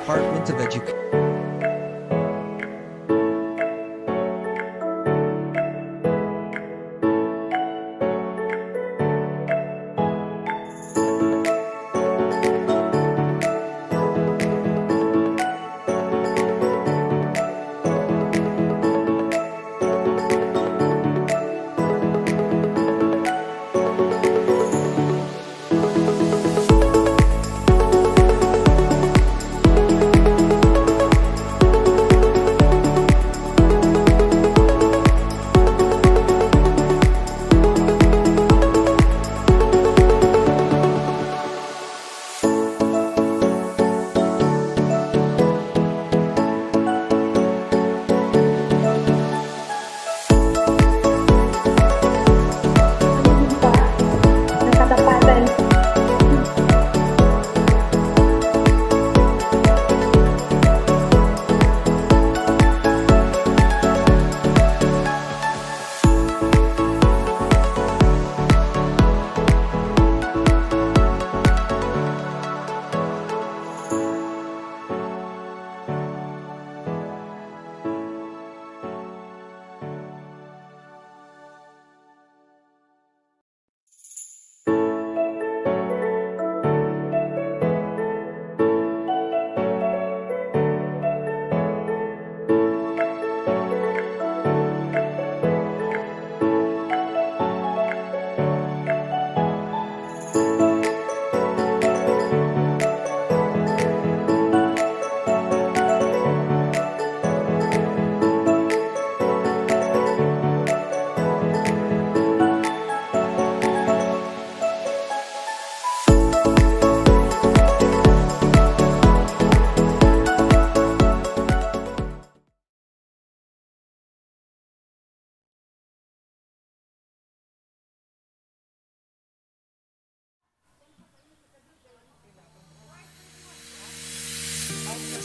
Department of Education.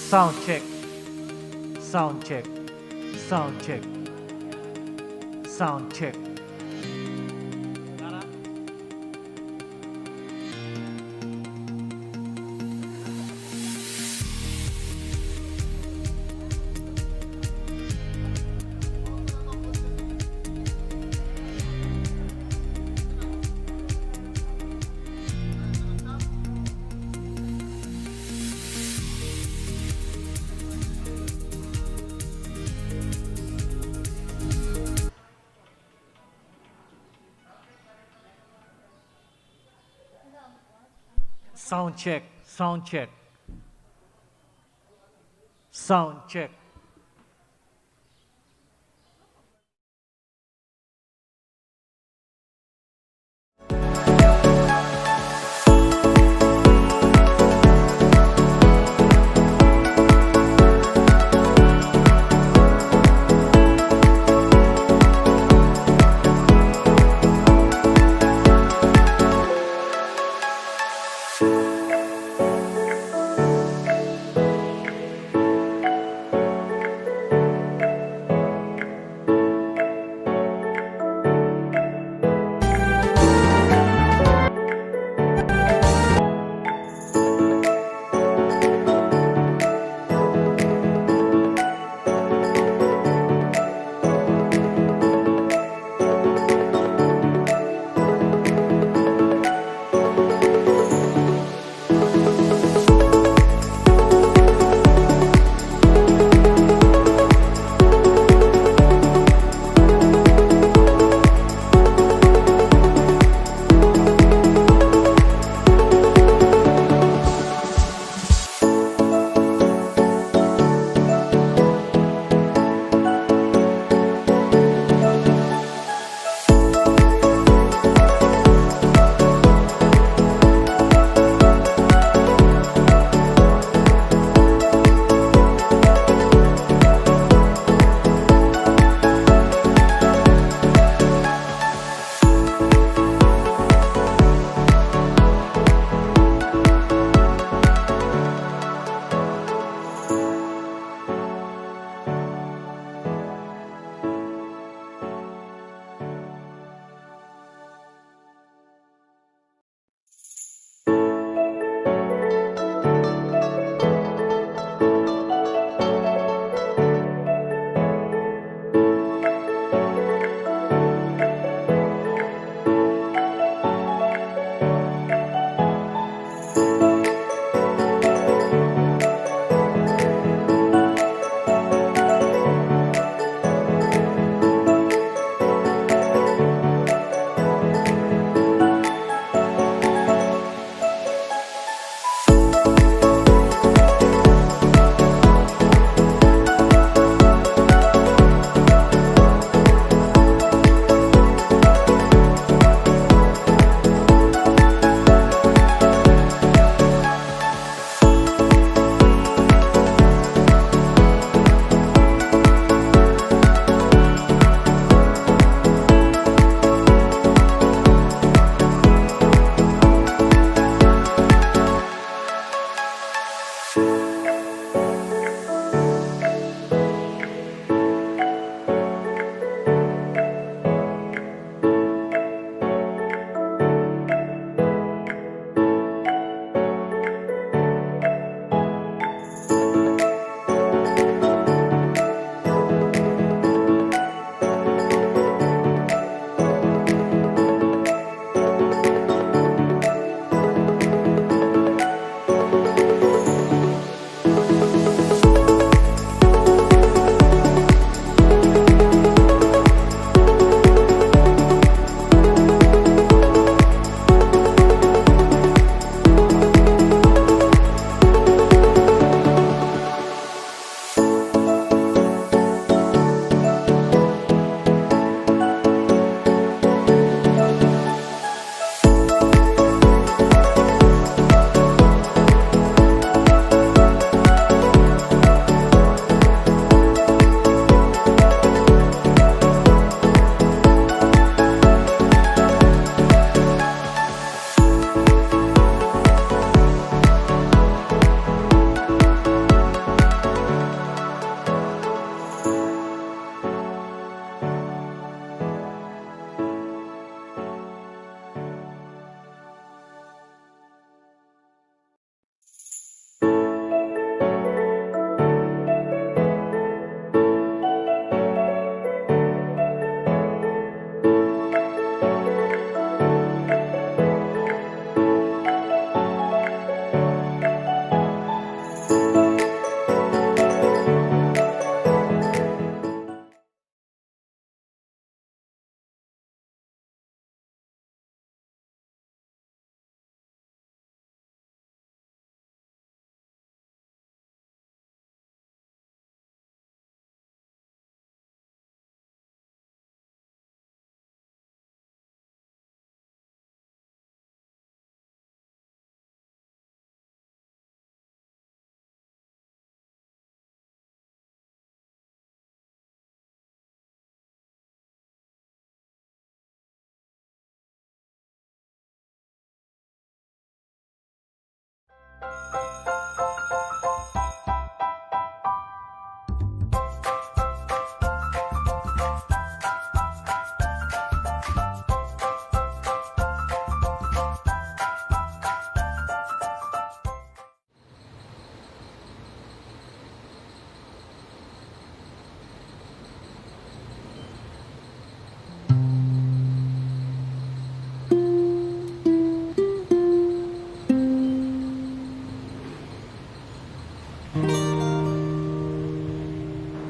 Sound check. Sound check. Sound check. Sound check. Sound check. Sound check. Sound check.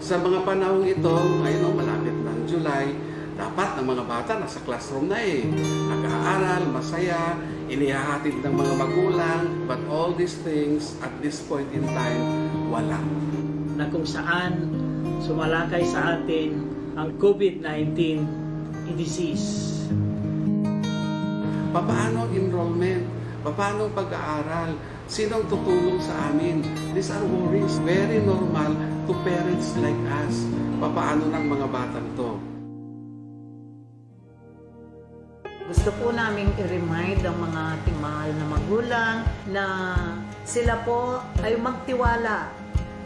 Sa mga panahong ito, ngayon malapit ng July, dapat ang mga bata nasa classroom na nag-aaral, masaya, inihahatid ng mga magulang, but all these things at this point in time, wala. Na kung saan sumalakay sa atin ang COVID-19 disease. Paano enrollment? Paano pag-aaral? Sinong tutulong sa amin? These are worries, very normal to parents like us. Paano ng mga batang to? Gusto po namin i-remind ang mga ating mahal na magulang na sila po ay magtiwala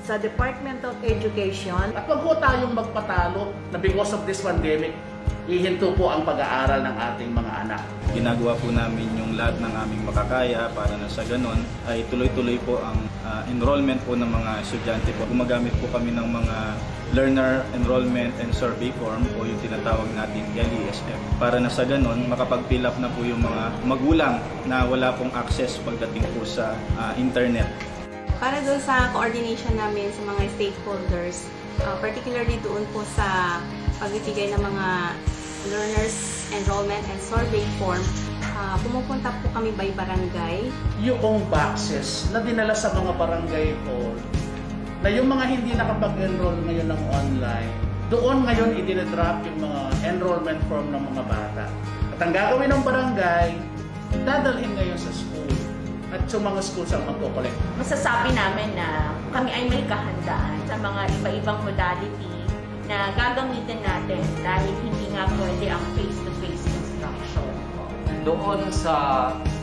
sa Department of Education. At wag po tayong magpatalo na because of this pandemic, ihinto po ang pag-aaral ng ating mga anak. Ginagawa po namin yung lahat ng aming makakaya para na sa ganon ay tuloy-tuloy po ang enrollment po ng mga estudyante po. Gumagamit po kami ng mga Learner Enrollment and Survey Form o yung tinatawag natin LESF para na sa ganon makapag-fill up na po yung mga magulang na wala pong access pagdating po sa internet. Para doon sa coordination namin sa mga stakeholders, particularly doon po sa pagbibigay ng mga learners enrollment and survey form, pumupunta po kami by barangay. Yung boxes na dinala sa mga barangay hall, na yung mga hindi nakapag-enroll ngayon ng online, doon ngayon idinadrop yung mga enrollment form ng mga bata. At ang gagawin ng barangay, dadalhin ngayon sa school. At yung mga schools ang magko-collect. Masasabi namin na kami ay may kahandaan sa mga iba-ibang modality na gagamitin natin dahil hindi nga pwede ang face-to-face instruction. Doon sa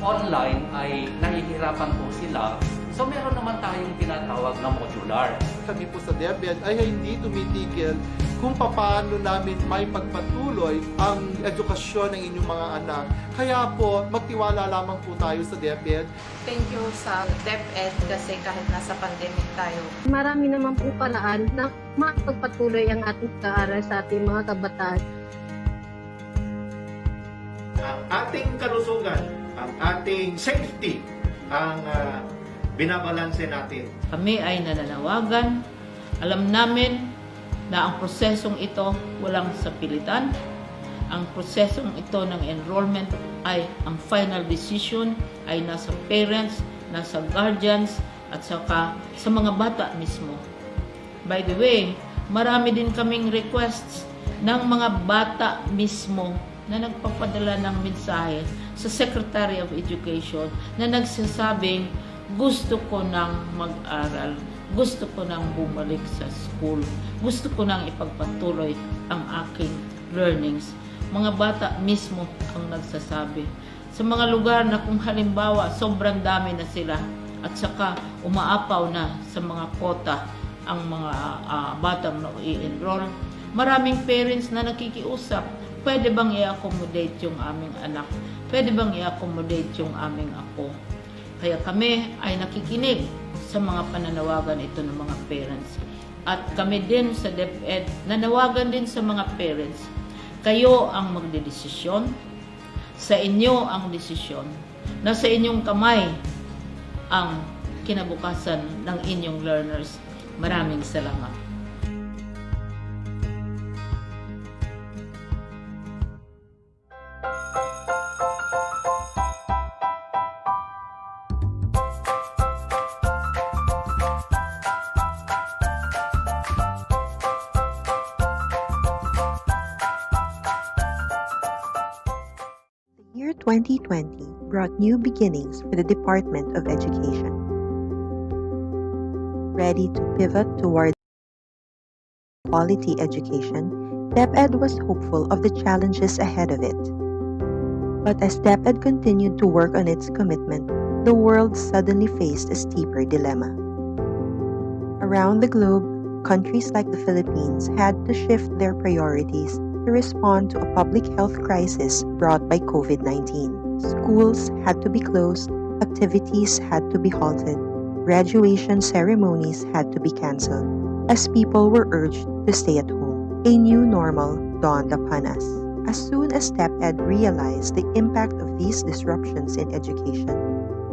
online ay nahihirapan po sila. So meron naman tayong tinatawag na modular. Kami po sa DepEd ay hindi tumitigil kung paano namin may pagpatuloy ang edukasyon ng inyong mga anak. Kaya po, magtiwala lamang po tayo sa DepEd. Thank you sa DepEd kasi kahit nasa pandemic tayo. Marami naman po paraan na makapagpatuloy ang ating pag-aaral sa ating mga kabataan. Ang ating kalusugan, ang ating safety, ang binabalanse natin. Kami ay nananawagan. Alam namin na ang prosesong ito walang sapilitan. Ang prosesong ito ng enrollment ay ang final decision ay nasa parents, nasa guardians, at saka sa mga bata mismo. By the way, marami din kaming requests ng mga bata mismo na nagpapadala ng mensahe sa Secretary of Education na nagsasabing gusto ko nang mag-aral, gusto ko nang bumalik sa school, gusto ko nang ipagpatuloy ang aking learnings. Mga bata mismo ang nagsasabi. Sa mga lugar na kung halimbawa sobrang dami na sila at saka umaapaw na sa mga kota ang mga batang na i-enroll, maraming parents na nakikiusap, pwede bang i-accommodate yung aming anak? Pwede bang i-accommodate yung aming apo? Kaya kami ay nakikinig sa mga pananawagan ito ng mga parents. At kami din sa DepEd, nanawagan din sa mga parents, kayo ang magdedesisyon, sa inyo ang desisyon, nasa inyong kamay ang kinabukasan ng inyong learners. Maraming salamat. The year 2020 brought new beginnings for the Department of Education. Ready to pivot toward quality education, DepEd was hopeful of the challenges ahead of it. But as DepEd continued to work on its commitment, the world suddenly faced a steeper dilemma. Around the globe, countries like the Philippines had to shift their priorities to respond to a public health crisis brought by COVID-19. Schools had to be closed, activities had to be halted, graduation ceremonies had to be canceled, as people were urged to stay at home. A new normal dawned upon us. As soon as DepEd realized the impact of these disruptions in education,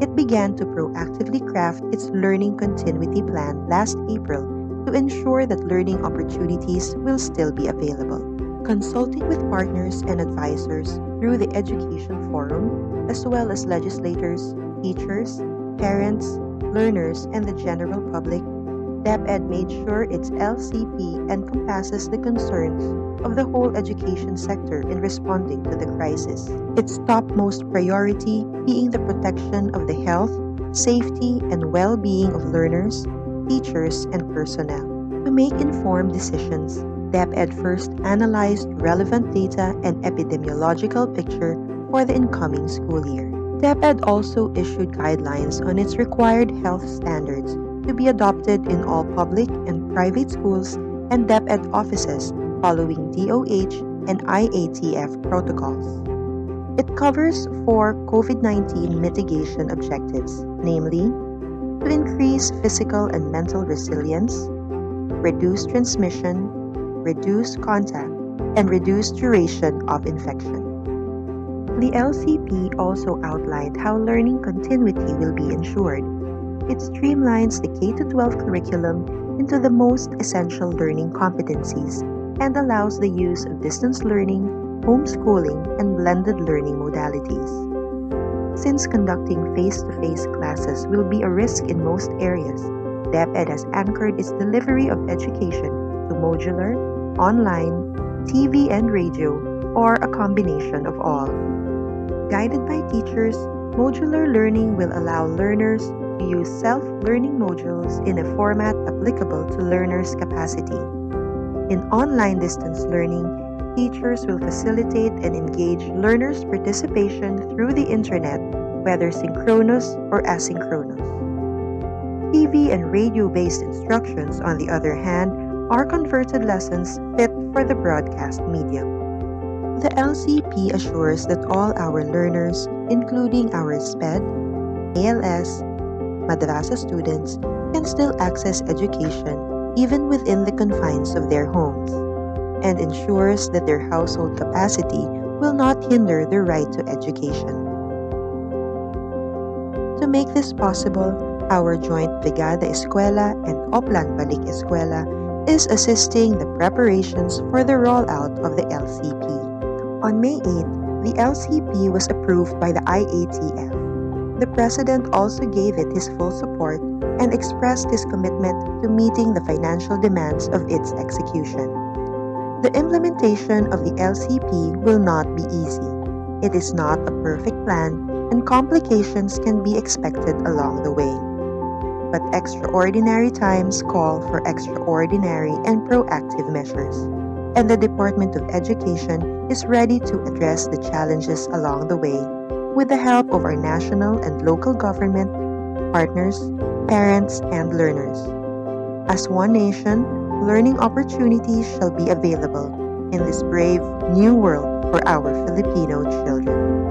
it began to proactively craft its learning continuity plan last April to ensure that learning opportunities will still be available. Consulting with partners and advisors through the Education Forum, as well as legislators, teachers, parents, learners, and the general public, DepEd made sure its LCP encompasses the concerns of the whole education sector in responding to the crisis. Its topmost priority being the protection of the health, safety, and well-being of learners, teachers, and personnel. To make informed decisions, DepEd first analyzed relevant data and epidemiological picture for the incoming school year. DepEd also issued guidelines on its required health standards to be adopted in all public and private schools and DepEd offices following DOH and IATF protocols. It covers 4 COVID-19 mitigation objectives, namely, to increase physical and mental resilience, reduce transmission, reduce contact, and reduce duration of infection. The LCP also outlined how learning continuity will be ensured. It streamlines the K-12 curriculum into the most essential learning competencies and allows the use of distance learning, homeschooling, and blended learning modalities. Since conducting face-to-face classes will be a risk in most areas, DepEd has anchored its delivery of education to modular, online, TV and radio, or a combination of all. Guided by teachers, modular learning will allow learners to use self-learning modules in a format applicable to learners' capacity. In online distance learning, teachers will facilitate and engage learners' participation through the internet, whether synchronous or asynchronous. TV and radio-based instructions, on the other hand, are converted lessons fit for the broadcast medium. The LCP assures that all our learners, including our SPED, ALS, Madrasa students, can still access education even within the confines of their homes, and ensures that their household capacity will not hinder their right to education. To make this possible, our joint Brigada Eskwela and Oplan Balik Eskwela is assisting the preparations for the rollout of the LCP. On May 8, the LCP was approved by the IATF. The President also gave it his full support and expressed his commitment to meeting the financial demands of its execution. The implementation of the LCP will not be easy. It is not a perfect plan, and complications can be expected along the way. But extraordinary times call for extraordinary and proactive measures, and the Department of Education is ready to address the challenges along the way with the help of our national and local government, partners, parents, and learners. As one nation, learning opportunities shall be available in this brave new world for our Filipino children.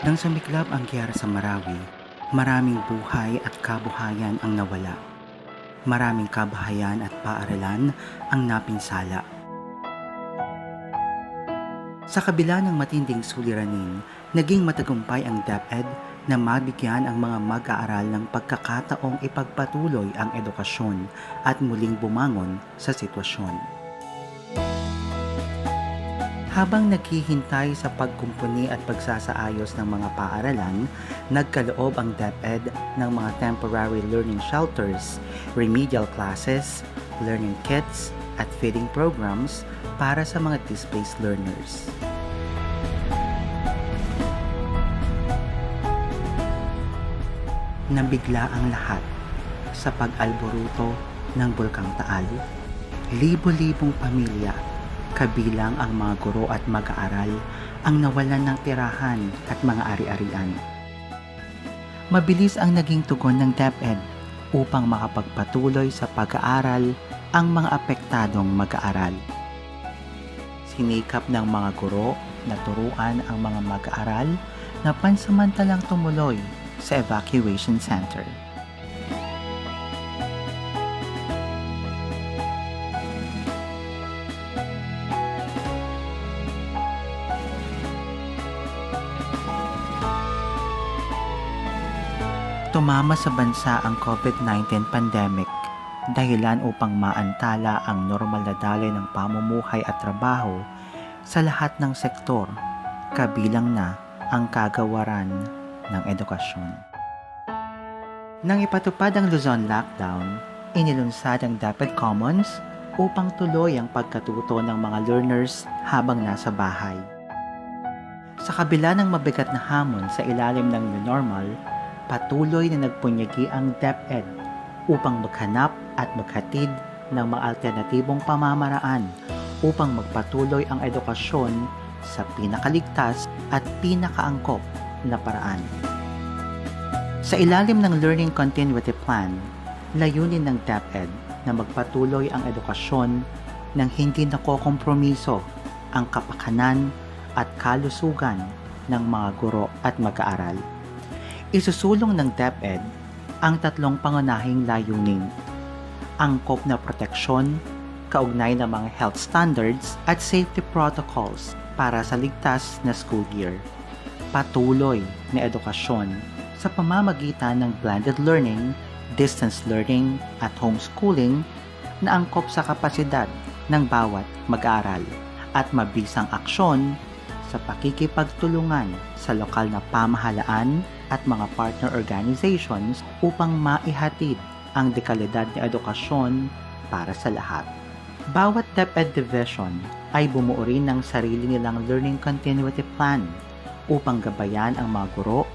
Nang sumiklab ang giyera sa Marawi, maraming buhay at kabuhayan ang nawala. Maraming kabahayan at paaralan ang napinsala. Sa kabila ng matinding suliranin, naging matagumpay ang DepEd na mabigyan ang mga mag-aaral ng pagkakataong ipagpatuloy ang edukasyon at muling bumangon sa sitwasyon. Habang naghihintay sa pagkumpuni at pagsasaayos ng mga paaralan, nagkaloob ang DepEd ng mga temporary learning shelters, remedial classes, learning kits, at feeding programs para sa mga displaced learners. Nabigla ang lahat sa pag-alboruto ng Bulkang Taal. Libo-libong pamilya, kabilang ang mga guro at mag-aaral, ang nawalan ng tirahan at mga ari-arian. Mabilis ang naging tugon ng DepEd upang makapagpatuloy sa pag-aaral ang mga apektadong mag-aaral. Sinikap ng mga guro na turuan ang mga mag-aaral na pansamantalang tumuloy sa evacuation center. Tumama sa bansa ang COVID-19 pandemic, dahilan upang maantala ang normal na daloy ng pamumuhay at trabaho sa lahat ng sektor, kabilang na ang kagawaran ng edukasyon. Nang ipatupad ang Luzon lockdown, inilunsad ang DepEd Commons upang tuloy ang pagkatuto ng mga learners habang nasa bahay. Sa kabila ng mabigat na hamon sa ilalim ng new normal, patuloy na nagpunyagi ang DepEd upang maghanap at maghatid ng mga alternatibong pamamaraan upang magpatuloy ang edukasyon sa pinakaligtas at pinakaangkop na paraan. Sa ilalim ng Learning Continuity Plan, layunin ng DepEd na magpatuloy ang edukasyon nang hindi nakokompromiso ang kapakanan at kalusugan ng mga guro at mag-aaral. Isusulong ng DepEd ang tatlong pangunahing layunin: angkop na proteksyon, kaugnay ng mga health standards at safety protocols para sa ligtas na school year, patuloy na edukasyon sa pamamagitan ng blended learning, distance learning at homeschooling na angkop sa kapasidad ng bawat mag-aaral, at mabisang aksyon sa pakikipagtulungan sa lokal na pamahalaan, at mga partner organizations upang maihatid ang dekalidad na edukasyon para sa lahat. Bawat DepEd division ay bumuo rin ng sarili nilang learning continuity plan upang gabayan ang mga guro,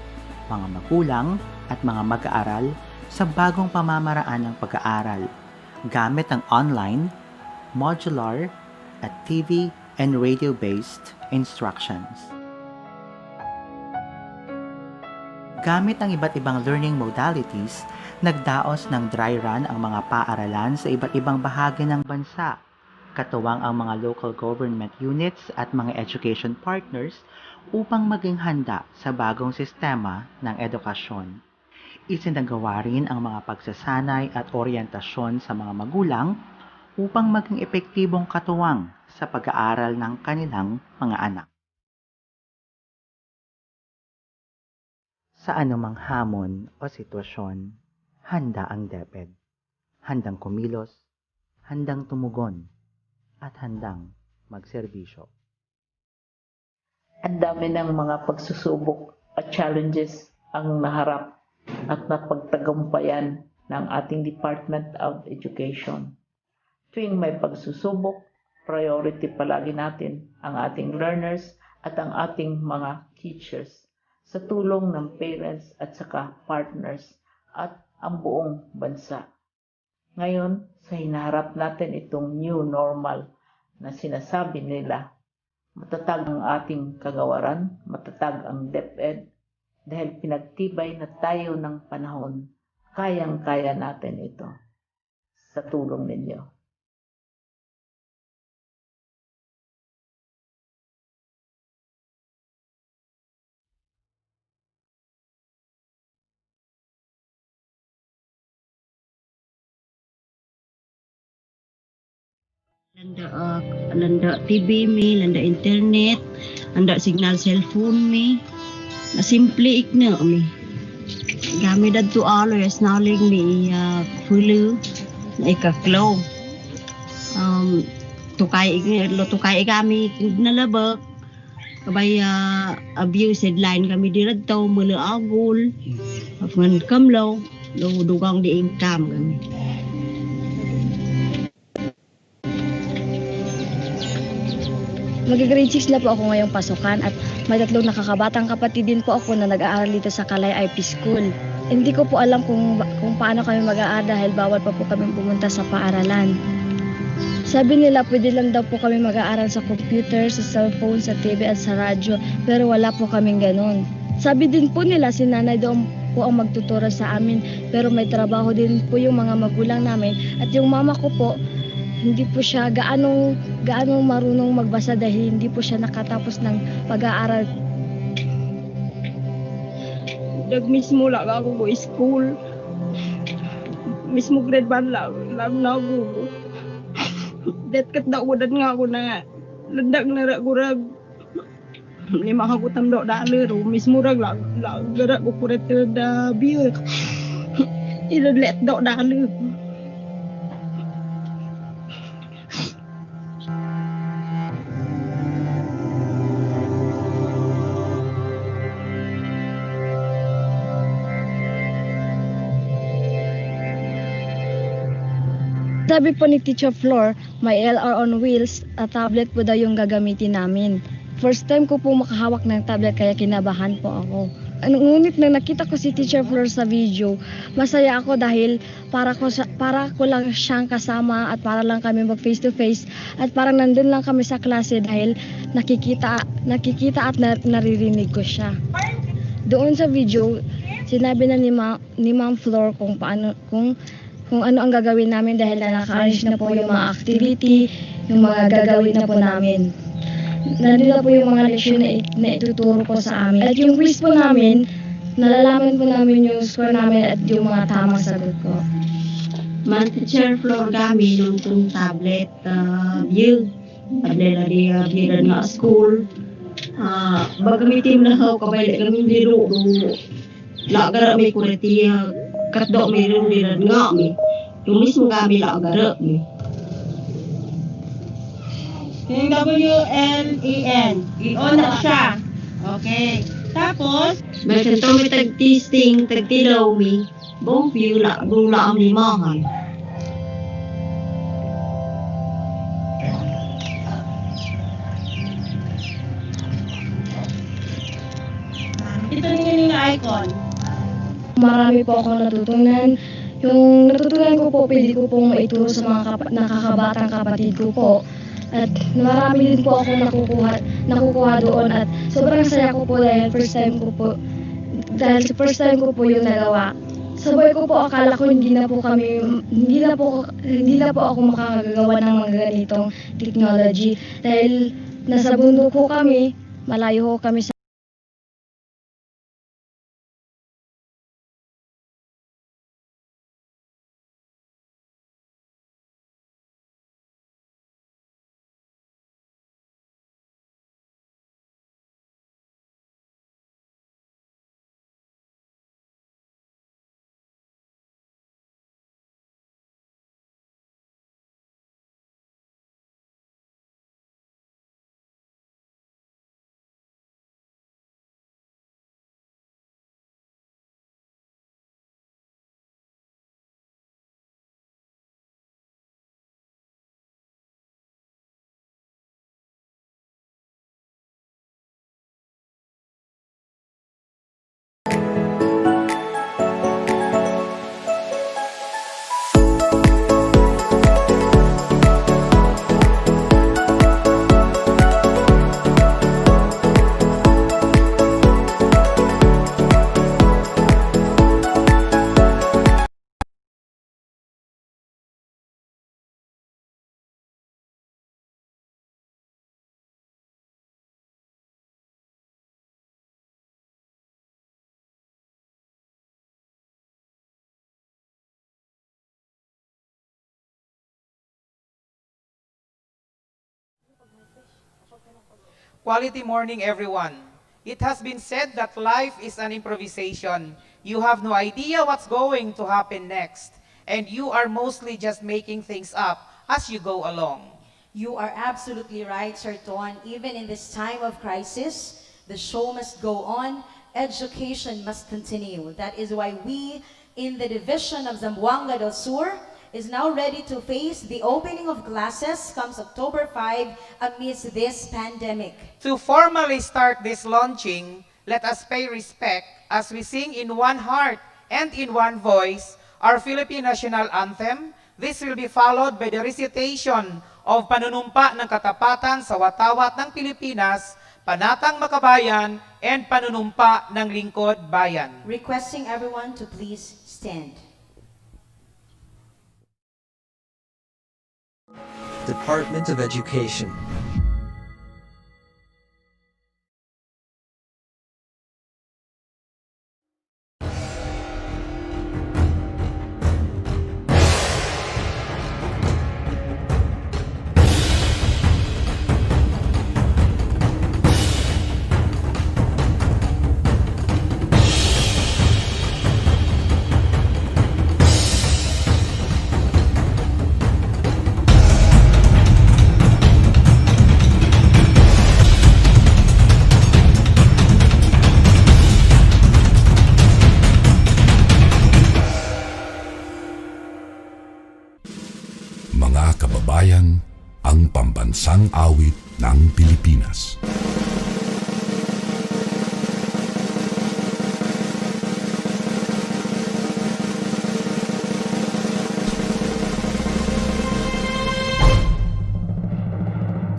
mga magulang at mga mag-aaral sa bagong pamamaraan ng pag-aaral gamit ang online, modular, at TV and radio-based instructions. Gamit ang iba't ibang learning modalities, nagdaos ng dry run ang mga paaralan sa iba't ibang bahagi ng bansa, katuwang ang mga local government units at mga education partners upang maging handa sa bagong sistema ng edukasyon. Isinagawa rin ang mga pagsasanay at oryentasyon sa mga magulang upang maging epektibong katuwang sa pag-aaral ng kanilang mga anak. Sa anumang hamon o sitwasyon, handa ang DepEd. Handang kumilos, handang tumugon, at handang magserbisyo. Ang dami ng mga pagsusubok at challenges ang naharap at napagtagumpayan ng ating Department of Education. Tuwing may pagsusubok, priority palagi natin ang ating learners at ang ating mga teachers sa tulong ng parents at saka partners at ang buong bansa. Ngayon, sa hinaharap natin itong new normal na sinasabi nila, matatag ang ating kagawaran, matatag ang DepEd, dahil pinagtibay na tayo ng panahon, kayang-kaya natin ito sa tulong ninyo. Landa TV mi, landa internet, landa signal cellphone mi. Na simple ikna mi. Gamit dadto alo ya snaling mi fulu na ikaklaw. Tukay kami nalabak. Kabay abuse headline kami diradto mula agul. Afan kamlaw, dugang di income kami. Mag-grade 6 na po ako ngayong pasukan at may tatlong nakakabatang kapatid din po ako na nag-aaral dito sa Kalay IP School. Hindi ko po alam kung paano kami mag-aaral dahil bawal pa po kami pumunta sa paaralan. Sabi nila pwede lang daw po kami mag-aaral sa computer, sa cellphone, sa TV at sa radyo pero wala po kaming ganun. Sabi din po nila si nanay daw po ang magtuturo sa amin pero may trabaho din po yung mga magulang namin at yung mama ko po hindi po siya gaanong marunong magbasa dahil hindi po siya nakatapos ng pag-aaral. Mismo lang ako go school. Mismo grade 1 lang ako. Kat daudan nga ako na landak na ragurag. Lima ka kutam do dalero mismo rag lang gara ko kuret da biyo. Iladlet do dalero. Sabi po ni Teacher Flor, may LR on wheels at tablet po daw yung gagamitin namin. First time ko po makahawak ng tablet kaya kinabahan po ako. Ngunit nang nakita ko si Teacher Flor sa video, masaya ako dahil para ko lang siyang kasama at para lang kami mag face to face at parang nandun lang kami sa klase dahil nakikita at naririnig ko siya. Doon sa video, sinabi na ni Ma'am Flor kung ano ang gagawin namin dahil naka-arrange na po yung mga activity, yung mga gagawin na po namin. Nandun na po yung mga leksyon na ituturo po sa amin. At yung quiz po namin, nalalaman po namin yung score namin at yung mga tamang sagot po. Teacher Flor kami nung tablet view. Padala dia nga school. Bagamitin na ako kabay kami biro. Lagara may kuretiya katdo may rin nga mi. Yung mismo kami lagara mi. WLEN. I-on na siya. Okay. Tapos, may kanto may tag-testing, tag-tilaw mi. Buong view, bula ang limahan. Ito yung icon. Marami po akong natutunan. Yung natutunan ko po, pwede ko pong maituro sa mga nakakabatang kapatid ko po. At marami din po akong nakukuha doon at sobrang saya ko po dahil first time ko po yung nagawa. Sa buhay ko po akala ko hindi na po ako makakagawa ng mga ganitong technology dahil nasa bundok po kami, malayo ho kami sa Quality morning, everyone. It has been said that life is an improvisation. You have no idea what's going to happen next, and you are mostly just making things up as you go along. You are absolutely right, Sir Ton. Even in this time of crisis, the show must go on, education must continue. That is why we, in the division of Zamboanga del Sur, is now ready to face the opening of classes comes October 5 amidst this pandemic. To formally start this launching, let us pay respect as we sing in one heart and in one voice our Philippine National Anthem. This will be followed by the recitation of Panunumpa ng Katapatan sa Watawat ng Pilipinas, Panatang Makabayan, and Panunumpa ng Lingkod Bayan. Requesting everyone to please stand. Department of Education. Mga kababayan, ang pambansang awit ng Pilipinas.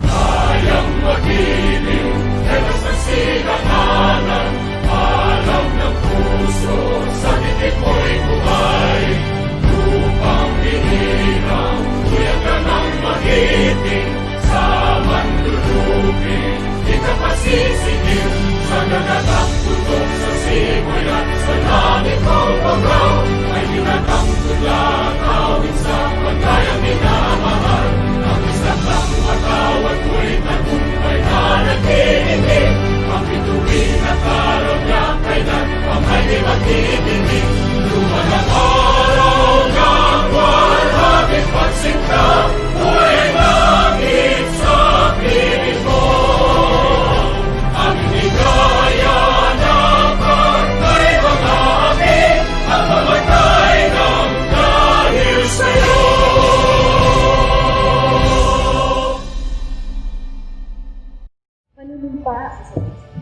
Kayang magiliw, helas ng sinakanan, alam ng puso, sa titik mo'y buhay. Lupang hinirang, tuyan ka ng magiting, sa manlulupin,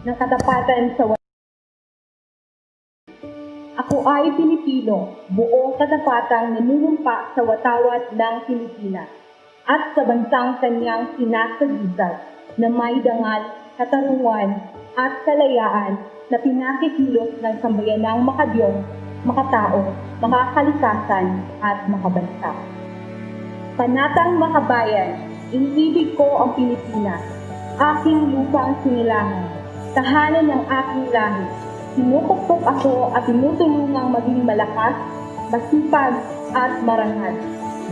ng katapatan sa Ako ay Pilipino, buong katapatang nanunumpa sa watawat ng Pilipinas at sa bansang kanyang sinasagisag na may dangal, katarungan at kalayaan na pinakikilos ng sambayanang makadyong, makatao, makakalikasan at makabansa. Panatang makabayan, iniibig ko ang Pilipinas, aking lupang sinilangan, tahanan ng aking lahi. Tinupukpok ako at tinutulungang maging malakas, masipag at marangal.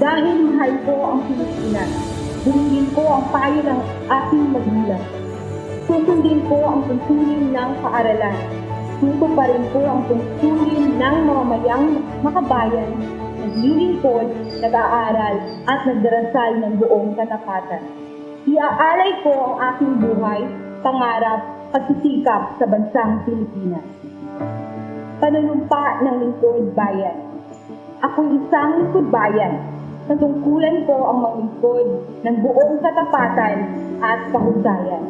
Dahil mahal ko ang Pilipinas, dumingin ko ang payo ng aking magulang. Susundin ko ang tungkulin ng paaralan. Tutuparin ko ang tungkulin ng mamamayang makabayan, naglilingkod, nag-aaral at nagdarasal ng buong katapatan. Iaalay ko ang aking buhay, pangarap, pagsisikap sa bansang Pilipinas. Panunumpa ng lingkod bayan. Ako'y isang lingkod bayan. Natungkulan ko ang maglingkod ng buong katapatan at kahusayan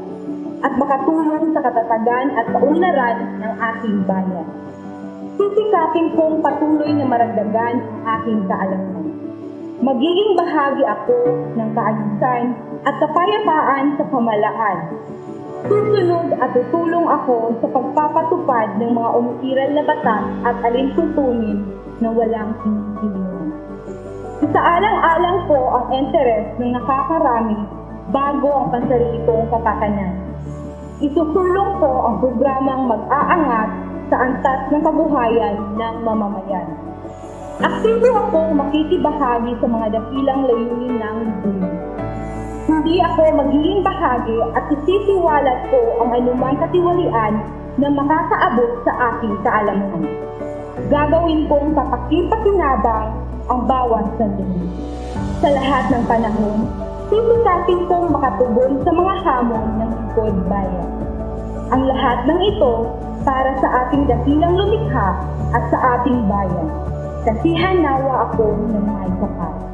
at makatulong sa katatagan at kaunlaran ng aking bayan. Sisikapin kong patuloy na maragdagan ang aking kaalaman. Magiging bahagi ako ng kaayusan at kapayapaan sa pamalaan. Susunod at tutulong ako sa pagpapatupad ng mga umiiral na batas at alinsuntunin na walang hinihilingan. Isaalang-alang ko ang interes ng nakakarami bago ang pansarili kong kapakanan. Isusulong ko ang programang mag-aangat sa antas ng kabuhayan ng mamamayan. Aktibo akong makikibahagi sa mga dakilang layunin ng lipunan. Hindi ako magiging bahagi at isisiwalat ko ang anumang katiwalian na makakaabot sa aking kaalaman. Gagawin kong kapaki-pakinabang ang bawat sandali. Sa lahat ng panahon, sisikapin kong makatugon sa mga hamon ng lingkod bayan. Ang lahat ng ito para sa ating dakilang lumikha at sa ating bayan. Kasihan nawa ako ng may kapal.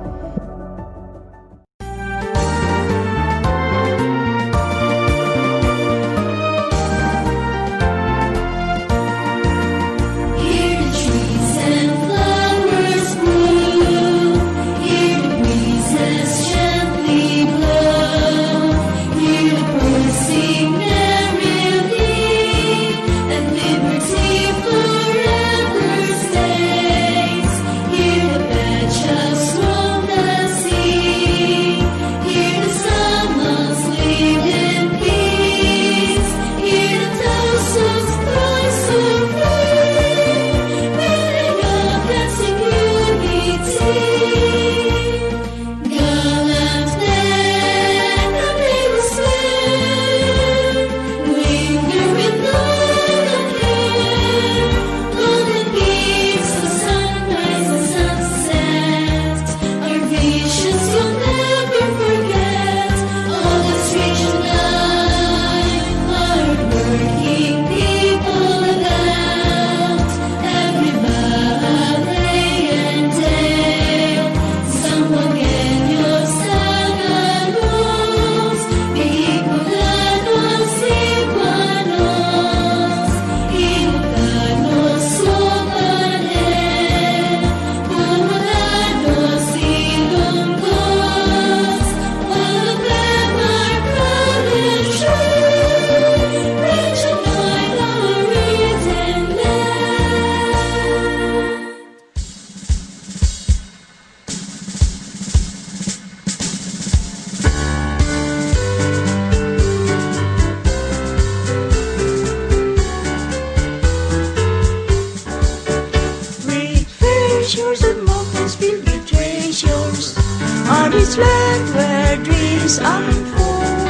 this land where dreams unfold.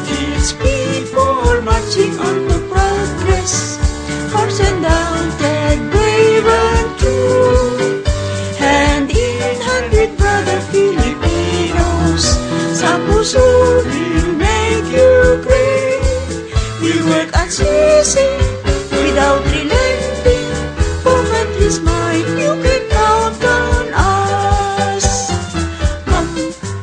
Its people marching on to progress, hearts undaunted, brave and true. Hand in hand with brother Filipinos, sa puso will make you great. We work unceasing without relenting, for country's might you can count on us. Come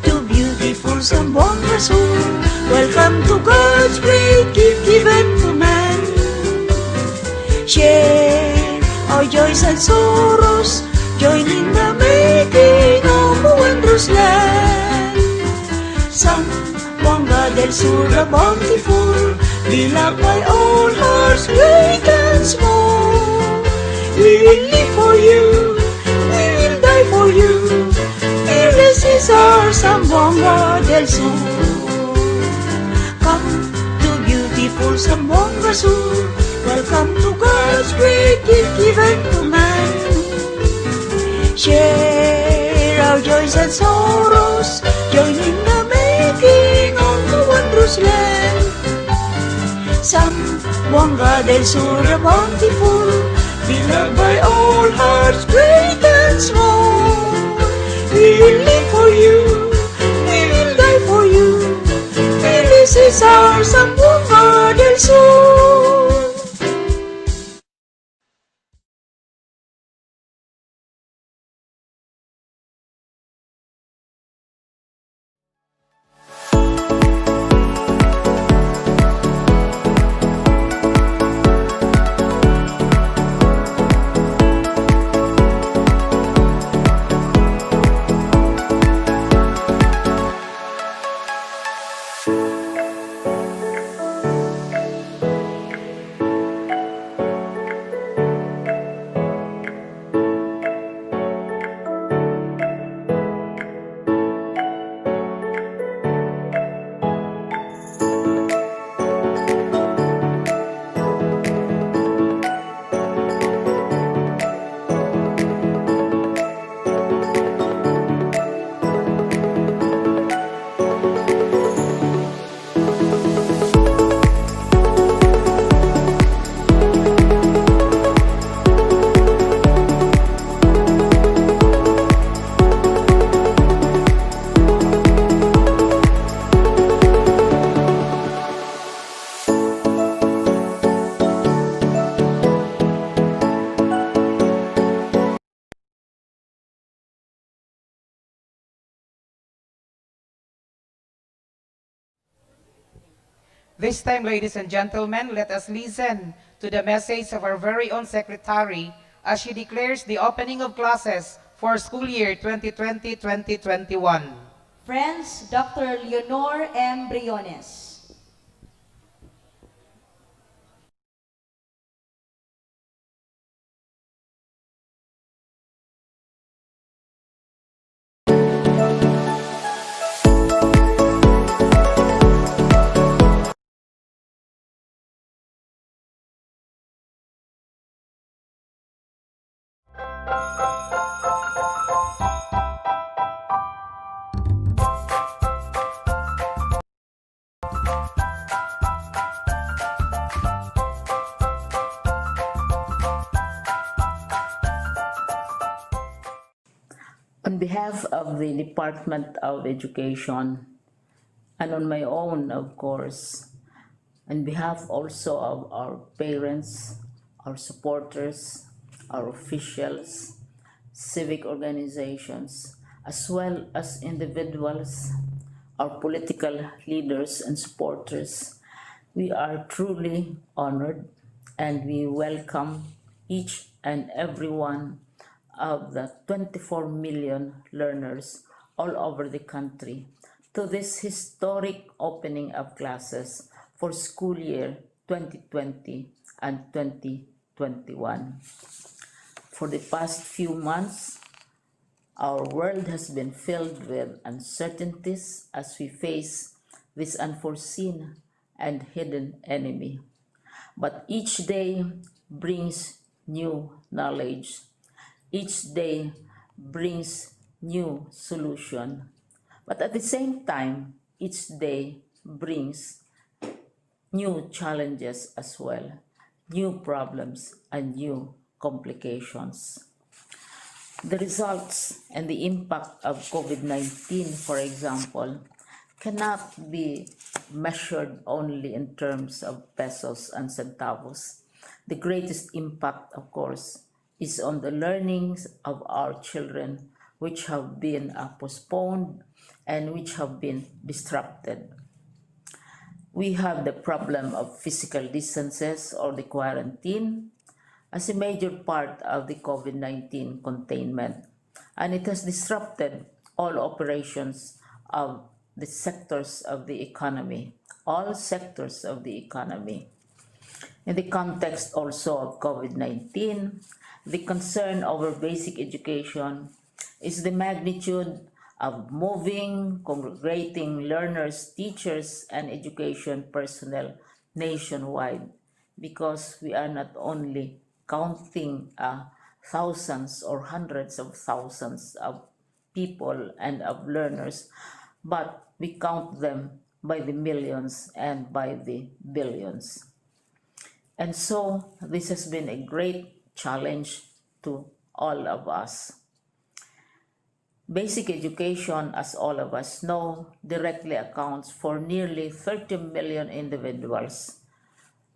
to beautiful Zamboanga soul, welcome to God's great gift given to Share our joys and sorrows, join in the making of a wondrous land. Zamboanga del Sur, the bountiful, beloved by all hearts, great and small. We will live for you, we will die for you. Fearless is our Zamboanga del Sur. Come to beautiful Zamboanga Sur. Welcome to God's great gift given to man. Share our joys and sorrows, join in the making of the wondrous land. Zamboanga del Sur, the bountiful, beloved by all hearts, great and small. We will live for you, we will die for you. This is our Zamboanga del Sur. This time, ladies and gentlemen, let us listen to the message of our very own secretary as she declares the opening of classes for school year 2020-2021. Friends, Dr. Leonor M. Briones. On behalf of the Department of Education, and on my own, of course, on behalf also of our parents, our supporters, our officials, civic organizations, as well as individuals, our political leaders and supporters, we are truly honored and we welcome each and every one of the 24 million learners all over the country to this historic opening of classes for school year 2020 and 2021. For the past few months, our world has been filled with uncertainties as we face this unforeseen and hidden enemy. But each day brings new knowledge. Each day brings new solution. But at the same time, each day brings new challenges as well, new problems and new complications. The results and the impact of COVID-19, for example, cannot be measured only in terms of pesos and centavos. The greatest impact, of course, is on the learnings of our children, which have been postponed and which have been disrupted. We have the problem of physical distances or the quarantine, as a major part of the COVID-19 containment, and it has disrupted all operations of the sectors of the economy, all sectors of the economy. In the context also of COVID-19, the concern over basic education is the magnitude of moving, congregating learners, teachers, and education personnel nationwide, because we are not only counting thousands or hundreds of thousands of people and of learners, but we count them by the millions and by the billions. And so this has been a great challenge to all of us. Basic education, as all of us know, directly accounts for nearly 30 million individuals.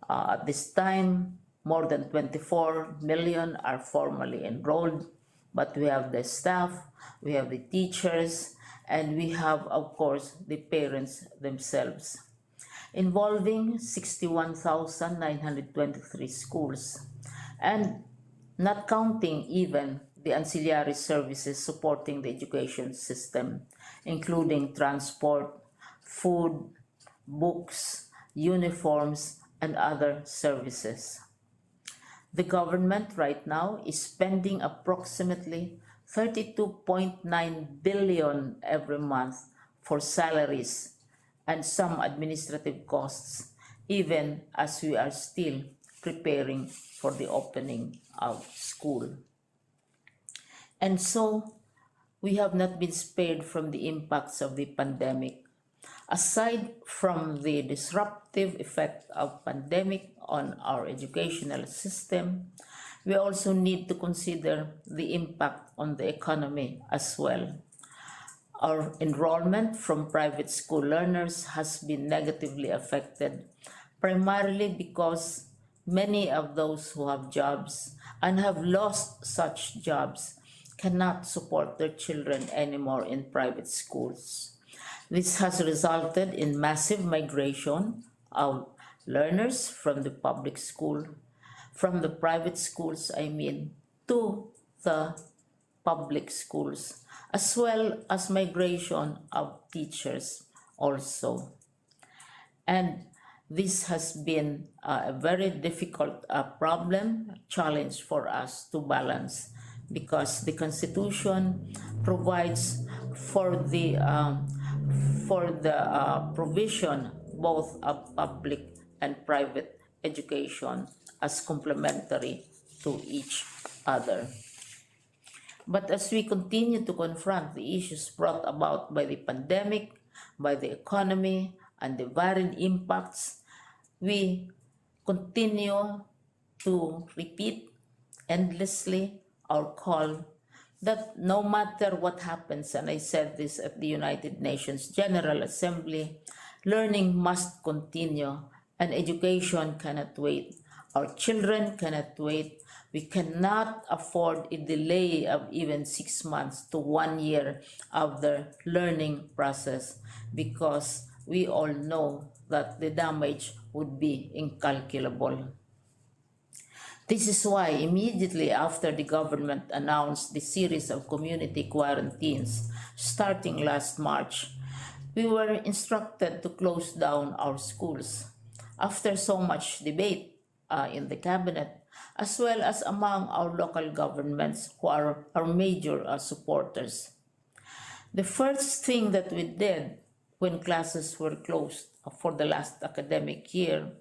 At this time, more than 24 million are formally enrolled, but we have the staff, we have the teachers, and we have, of course, the parents themselves, involving 61,923 schools, and not counting even the ancillary services supporting the education system, including transport, food, books, uniforms, and other services. The government right now is spending approximately 32.9 billion every month for salaries and some administrative costs, even as we are still preparing for the opening of school. And so, we have not been spared from the impacts of the pandemic. Aside from the disruptive effect of pandemic on our educational system, we also need to consider the impact on the economy as well. Our enrollment from private school learners has been negatively affected, primarily because many of those who have jobs and have lost such jobs cannot support their children anymore in private schools. This has resulted in massive migration of learners from the public school, from the private schools, to the public schools, as well as migration of teachers also. And this has been a very difficult challenge for us to balance, because the Constitution provides for the provision both of public and private education as complementary to each other. But as we continue to confront the issues brought about by the pandemic, by the economy, and the varied impacts, we continue to repeat endlessly our call that no matter what happens, and I said this at the United Nations General Assembly, learning must continue and education cannot wait. Our children cannot wait. We cannot afford a delay of even 6 months to 1 year of the learning process, because we all know that the damage would be incalculable. This is why immediately after the government announced the series of community quarantines starting last March, we were instructed to close down our schools. After so much debate in the cabinet, as well as among our local governments who are our major supporters. The first thing that we did when classes were closed for the last academic year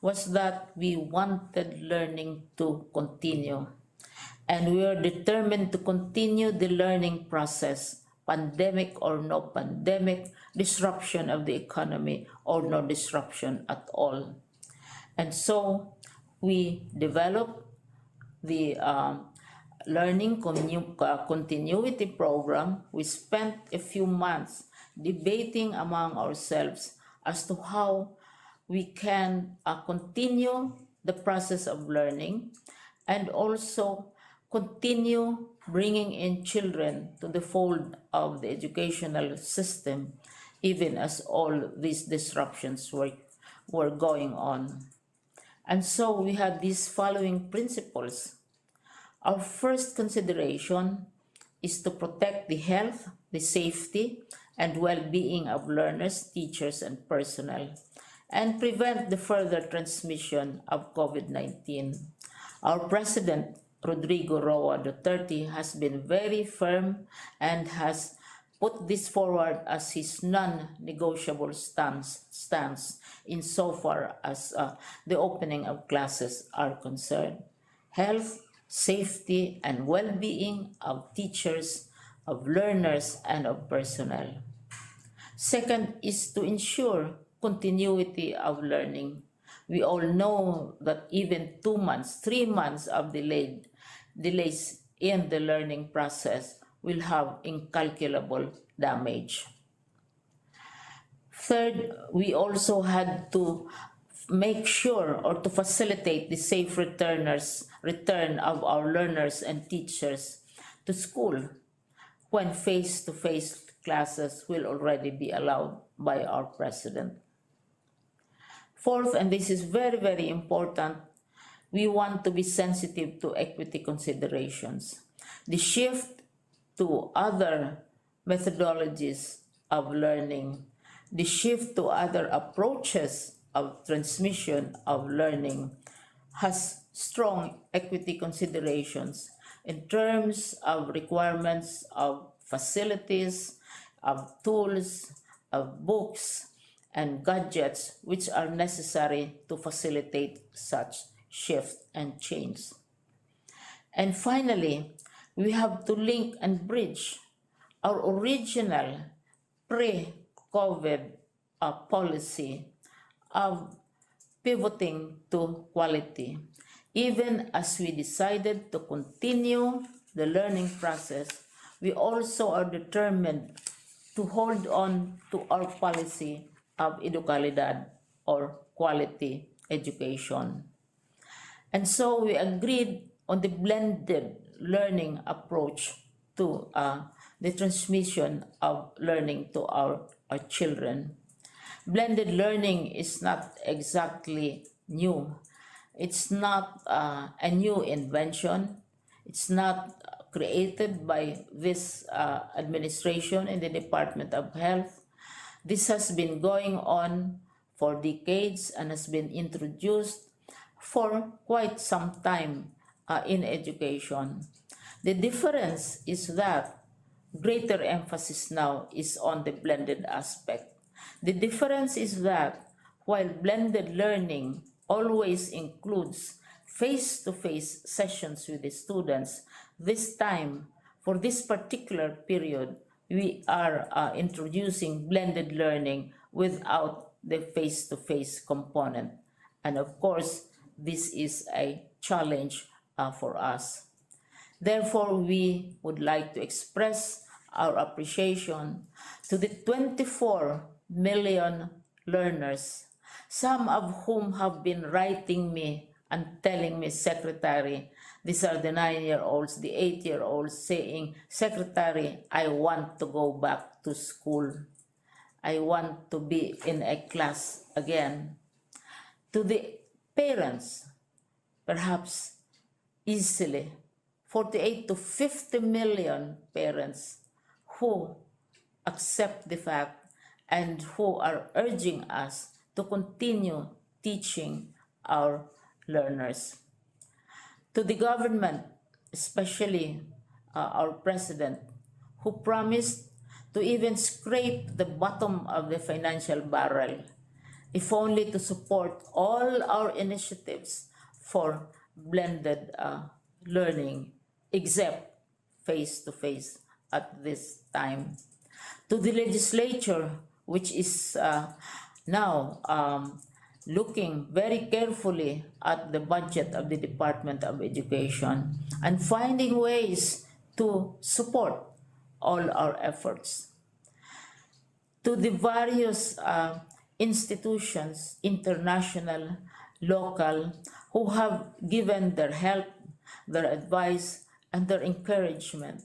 was that we wanted learning to continue. And we are determined to continue the learning process, pandemic or no pandemic, disruption of the economy or no disruption at all. And so we developed the learning continuity program. We spent a few months debating among ourselves as to how we can continue the process of learning and also continue bringing in children to the fold of the educational system, even as all these disruptions were going on. And so we have these following principles. Our first consideration is to protect the health, the safety, and well-being of learners, teachers, and personnel, and prevent the further transmission of COVID-19. Our President, Rodrigo Roa Duterte, has been very firm and has put this forward as his non-negotiable stance insofar as the opening of classes are concerned. Health, safety, and well-being of teachers, of learners, and of personnel. Second is to ensure continuity of learning. We all know that even 2 months, 3 months of delays in the learning process will have incalculable damage. Third, we also had to make sure or to facilitate the safe return of our learners and teachers to school when face-to-face classes will already be allowed by our president. Fourth, and this is very, very important, we want to be sensitive to equity considerations. The shift to other methodologies of learning, the shift to other approaches of transmission of learning has strong equity considerations in terms of requirements of facilities, of tools, of books, and gadgets which are necessary to facilitate such shift and change. And finally, we have to link and bridge our original pre-COVID policy of pivoting to quality. Even as we decided to continue the learning process, we also are determined to hold on to our policy of educalidad or quality education. And so we agreed on the blended learning approach to the transmission of learning to our children. Blended learning is not exactly new. It's not a new invention. It's not created by this administration in the Department of Health. This has been going on for decades and has been introduced for quite some time in education. The difference is that greater emphasis now is on the blended aspect. The difference is that while blended learning always includes face-to-face sessions with the students, this time, for this particular period, we are introducing blended learning without the face-to-face component. And of course, this is a challenge for us. Therefore, we would like to express our appreciation to the 24 million learners, some of whom have been writing me and telling me, Secretary, these are the 9-year-olds, the 8-year-olds saying, Secretary, I want to go back to school. I want to be in a class again. To the parents, perhaps easily, 48 to 50 million parents who accept the fact and who are urging us to continue teaching our learners. To the government, especially our president, who promised to even scrape the bottom of the financial barrel, if only to support all our initiatives for blended learning, except face-to-face at this time. To the legislature, which is now looking very carefully at the budget of the Department of Education and finding ways to support all our efforts. To the various institutions, international, local, who have given their help, their advice, and their encouragement.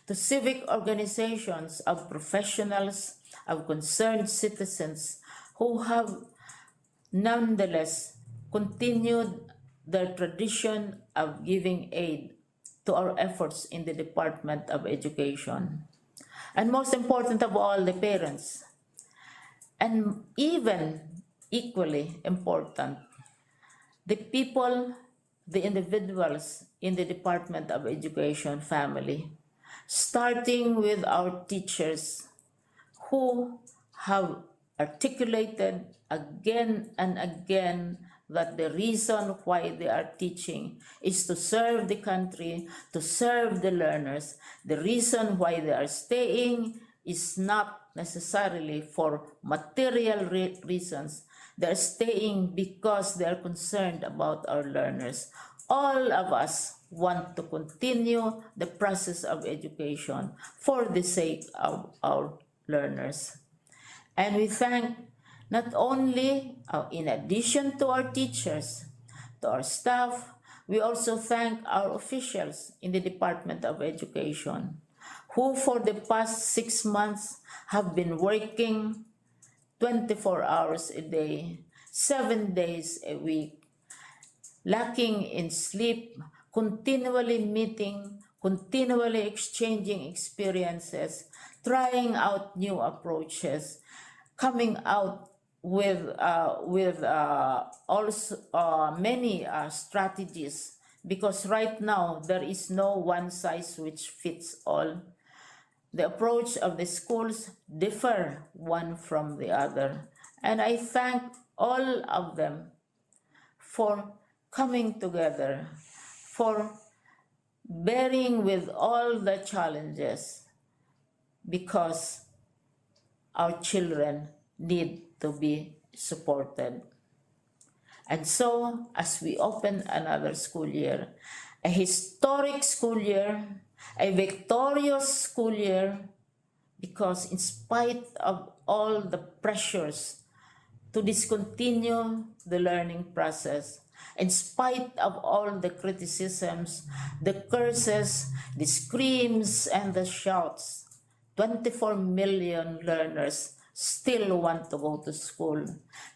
To civic organizations of professionals, of concerned citizens who have nonetheless continued their tradition of giving aid to our efforts in the Department of Education. And most important of all, the parents. And even equally important, the people, the individuals in the Department of Education family, starting with our teachers who have articulated again and again that the reason why they are teaching is to serve the country, to serve the learners. The reason why they are staying is not necessarily for material reasons. They're staying because they're concerned about our learners. All of us want to continue the process of education for the sake of our learners. And we thank not only, in addition to our teachers, to our staff, we also thank our officials in the Department of Education, who for the past 6 months have been working 24 hours a day, 7 days a week, lacking in sleep, continually meeting, continually exchanging experiences, trying out new approaches, coming out with also many strategies, because right now there is no one size which fits all. The approach of the schools differ one from the other, and I thank all of them for coming together, for bearing with all the challenges, because our children need to be supported. And so, as we open another school year, a historic school year, a victorious school year, because in spite of all the pressures to discontinue the learning process, in spite of all the criticisms, the curses, the screams, and the shouts, 24 million learners still want to go to school.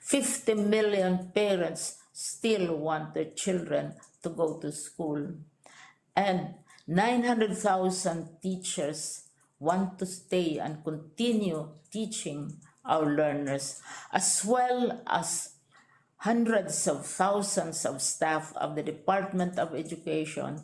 50 million parents still want their children to go to school. And 900,000 teachers want to stay and continue teaching our learners, as well as hundreds of thousands of staff of the Department of Education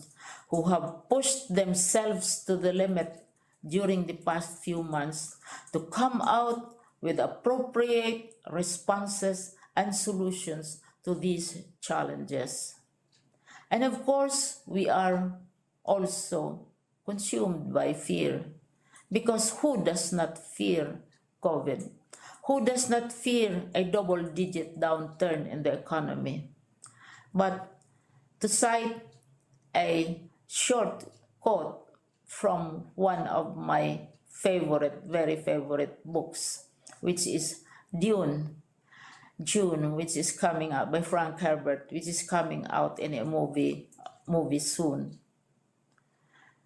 who have pushed themselves to the limit during the past few months to come out with appropriate responses and solutions to these challenges. And of course, we are also consumed by fear, because who does not fear COVID? Who does not fear a double-digit downturn in the economy? But to cite a short quote from one of my very favorite books, which is June, which is coming out by Frank Herbert, which is coming out in a movie soon.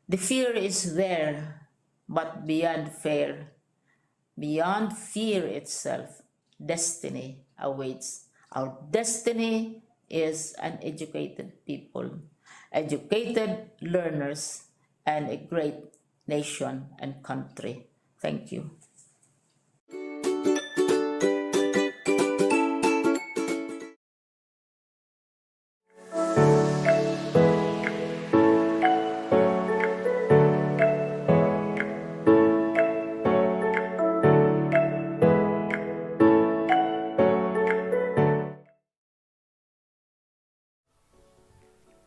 The fear is there, but beyond fear itself, destiny awaits. Our destiny is an educated people, educated learners, and a great nation and country. Thank you.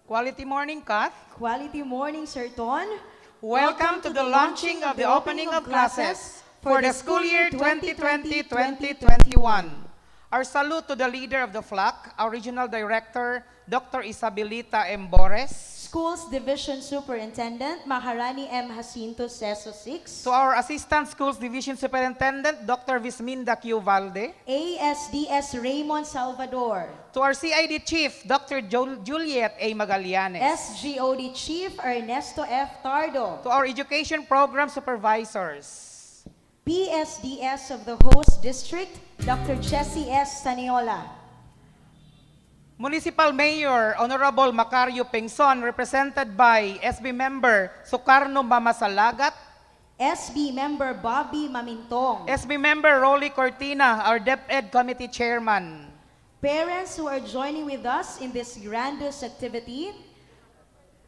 Quality morning, Kath. Quality morning, Sir Ton. Welcome to the launching of the opening of classes for the school year 2020-2021. Our salute to the leader of the flock, our regional director, Dr. Isabelita M. Bores. Schools Division Superintendent, Maharani M. Jacinto Seso 6. To our Assistant Schools Division Superintendent, Dr. Visminda Q. Valde. ASDS Raymond Salvador. To our CID Chief, Dr. Juliet A. Magallanes. SGOD Chief Ernesto F. Tardo. To our Education Program Supervisors. PSDS of the host district, Dr. Jessie S. Saniola. Municipal Mayor Honorable Macario Pengson, represented by SB Member Sukarno Mamasalagat, SB Member Bobby Mamintong, SB Member Rolly Cortina, our DepEd Committee Chairman. parents who are joining with us in this grandiose activity.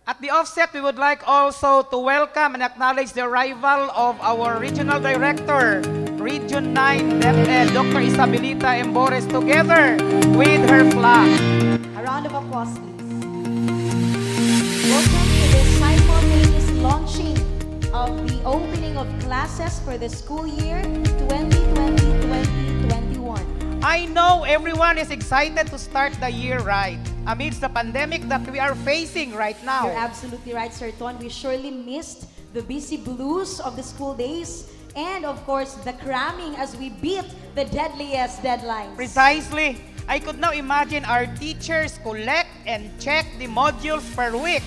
At the offset, we would like also to welcome and acknowledge the arrival of our Regional Director, Region 9 DepEd, Dr. Isabelita Embores, together with her flag. A round of applause, please. Welcome to this simultaneous launching of the opening of classes for the school year 2020-2021. I know everyone is excited to start the year right amidst the pandemic that we are facing right now. You're absolutely right, Sir Ton. We surely missed the busy blues of the school days and, of course, the cramming as we beat the deadliest deadlines. Precisely. I could now imagine our teachers collect and check the modules per week.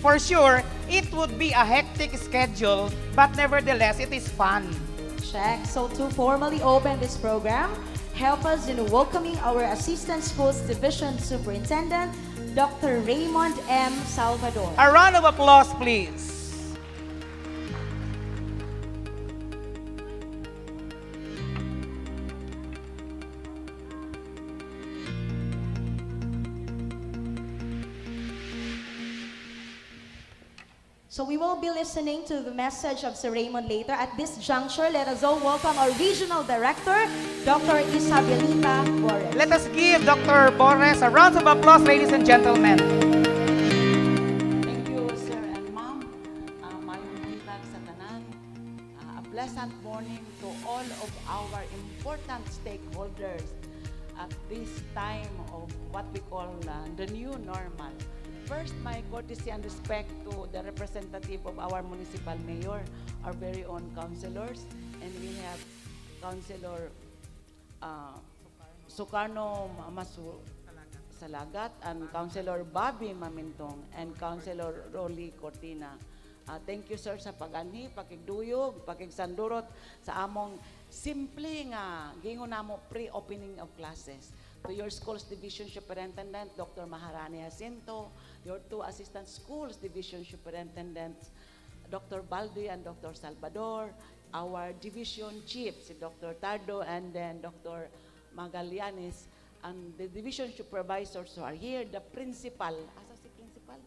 For sure, it would be a hectic schedule, but nevertheless, it is fun. Check. So to formally open this program, help us in welcoming our Assistant Schools Division Superintendent, Dr. Raymond M. Salvador. A round of applause, please. So we will be listening to the message of Sir Raymond later. At this juncture, let us all welcome our Regional Director, Dr. Isabelita Borges. Let us give Dr. Borges a round of applause, ladies and gentlemen. Thank you, sir and ma'am. Mayong buntag sa tanan. A pleasant morning to all of our important stakeholders at this time of what we call the new normal. First, my courtesy and respect to the representative of our municipal mayor, our very own councilors, and we have Councilor Sukarno Salagat and Councilor Bobby Mamintong and Councilor Rolly Cortina. Thank you, sir, sa pag-anhi, pakigduyog, pakigsandurot sa among simple nga gingon namo pre-opening of classes. To your Schools Division Superintendent, Dr. Maharani Jacinto, your two Assistant Schools Division Superintendents, Dr. Baldi and Dr. Salvador, our Division Chief, si Dr. Tardo and then Dr. Magallanes, and the Division Supervisors who are here, the Principal, asa si Principal?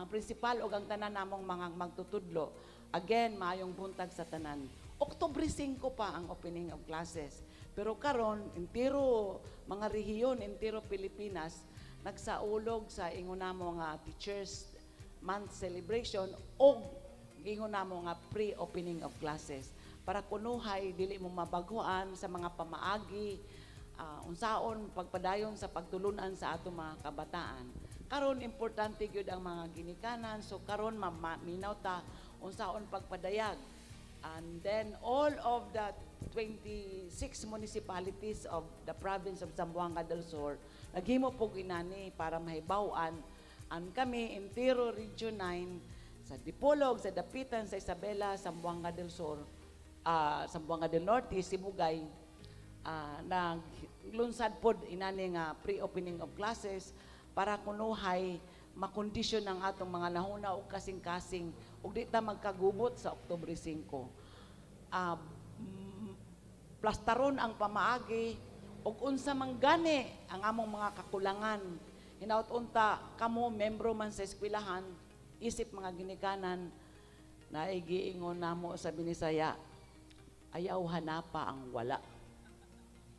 Principal o ang tanan namong mga magtutudlo. Again, maayong buntag sa tanan. Oktubre 5 pa ang opening of classes. Pero karon entero mga rehiyon, entero Pilipinas nagsaulog sa ingon namo nga Teachers Month celebration o ingon namo nga pre-opening of classes para kunuhay dili mo mabaguan sa mga pamaagi unsaon pagpadayon sa pagtulunan sa ato mga kabataan. Karon importante gyud ang mga ginikanan, so karon minaw ta unsaon pagpadayag. And then all of the 26 municipalities of the province of Zamboanga del Sur naghimo pog inani para mahibaw-an an kami entero Region 9 sa Dipolog, sa Dapitan, sa Isabela, Zamboanga del Sur, Zamboanga del Norte, Sibugay, naglunsad pod inani nga pre-opening of classes para kunuhay makondisyon ang atong mga nahuna o kasing-kasing ug di ta magkagubot sa Oktubre 5. Plastaron ang pamaagi ug unsa man gani ang among mga kakulangan. Hinaut-unta kamo membro man sa eskwelahan, isip mga ginikanan na igiingon namo sa Binisaya, ayaw hanapa ang wala.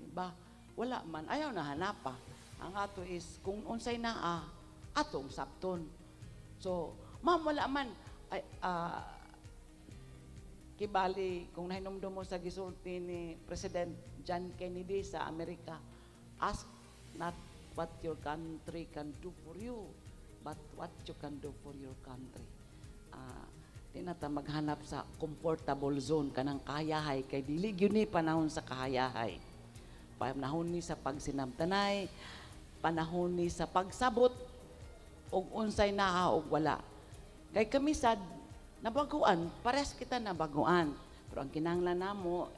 Diba? Wala man, ayaw na hanapa. Ang ato is kung unsay naa atong sabton. So, ma'am, wala man. Kibali, kung nahinumdum mo sa gisulti ni President John Kennedy sa Amerika, ask not what your country can do for you, but what you can do for your country. Di na ta maghanap sa comfortable zone kanang kayahay, kay dili gyud ni panahon sa kayahay. Panahon ni sa pagsinabtanay, panahon ni sa pagsabot, og unsay naa og wala. Kay kami sad nabaguan, pares kita nabaguan. Pero ang kinahanglan namo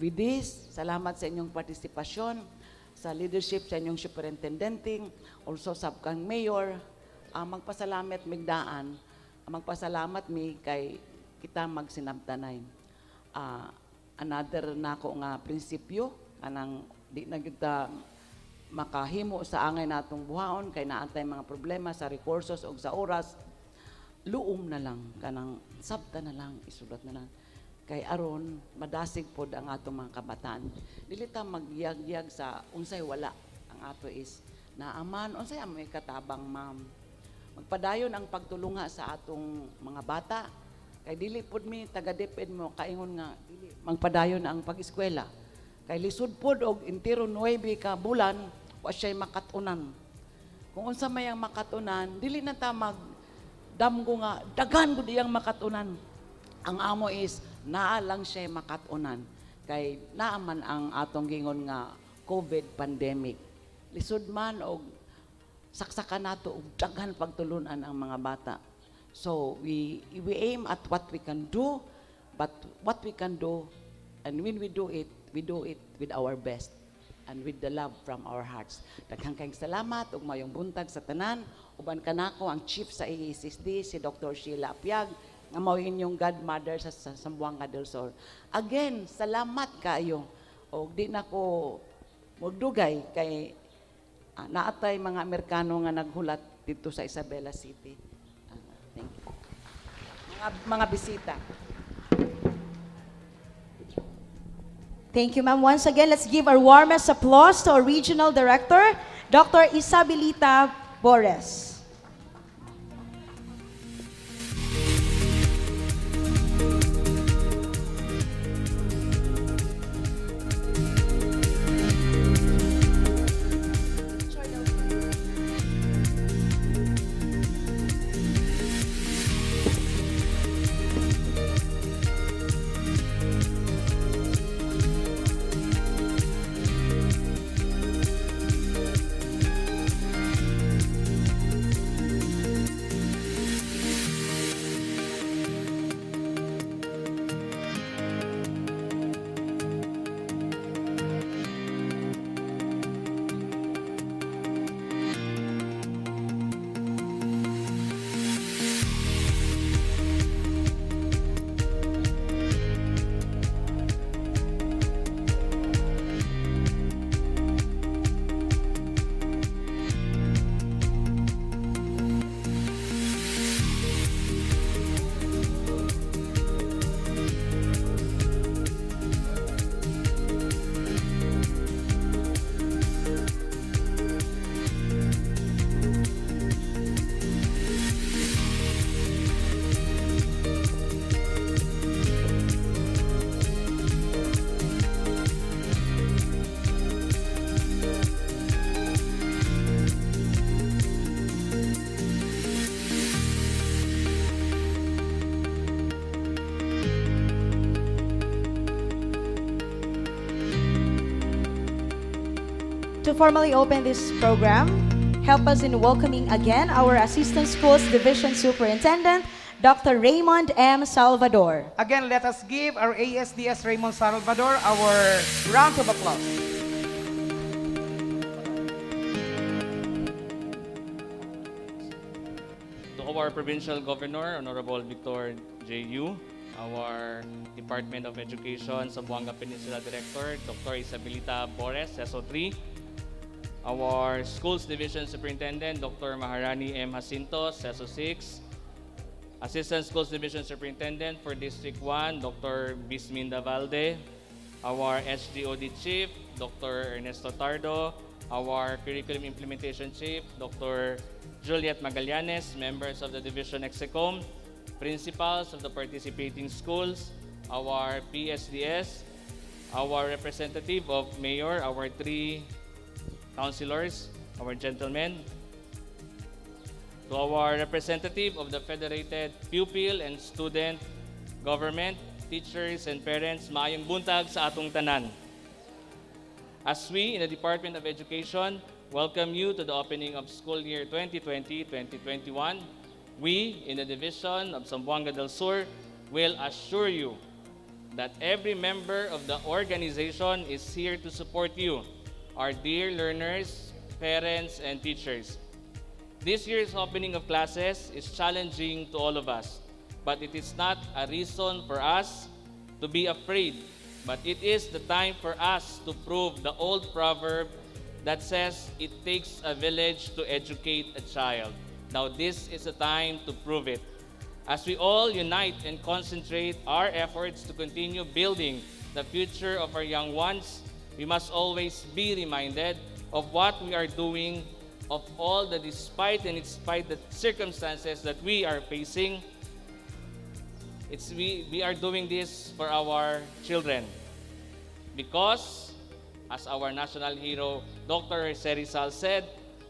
with this, salamat sa inyong partisipasyon sa leadership sa inyong superintendenting, also sa kang mayor, magpasalamat migdaan, magpasalamat mi kay kita magsinabtanay. Another nako nga prinsipyo, anang di na kita makahimo sa angay natong buhaon, kay naantay mga problema sa recursos o sa oras, luom na lang, kanang sabta na lang, isulat na lang. Kay aron madasig pod ang atong mga kabataan. Dili ta magyag-yag sa unsay wala. Ang ato is naaman unsay amoy katabang ma'am. Magpadayon ang pagtulunga sa atong mga bata. Kay dili pod mi taga DepEd mo kaingon nga dili magpadayon ang pag-eskwela. Kay lisod pod og entero 9 ka bulan wa siya'y makatunan. Kung unsa may ang makatunan, dili na ta damgo nga daghan gud iyang makatunan. Ang amo is naa lang siya makatunan kay naaman ang atong gingon nga COVID pandemic. Lisod man og saksakan nato og daghan pagtulunan ang mga bata. So we aim at what we can do, but what we can do, and when we do it with our best and with the love from our hearts. Daghang kayong salamat ug mayong buntag sa tanan. Uban kanako ang chief sa AASSD si Dr. Sheila Apiag, nga mao inyong godmother sa Zamboanga del Sur. Again, salamat kayo. O di na ko magdugay kay naatay mga Amerikano nga naghulat dito sa Isabela City. Thank you. Mga bisita. Thank you, ma'am. Once again, let's give our warmest applause to our Regional Director, Dr. Isabelita Bores. To formally open this program, help us in welcoming again our Assistant Schools Division Superintendent, Dr. Raymond M. Salvador. Again, let us give our ASDS Raymond Salvador our round of applause. To our Provincial Governor, Honorable Victor J.U., our Department of Education, Zamboanga Peninsula Director, Dr. Isabelita Bores, SO3, our Schools Division Superintendent, Dr. Maharani M. Jacinto, SO6, Assistant Schools Division Superintendent for District 1, Dr. Bisminda Valde, our HDOD Chief, Dr. Ernesto Tardo, our Curriculum Implementation Chief, Dr. Juliet Magallanes, members of the Division Execom, principals of the participating schools, our PSDS, our representative of Mayor, our 3 councilors, our gentlemen, to our representative of the Federated Pupil and Student Government, teachers and parents, maayong buntag sa atong tanan. As we in the Department of Education welcome you to the opening of school year 2020-2021, we in the Division of Zamboanga del Sur will assure you that every member of the organization is here to support you our dear learners, parents, and teachers. This year's opening of classes is challenging to all of us, but it is not a reason for us to be afraid, but it is the time for us to prove the old proverb that says it takes a village to educate a child. Now this is the time to prove it. As we all unite and concentrate our efforts to continue building the future of our young ones, we must always be reminded of what we are doing, of all the despite and despite the circumstances that we are facing. We are doing this for our children. Because, as our national hero, Dr. Rizal said,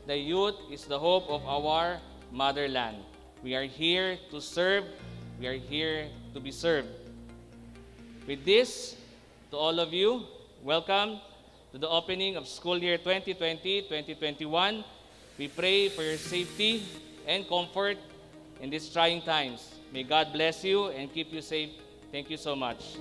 the youth is the hope of our motherland. We are here to serve. We are here to be served. With this, to all of you, welcome to the opening of school year 2020-2021. We pray for your safety and comfort in these trying times. May God bless you and keep you safe. Thank you so much.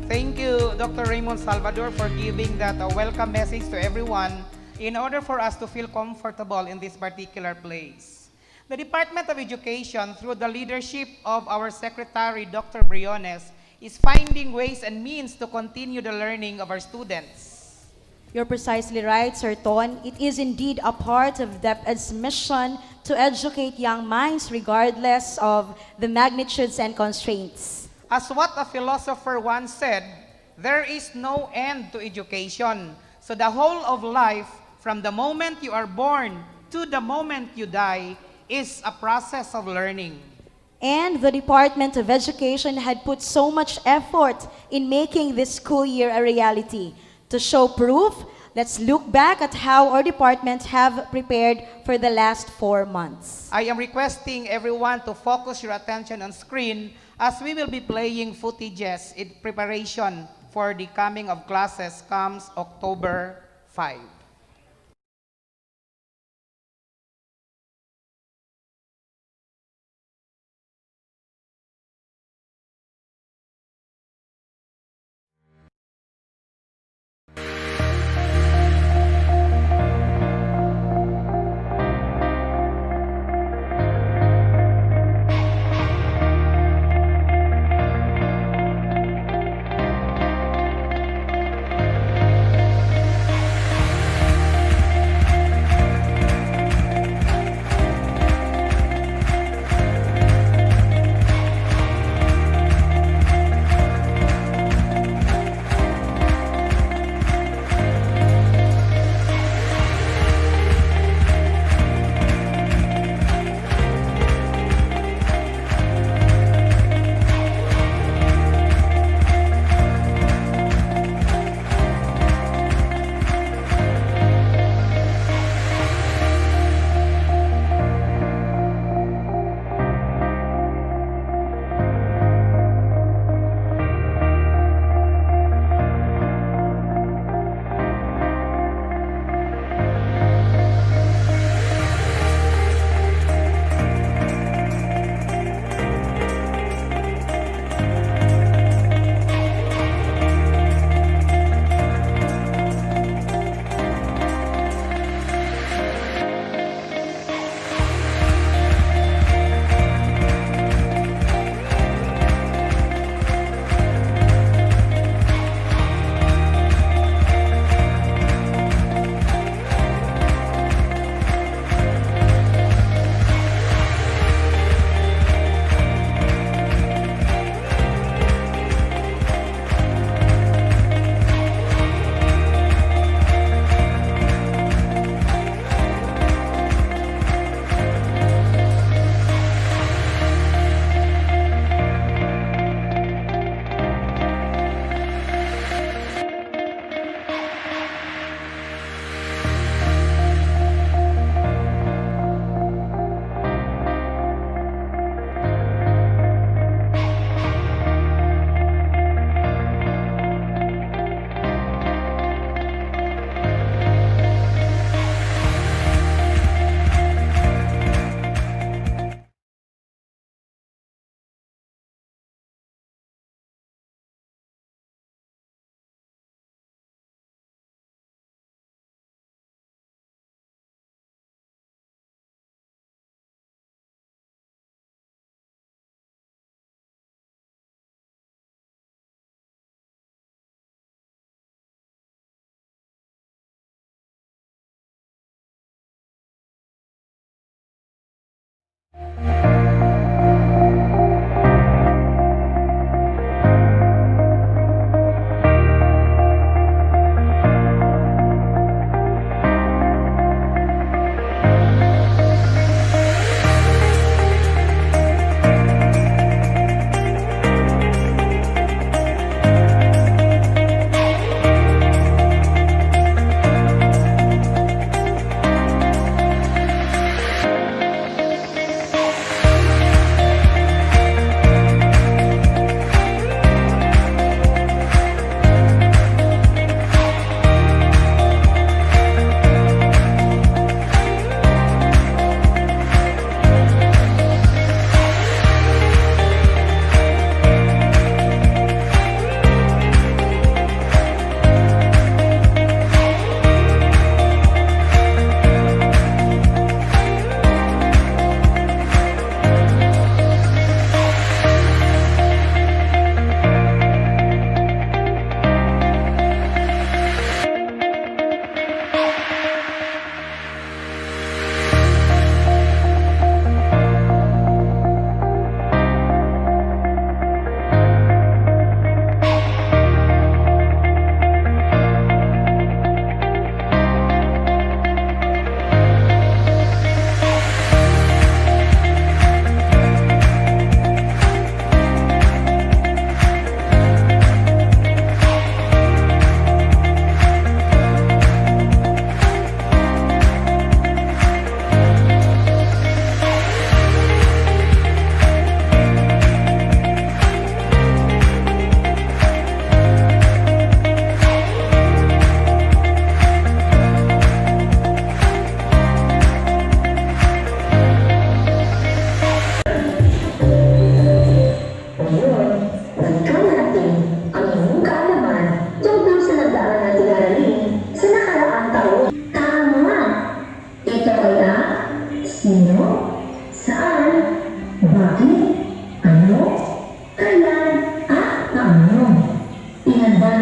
Thank you, Dr. Raymond Salvador, for giving that welcome message to everyone in order for us to feel comfortable in this particular place. The Department of Education, through the leadership of our Secretary, Dr. Briones, is finding ways and means to continue the learning of our students. You're precisely right, Sir Ton. It is indeed a part of DepEd's mission to educate young minds regardless of the magnitudes and constraints. As what a philosopher once said, there is no end to education. So the whole of life, from the moment you are born to the moment you die, is a process of learning. And the Department of Education had put so much effort in making this school year a reality. To show proof, let's look back at how our departments have prepared for the last 4 months. I am requesting everyone to focus your attention on screen as we will be playing footages in preparation for the coming of classes comes October 5.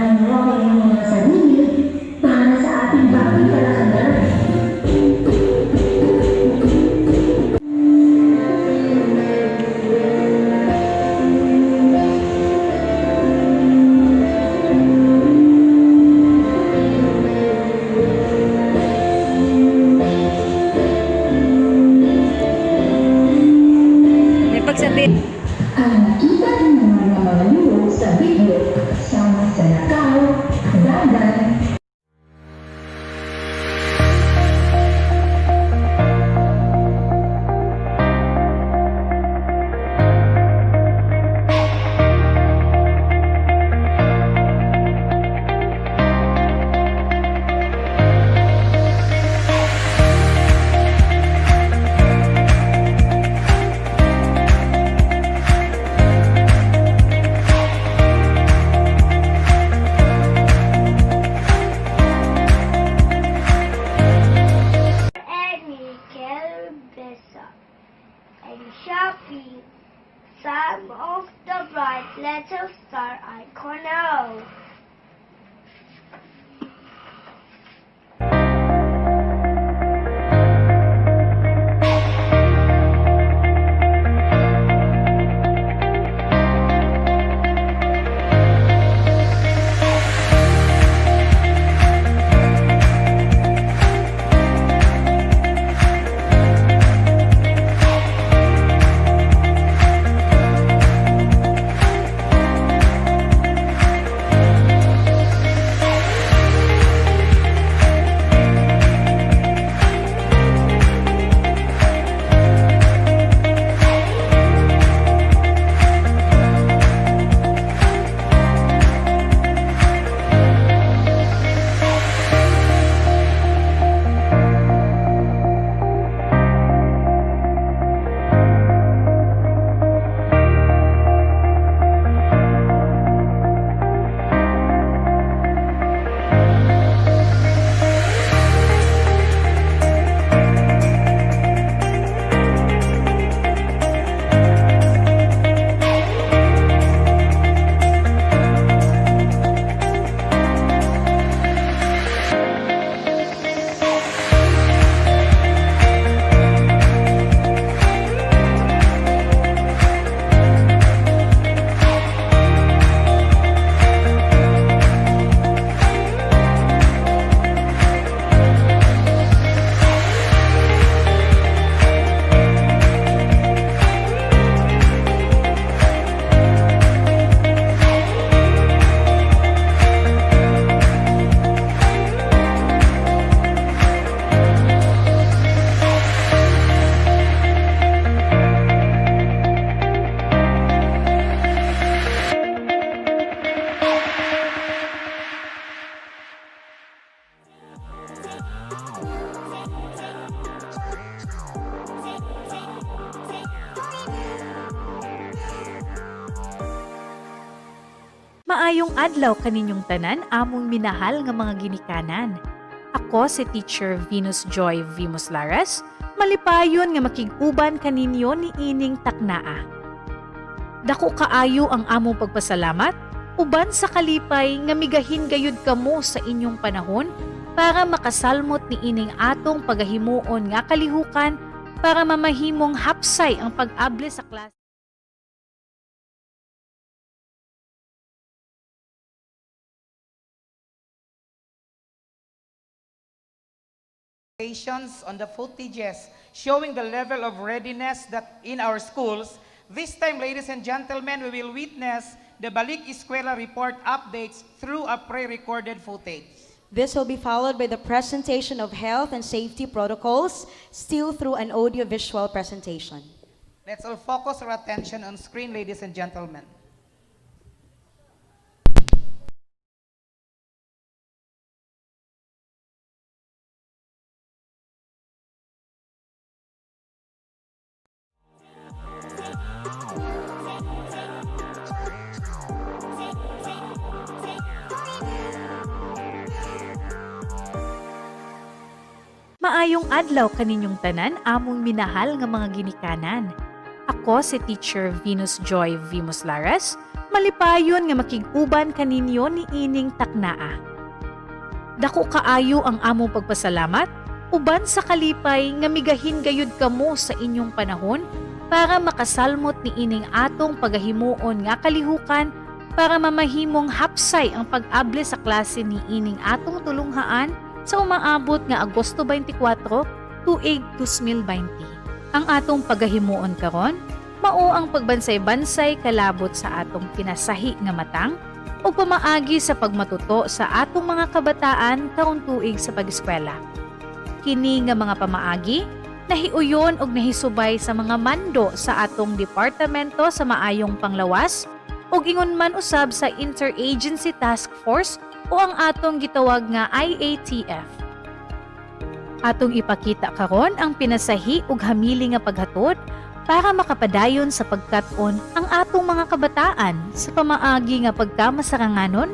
Nangyari ang mga sarili para sa ating bagong kalakaran. Ang nakita ng mga liwo sa video sama sa Nakaw, Dadan, and Shopee, some of the bright little star icon now. Maayong adlaw kaninyong tanan, among minahal nga mga ginikanan. Ako si Teacher Venus Joy Vimos Laras, malipayon nga makiguban kaninyo ni ining taknaa. Dako kaayo ang among pagpasalamat, uban sa kalipay nga migahin gayud kamo sa inyong panahon para makasalmot ni ining atong pagahimuon nga kalihukan para mamahimong hapsay ang pag-able sa klase. On the footages showing the level of readiness that in our schools. This time, ladies and gentlemen, we will witness the Balik Eskwela report updates through a pre-recorded footage. This will be followed by the presentation of health and safety protocols, still through an audio-visual presentation. Let's all focus our attention on screen, ladies and gentlemen. Maayong adlaw kaninyong tanan, among minahal nga mga ginikanan. Ako si Teacher Venus Joy Vimos Laras, Malipayon nga makig-uban kaninyo ni ining taknaa. Dako kaayo ang among pagpasalamat uban sa kalipay nga migahin gayud kamo sa inyong panahon para makasalmot ni ining atong pagahimuon nga kalihukan para mamahimong hapsay ang pag-able sa klase ni ining atong tulunghaan sa umaabot nga Agosto 24, tuig 2020. Ang atong pagahimuon karon mao ang pagbansay-bansay kalabot sa atong pinasahi nga matang o pamaagi sa pagmatuto sa atong mga kabataan karong tuig sa pag-eskwela. Kini nga mga pamaagi nahiuyon og nahisubay sa mga mando sa atong departamento sa maayong panglawas ug ingon man usab sa Interagency Task Force o ang atong gitawag nga IATF. Atong ipakita karon ang pinasahi ug hamili nga paghatod para makapadayon sa pagkat-on ang atong mga kabataan sa pamaagi nga pagkamasaranganon,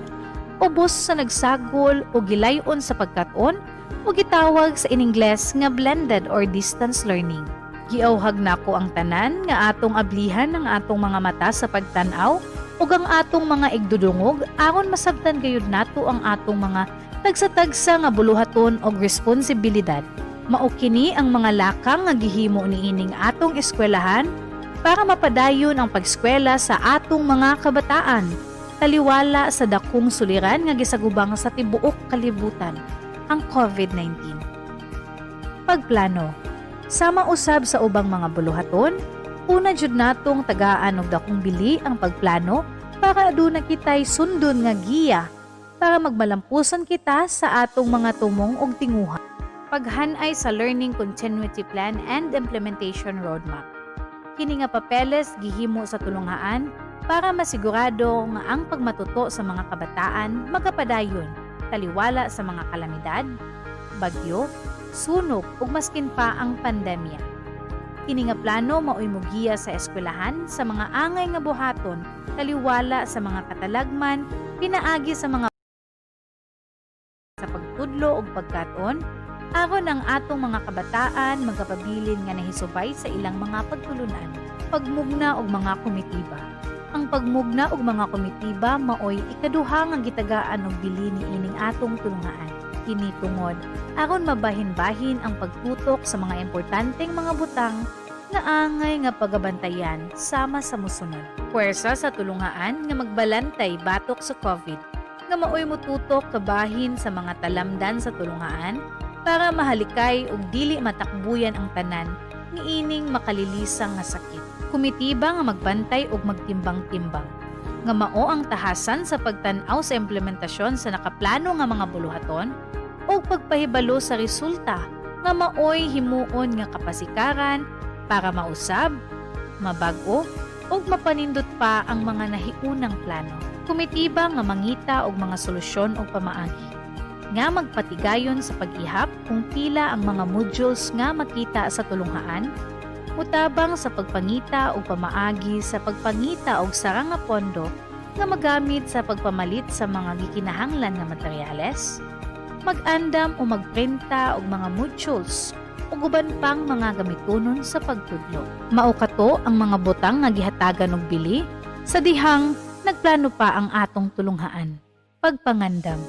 ubos sa nagsagol o gilayon sa pagkat-on o gitawag sa iningles nga blended or distance learning. Giauhag nako ang tanan nga atong ablihan ng atong mga mata sa pagtan-aw ug ang atong mga igdudungog aron masabtan gayud nato ang atong mga tagsa-tagsa nga buluhaton og responsibilidad. Mao kini ang mga lakang nga gihimo ni ining atong eskwelahan para mapadayon ang pag-eskwela sa atong mga kabataan taliwala sa dakong suliran nga gisagubang sa tibuok kalibutan, ang COVID-19. Pagplano. Sama usab sa ubang mga buluhaton, una jud natong tagaan og dakong bili ang pagplano para aduna kitay sundon nga giya para magmalampusan kita sa atong mga tumong og tinguha. Paghanay sa Learning Continuity Plan and Implementation Roadmap. Kini nga papeles gihimo sa tulunghaan para masigurado nga ang pagmatuto sa mga kabataan magapadayon taliwala sa mga kalamidad, bagyo, sunog ug maskin pa ang pandemya. Kini nga plano maoy mogiya sa eskwelahan sa mga angay nga buhaton taliwala sa mga katalagman pinaagi sa mga sa pagtudlo ug pagkat-on aron ang atong mga kabataan magapabilin nga nahisubay sa ilang mga pagtulunan. Pagmugna og mga komitiba. Ang pagmugna og mga komitiba maoy ikaduha nga gitagaan og bili ni ining atong tulungaan. Kini tungod aron mabahin-bahin ang pagtutok sa mga importanteng mga butang nga angay nga pagabantayan sama sa musunod. Puwersa sa tulungaan nga magbalantay batok sa COVID nga maoy motutok kabahin sa mga talamdan sa tulungaan para mahalikay ug dili matakbuyan ang tanan niining makalilisang nga sakit. Kumitiba nga magbantay ug magtimbang-timbang. Nga mao ang tahasan sa pagtan-aw sa implementasyon sa nakaplano nga mga buluhaton ug pagpahibalo sa resulta nga maoy himuon nga kapasikaran para mausab, mabag-o ug mapanindot pa ang mga nahiunang plano. Kumitiba nga mangita og mga solusyon ug pamaagi nga magpatigayon sa pag-ihap kung pila ang mga modules nga makita sa tulunghaan, mutabang sa pagpangita o pamaagi sa pagpangita og sarang nga pondo nga magamit sa pagpamalit sa mga gikinahanglan nga materyales, mag-andam o magprinta og mga modules ug uban pang mga gamitonon sa pagtudlo. Mao kato ang mga butang nga gihatagan og bili sa dihang nagplano pa ang atong tulunghaan. Pagpangandam.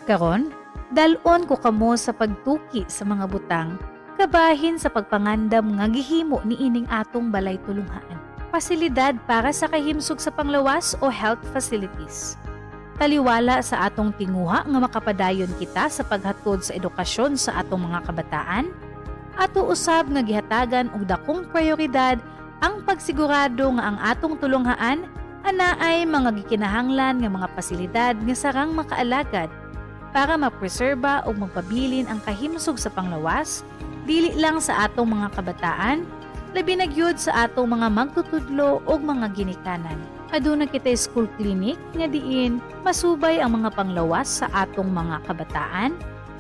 Karon, dalon ko kamo sa pagtuki sa mga butang kabahin sa pagpangandam nga gihimo ni ining atong balay tulunghaan. Pasilidad para sa kahimsog sa panglawas o health facilities. Taliwala sa atong tinguha nga makapadayon kita sa paghatod sa edukasyon sa atong mga kabataan, ato usab nga gihatagan og dakong prioridad ang pagsigurado nga ang atong tulunghaan anaay mga gikinahanglan nga mga pasilidad nga sarang makaalagad para mapreserba o magpabilin ang kahimsog sa panglawas, dili lang sa atong mga kabataan, labi na gyud sa atong mga magtutudlo o mga ginikanan. Aduna kita school clinic nga diin masubay ang mga panglawas sa atong mga kabataan,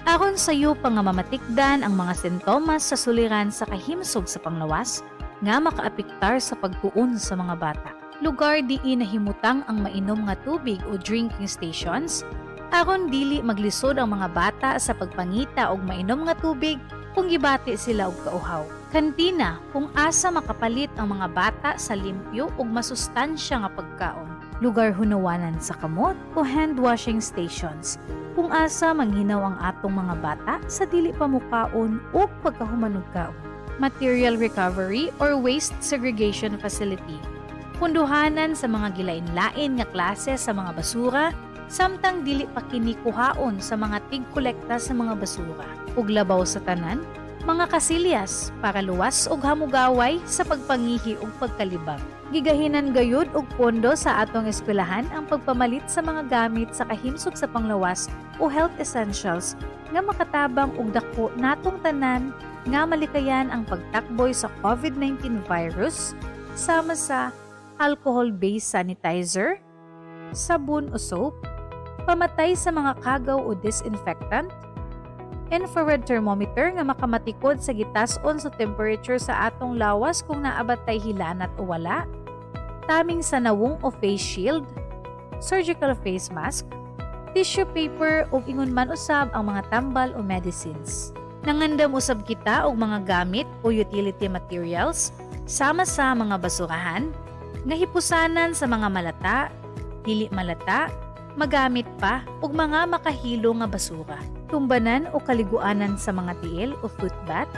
aron sayo pa nga mamatikdan ang mga sintomas sa suliran sa kahimsog sa panglawas nga makaapektar sa pagtuon sa mga bata. Lugar diin nahimutang ang mainom nga tubig o drinking stations, aron dili maglisod ang mga bata sa pagpangita og mainom nga tubig kung gibati sila og kauhaw. Kantina kung asa makapalit ang mga bata sa limpyo ug masustansya nga pagkaon. lugar hunawanan sa kamot o hand washing stations, kung asa manghinaw ang atong mga bata sa dili pamukaon o pagkahumanugkaon. Material recovery or waste segregation facility, punduhanan sa mga gilain-lain nga klase sa mga basura, samtang dili pa kini kuhaon sa mga tigkolekta sa mga basura. Ug labaw sa tanan, mga kasilyas para luwas og hamugaway sa pagpangihi ug pagkalibang. Gigahinan gayud og pondo sa atong eskwelahan ang pagpamalit sa mga gamit sa kahimsog sa panglawas o health essentials nga makatabang og dako natong tanan nga malikayan ang pagtakboy sa COVID-19 virus sama sa alcohol-based sanitizer, sabon o soap, pamatay sa mga kagaw o disinfectant, infrared thermometer nga makamatikod sa gitas-on sa temperature sa atong lawas kung naabatay hilanat o wala, taming sanawong o face shield, surgical face mask, tissue paper ug ingon man usab ang mga tambal o medicines. Nangandam usab kita og mga gamit o utility materials sama sa mga basurahan nga hipusanan sa mga malata, dili malata, magamit pa ug mga makahilo nga basura. Tumbanan o kaliguanan sa mga tiil o footbath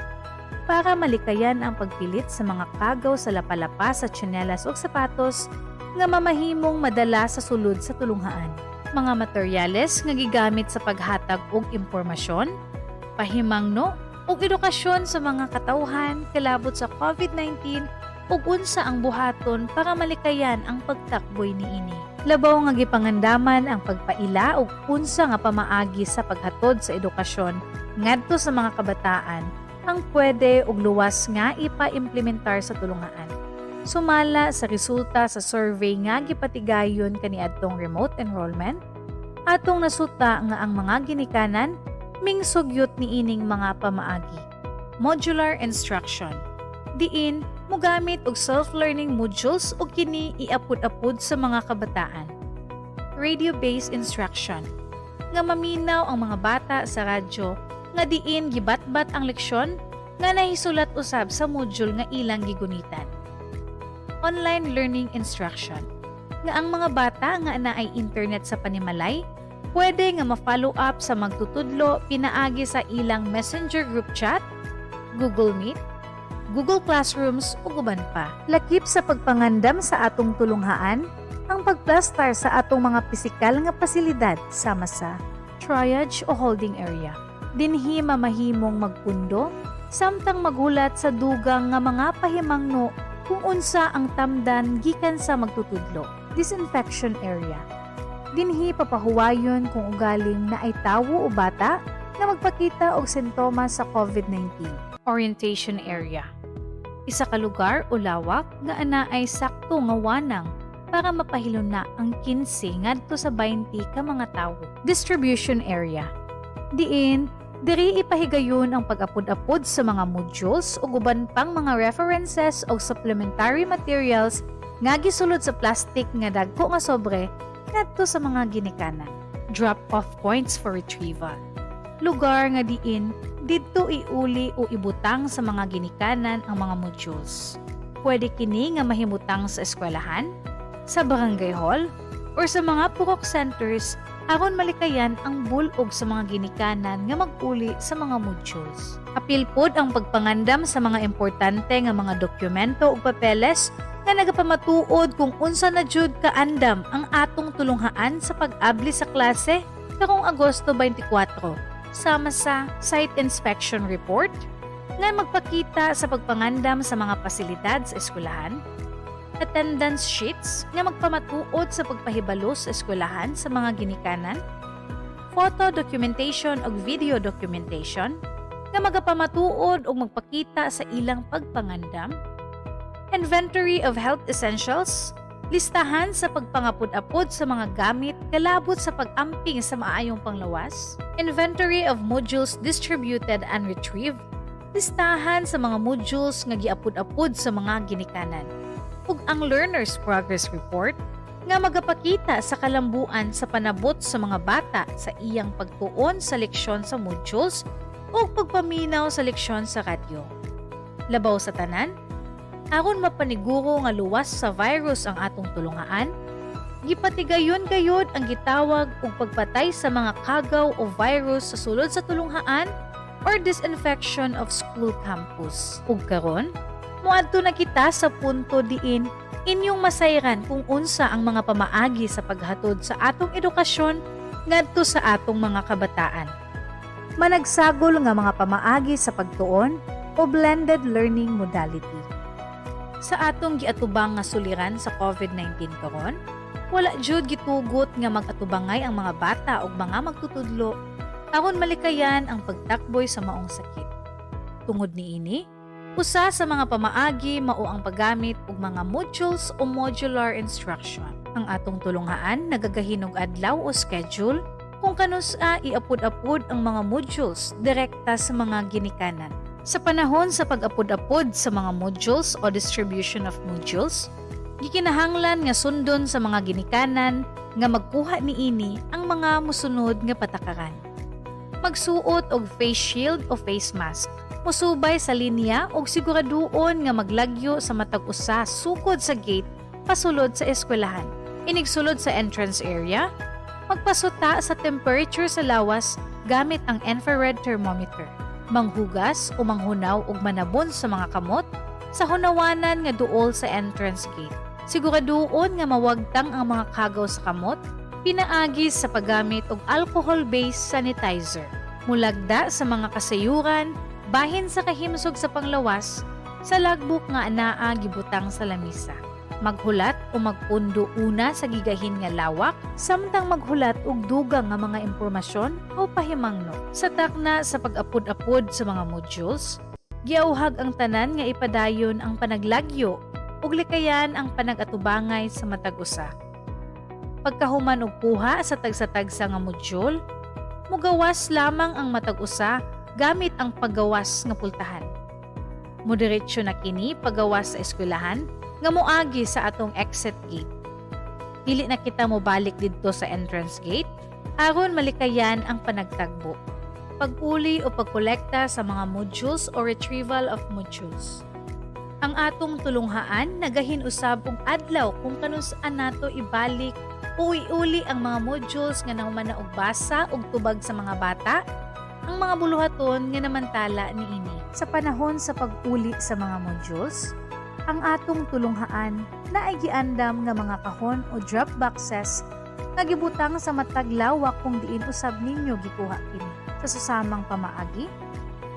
para malikayan ang pagpilit sa mga kagaw sa lapalapa sa tsinelas o sapatos nga mamahimong madala sa sulod sa tulunghaan. Mga materyales nga gigamit sa paghatag og impormasyon, pahimangno ug edukasyon sa mga katawhan kalabot sa COVID-19 ug unsa ang buhaton para malikayan ang pagtakboy niini. Labaw nga gipangandaman ang pagpaila ug unsa nga pamaagi sa paghatod sa edukasyon ngadto sa mga kabataan ang pwede ug luwas nga ipa-implementar sa tulungaan. Sumala sa resulta sa survey nga gipatigayon kaniadtong remote enrollment, atong nasuta nga ang mga ginikanan mingsugyot niining mga pamaagi. Modular instruction. Diin mogamit og self-learning modules o kini iapud-apud sa mga kabataan. Radio-based instruction. Nga maminaw ang mga bata sa radyo nga diin gibatbat ang leksyon nga nahisulat usab sa module nga ilang gigunitan. Online learning instruction. Nga ang mga bata nga naay internet sa panimalay pwede nga ma-follow up sa magtutudlo pinaagi sa ilang messenger group chat, Google Meet, Google Classrooms ug uban pa. Lakip sa pagpangandam sa atong tulunghaan ang pagplastar sa atong mga pisikal nga pasilidad sama sa triage o holding area. Dinhi mamahimong magpundo samtang magulat sa dugang nga mga pahimangno kung unsa ang tamdan gikan sa magtutudlo. Disinfection area. Dinhi papahuwayon kung ugaling na ay tawo o bata na magpakita og sintomas sa COVID-19. Orientation area. Isa ka lugar o lawak nga ana ay sakto nga wanang para mapahilon na ang 15 ngadto sa 20 ka mga tawo. Distribution area. Diin, diri ipahigayon ang pag-apod-apod sa mga modules o uban pang mga references o supplementary materials nga gisulod sa plastic nga dagko nga sobre ngadto sa mga ginikanan. Drop-off points for retrieval. Lugar nga diin didto iuli o ibutang sa mga ginikanan ang mga modules. Pwede kini nga mahimutang sa eskwelahan, sa barangay hall, or sa mga purok centers aron malikayan ang bulog sa mga ginikanan nga mag-uli sa mga modules. Apil pod ang pagpangandam sa mga importante nga mga dokumento ug papeles nga nagapamatuod kung unsa na jud kaandam ang atong tulunghaan sa pag-abli sa klase karong Agosto 24 sama sa site inspection report nga magpakita sa pagpangandam sa mga pasilidad sa eskwelahan, attendance sheets nga magpamatuod sa pagpahibalo sa eskwelahan sa mga ginikanan, photo documentation ug video documentation nga magapamatuod ug magpakita sa ilang pagpangandam, inventory of health essentials, listahan sa pagpangapod-apod sa mga gamit kalabot sa pag-amping sa maayong panglawas, inventory of modules distributed and retrieved, listahan sa mga modules nga giapod-apod sa mga ginikanan, ug ang Learner's Progress Report nga magapakita sa kalambuan sa panabot sa mga bata sa iyang pagtuon sa leksyon sa modules ug pagpaminaw sa leksyon sa radyo. Labaw sa tanan, aron mapaniguro nga luwas sa virus ang atong tulungaan, Gipatigayon gayud ang gitawag og pagpatay sa mga kagaw o virus sa sulod sa tulunghaan or disinfection of school campus. Ug karon, muadto na kita sa punto diin inyong masayran kung unsa ang mga pamaagi sa paghatod sa atong edukasyon ngadto sa atong mga kabataan. Managsagol nga mga pamaagi sa pagtuon o blended learning modality. Sa atong giatubang nga suliran sa COVID-19 karon, wala jud gitugot nga mag-atubangay ang mga bata ug mga magtutudlo aron malikayan ang pagtakboy sa maong sakit. Tungod niini, usa sa mga pamaagi mao ang paggamit og mga modules o modular instruction. Ang atong tulunghaan nagagahin og adlaw o schedule kung kanus-a iapod-apod ang mga modules direkta sa mga ginikanan. Sa panahon sa pag-apod-apod sa mga modules o distribution of modules, gikinahanglan nga sundon sa mga ginikanan nga magkuha niini ang mga musunod nga patakaran. Magsuot og face shield o face mask. Musubay sa linya og siguraduon nga maglagyo sa matag usa sukod sa gate pasulod sa eskwelahan. Inigsulod sa entrance area, magpasuta sa temperature sa lawas gamit ang infrared thermometer. Manghugas o manghunaw og manabon sa mga kamot sa hunawanan nga duol sa entrance gate. Siguraduon nga mawagtang ang mga kagaw sa kamot, pinaagi sa paggamit og alcohol-based sanitizer. Mulagda sa mga kasayuran, bahin sa kahimsog sa panglawas, sa lagbok nga anaa gibutang sa lamisa. Maghulat o magpundo una sa gigahin nga lawak, samtang maghulat og dugang nga mga impormasyon o pahimangno. Sa takna sa pag-apod-apod sa mga modules, giauhag ang tanan nga ipadayon ang panaglagyo ug likayan ang panag-atubangay sa matag usa. Pagkahuman og kuha sa tagsa-tagsa nga module, mugawas lamang ang matag usa gamit ang paggawas nga pultahan. Moderetsyo na kini paggawas sa eskwelahan nga moagi sa atong exit gate. Dili na kita mo balik didto sa entrance gate aron malikayan ang panagtagbo. Pag-uli o pagkolekta sa mga modules o retrieval of modules. Ang atong tulunghaan nagahin usab og adlaw kung kanus-an nato ibalik o iuli ang mga modules nga nahuman og basa ug tubag sa mga bata, ang mga buluhaton nga namantala niini. Sa panahon sa pag-uli sa mga modules, ang atong tulunghaan naay giandam nga mga kahon o drop boxes nga gibutang sa matag lawak kung diin usab ninyo gikuha kini. Sa susamang pamaagi,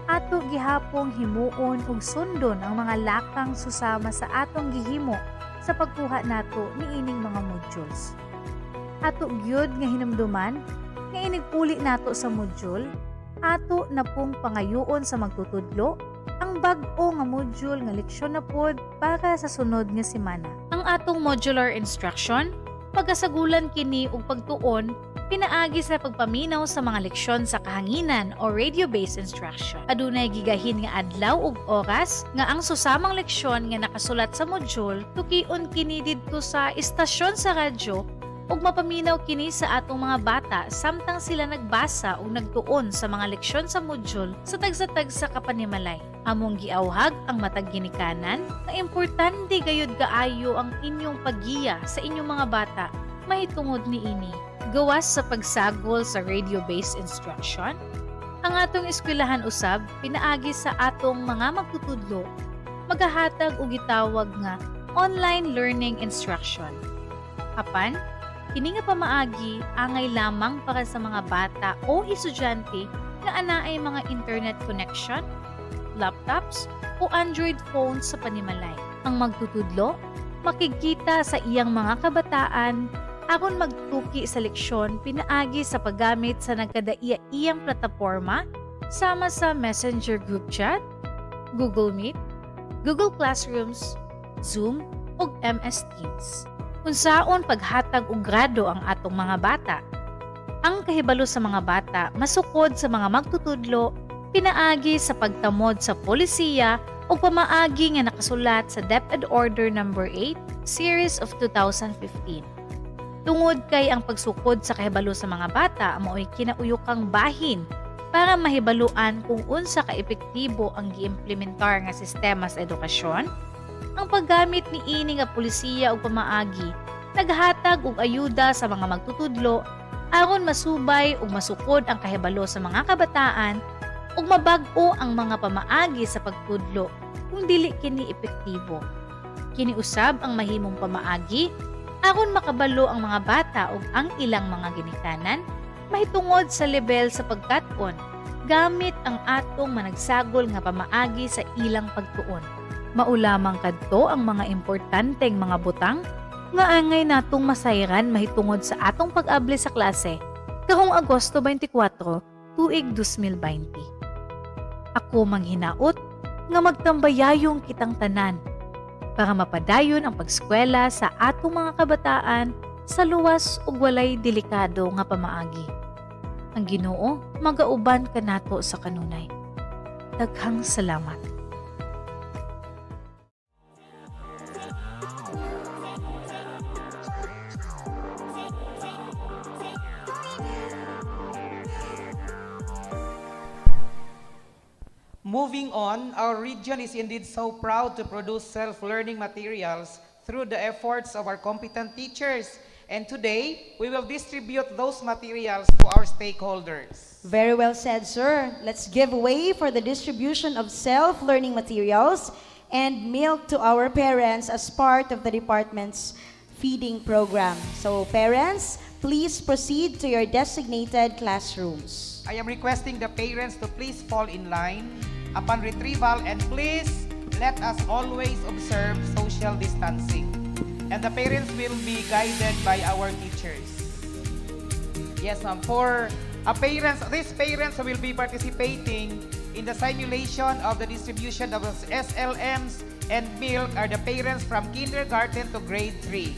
ato gihapong himuon ug sundon ang mga lakang susama sa atong gihimo sa pagkuha nato niining mga modules. Ato gyud nga hinumduman nga iniguli nato sa module, ato na pong pangayoon sa magtutudlo ang bag-o nga module nga leksyon na pod para sa sunod nga semana. Ang atong modular instruction, pagasagulan kini og pagtuon pinaagi sa pagpaminaw sa mga leksyon sa kahanginan o radio-based instruction. Adunay gigahin nga adlaw ug oras nga ang susamang leksyon nga nakasulat sa module tukion kini didto sa istasyon sa radyo ug mapaminaw kini sa atong mga bata samtang sila nagbasa ug nagtuon sa mga leksyon sa module sa tagsa-tagsa kapanimalay. Among giawhag ang matag ginikanan nga importante gayud kaayo ang inyong paggiya sa inyong mga bata mahitungod niini. Gawas sa pagsagol sa radio-based instruction, ang atong eskwelahan usab pinaagi sa atong mga magtutudlo magahatag og gitawag nga online learning instruction. Apan, kini nga pamaagi angay lamang para sa mga bata o estudyante nga anaay mga internet connection, laptops o Android phones sa panimalay. Ang magtutudlo makikita sa iyang mga kabataan aron magtuki sa leksyon pinaagi sa paggamit sa nagkadaiya-iyang plataporma sama sa Messenger Group Chat, Google Meet, Google Classrooms, Zoom ug MS Teams. Unsaon paghatag og grado ang atong mga bata? Ang kahibalo sa mga bata masukod sa mga magtutudlo pinaagi sa pagtamod sa polisiya o pamaagi nga nakasulat sa DepEd Order No. 8, Series of 2015. Tungod kay ang pagsukod sa kahibalo sa mga bata mao'y kinauyokang bahin para mahibaluan kung unsa ka-epektibo ang giimplementar nga sistema sa edukasyon, ang paggamit ni ini nga polisiya o pamaagi naghatag og ayuda sa mga magtutudlo aron masubay ug masukod ang kahibalo sa mga kabataan ug mabag-o ang mga pamaagi sa pagtudlo kung dili kini epektibo. Kini usab ang mahimong pamaagi aron makabalo ang mga bata ug ang ilang mga ginikanan mahitungod sa level sa pagkat-on gamit ang atong managsagol nga pamaagi sa ilang pagtuon. Maulamang kadto ang mga importanteng mga butang nga angay natong masayran mahitungod sa atong pag-abli sa klase karong Agosto 24, tuig 2020. Ako manghinaot nga magtambayayong kitang tanan para mapadayon ang pagskwela sa atong mga kabataan sa luwas ug walay delikado nga pamaagi. Ang Ginoo magauban kanato sa kanunay. Daghang salamat. Moving on, our region is indeed so proud to produce self-learning materials through the efforts of our competent teachers. And today, we will distribute those materials to our stakeholders. Very well said, sir. Let's give way for the distribution of self-learning materials and milk to our parents as part of the department's feeding program. So parents, please proceed to your designated classrooms. I am requesting the parents to please fall in line upon retrieval, and please let us always observe social distancing. And the parents will be guided by our teachers. Yes, ma'am. For these parents will be participating in the simulation of the distribution of SLMs and milk are the parents from kindergarten to grade 3.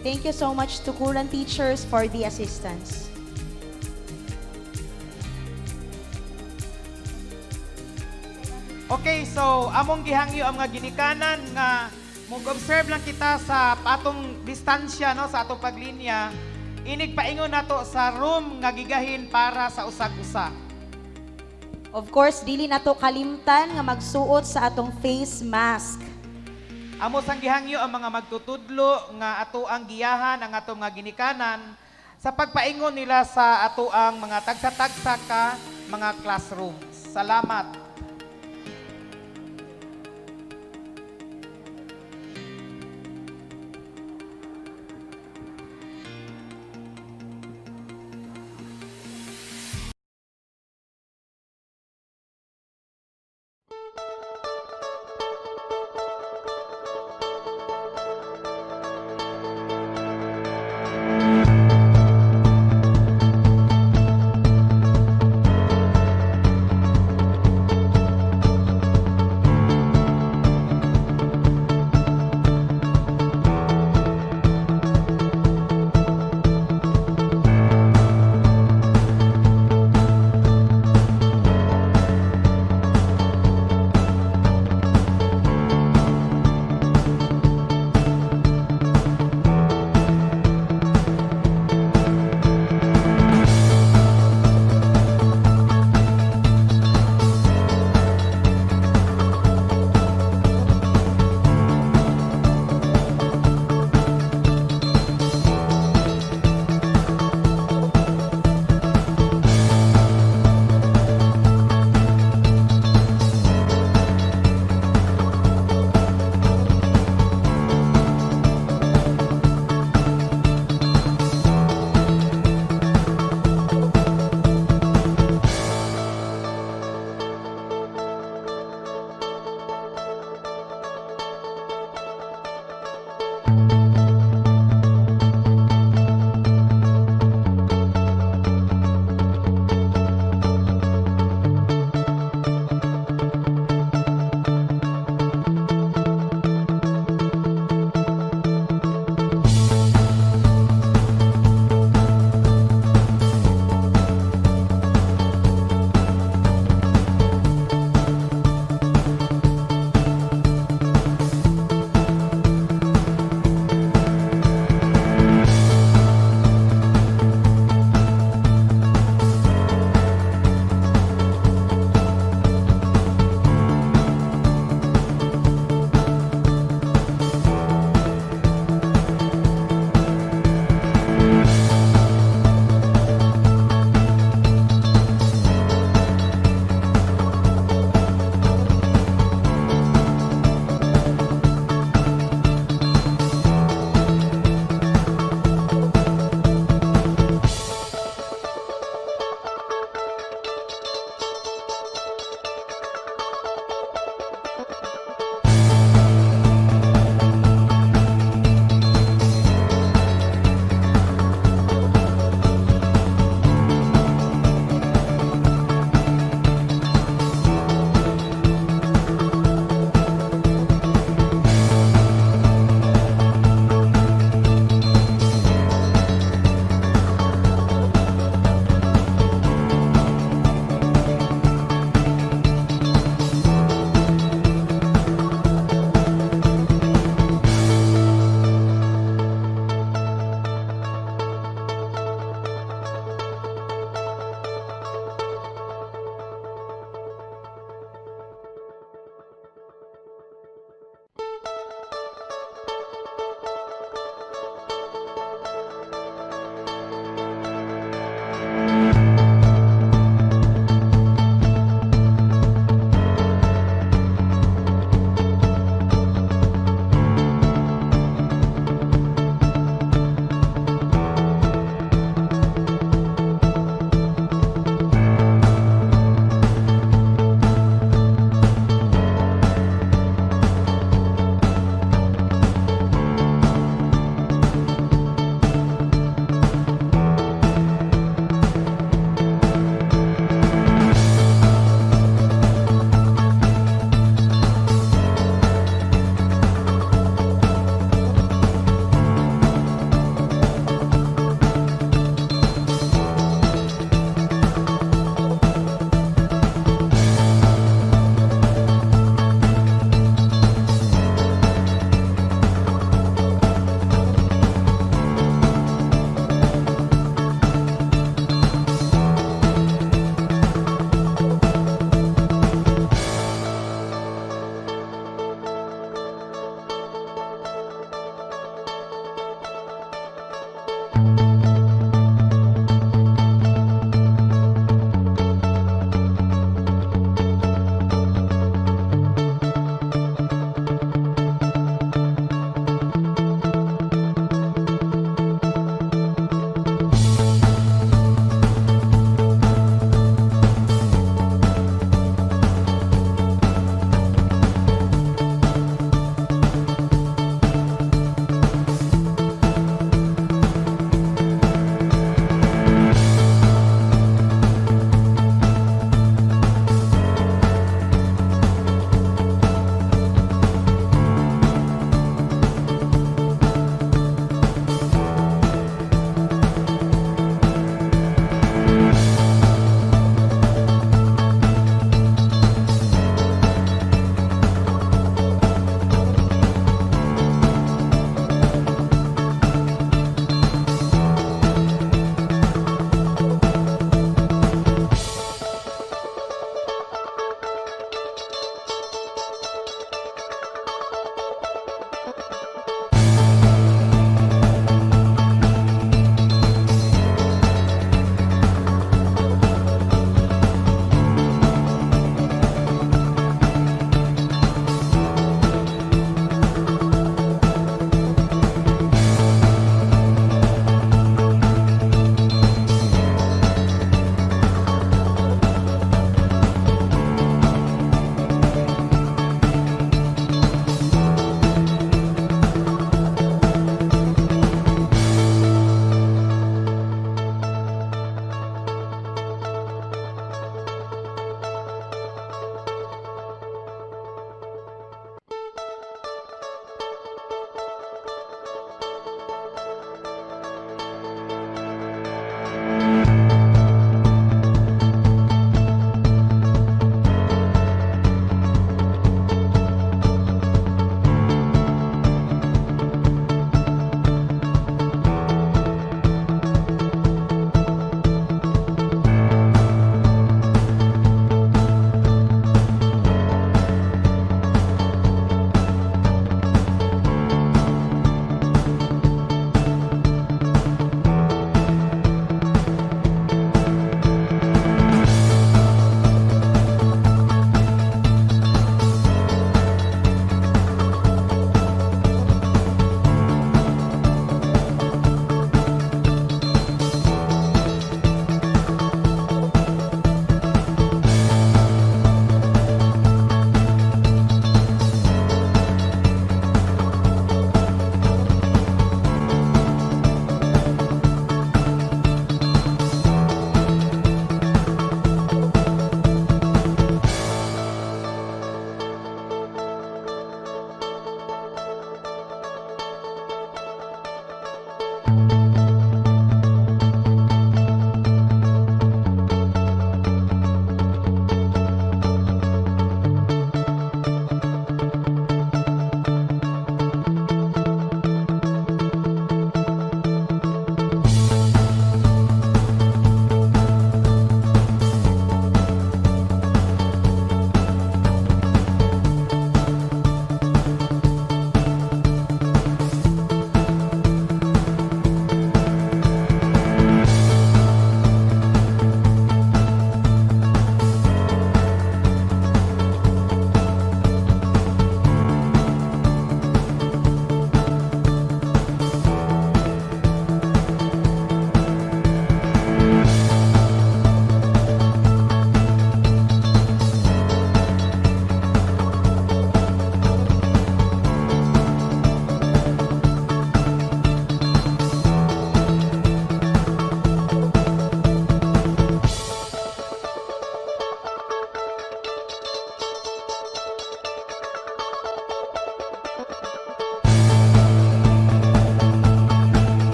Thank you so much to current teachers for the assistance. Okay, so among gihangyo ang mga ginikanan nga mag-observe lang kita sa atong distansya no sa atong paglinya. Inig paingon nato sa room nga gigahin para sa usag-usa. Of course, dili nato kalimtan nga magsuot sa atong face mask. Amo sang gihangyo ang mga magtutudlo nga ato ang giyahan ang atong mga ginikanan sa pagpaingon nila sa ato ang mga tagsa-tagsa ka mga classrooms. Salamat.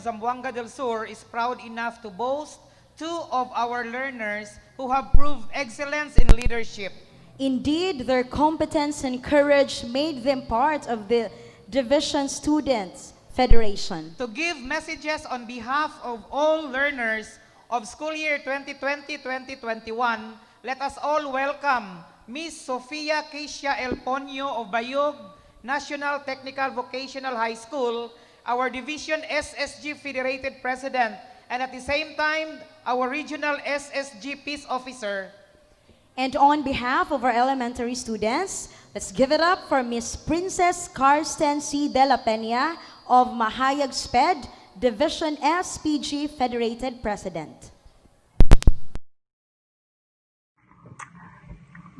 Zamboanga del Sur is proud enough to boast two of our learners who have proved excellence in leadership. Indeed, their competence and courage made them part of the Division Students Federation. To give messages on behalf of all learners of school year 2020-2021, let us all welcome Miss Sofia Keisha El Ponyo of Bayog National Technical Vocational High School, our Division SSG Federated President, and at the same time, our Regional SSG Peace Officer. And on behalf of our elementary students, let's give it up for Miss Princess Karsten C. De La Peña of Mahayag SPED, Division SPG Federated President.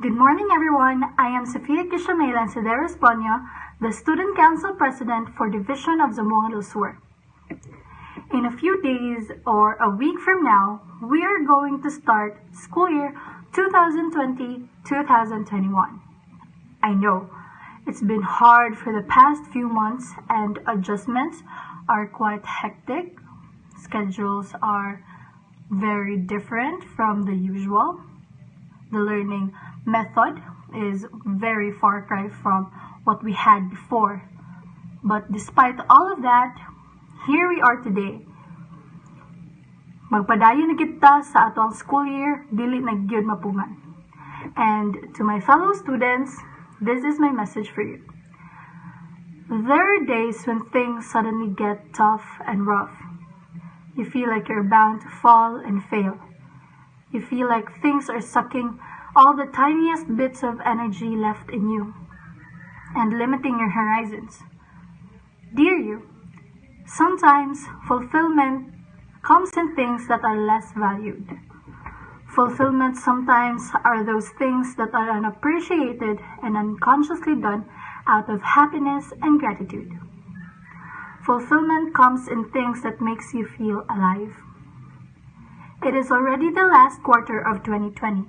Good morning, everyone. I am Sofia Kishamel Lancederos Ponyo, the Student Council President for Division of Zamboanga del Sur. In a few days or a week from now, we are going to start school year 2020-2021. I know it's been hard for the past few months and adjustments are quite hectic. Schedules are very different from the usual. The learning method is very far cry from what we had before. But despite all of that, here we are today. Magpadayon na kita sa atong school year, dili na gyud mapuman. And to my fellow students, this is my message for you. There are days when things suddenly get tough and rough. You feel like you're bound to fall and fail. You feel like things are sucking all the tiniest bits of energy left in you and limiting your horizons. Dear you, sometimes fulfillment comes in things that are less valued. Fulfillment sometimes are those things that are unappreciated and unconsciously done out of happiness and gratitude. Fulfillment comes in things that makes you feel alive. It is already the last quarter of 2020.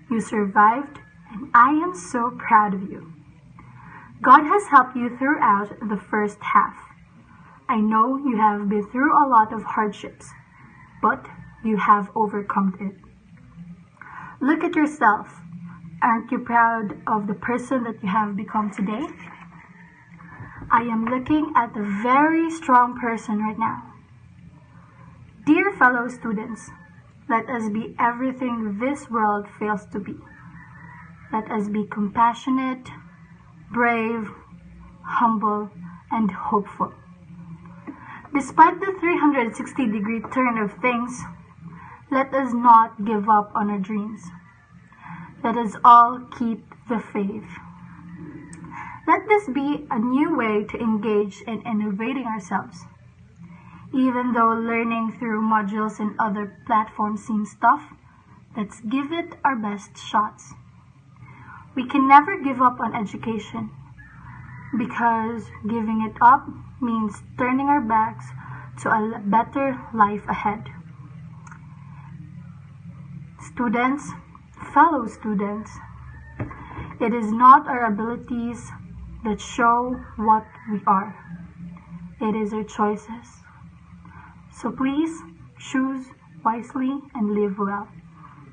You survived, and I am so proud of you. God has helped you throughout the first half. I know you have been through a lot of hardships, but you have overcome it. Look at yourself. Aren't you proud of the person that you have become today? I am looking at a very strong person right now. Dear fellow students, let us be everything this world fails to be. Let us be compassionate, brave, humble, and hopeful. Despite the 360-degree turn of things, let us not give up on our dreams. Let us all keep the faith. Let this be a new way to engage in innovating ourselves. Even though learning through modules and other platforms seems tough, let's give it our best shots. We can never give up on education, because giving it up means turning our backs to a better life ahead. Students, fellow students, it is not our abilities that show what we are. It is our choices. So please, choose wisely and live well.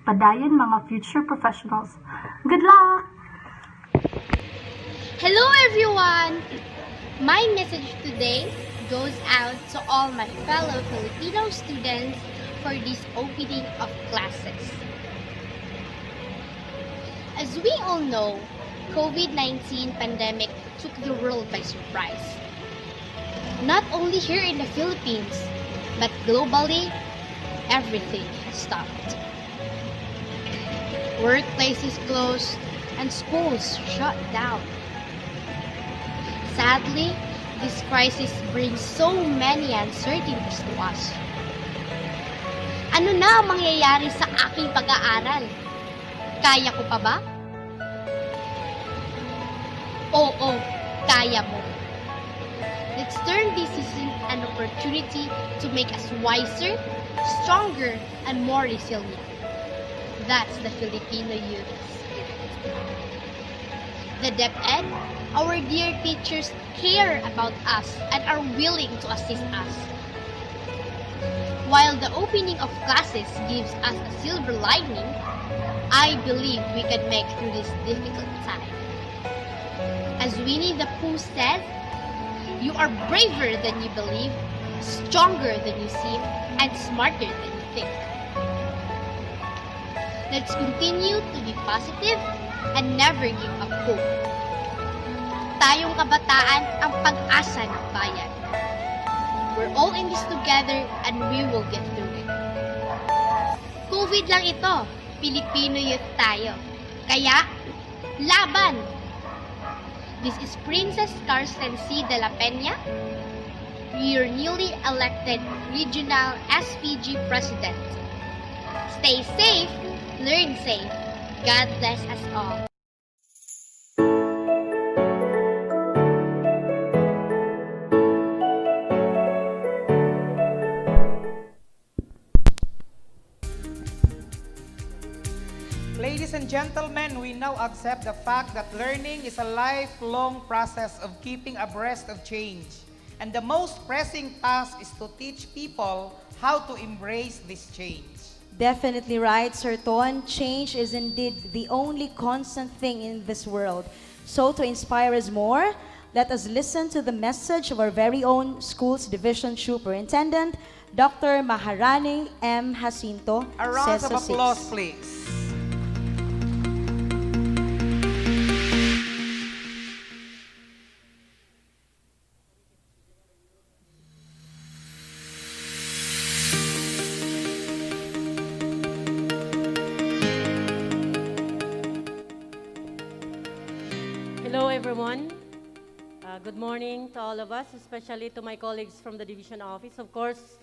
Padayon mga future professionals. Good luck! Hello everyone! My message today goes out to all my fellow Filipino students for this opening of classes. As we all know, COVID-19 pandemic took the world by surprise. Not only here in the Philippines, but globally, everything has stopped. Workplaces closed and schools shut down. Sadly, this crisis brings so many uncertainties to us. Ano na ang mangyayari sa aking pag-aaral? Kaya ko pa ba? Oo, kaya mo. Let's turn this season an opportunity to make us wiser, stronger, and more resilient. That's the Filipino youth spirit. The DepEd, our dear teachers, care about us and are willing to assist us. While the opening of classes gives us a silver lining, I believe we can make through this difficult time. As Winnie the Pooh said, you are braver than you believe, stronger than you seem, and smarter than you think. Let's continue to be positive and never give up hope. Tayong kabataan ang pag-asa ng bayan. We're all in this together and we will get through it. COVID lang ito, Filipino youth tayo. Kaya, laban! This is Princess Carsten C. de la Peña, your newly elected Regional SPG President. Stay safe, learn safe. God bless us all. Ladies and gentlemen, we now accept the fact that learning is a lifelong process of keeping abreast of change. And the most pressing task is to teach people how to embrace this change. Definitely right, Sir Ton. Change is indeed the only constant thing in this world. So to inspire us more, let us listen to the message of our very own Schools Division Superintendent, Dr. Maharani M. Jacinto, A round of CESO 6. applause, please. Hello, everyone. Good morning to all of us, especially to my colleagues from the Division Office. Of course,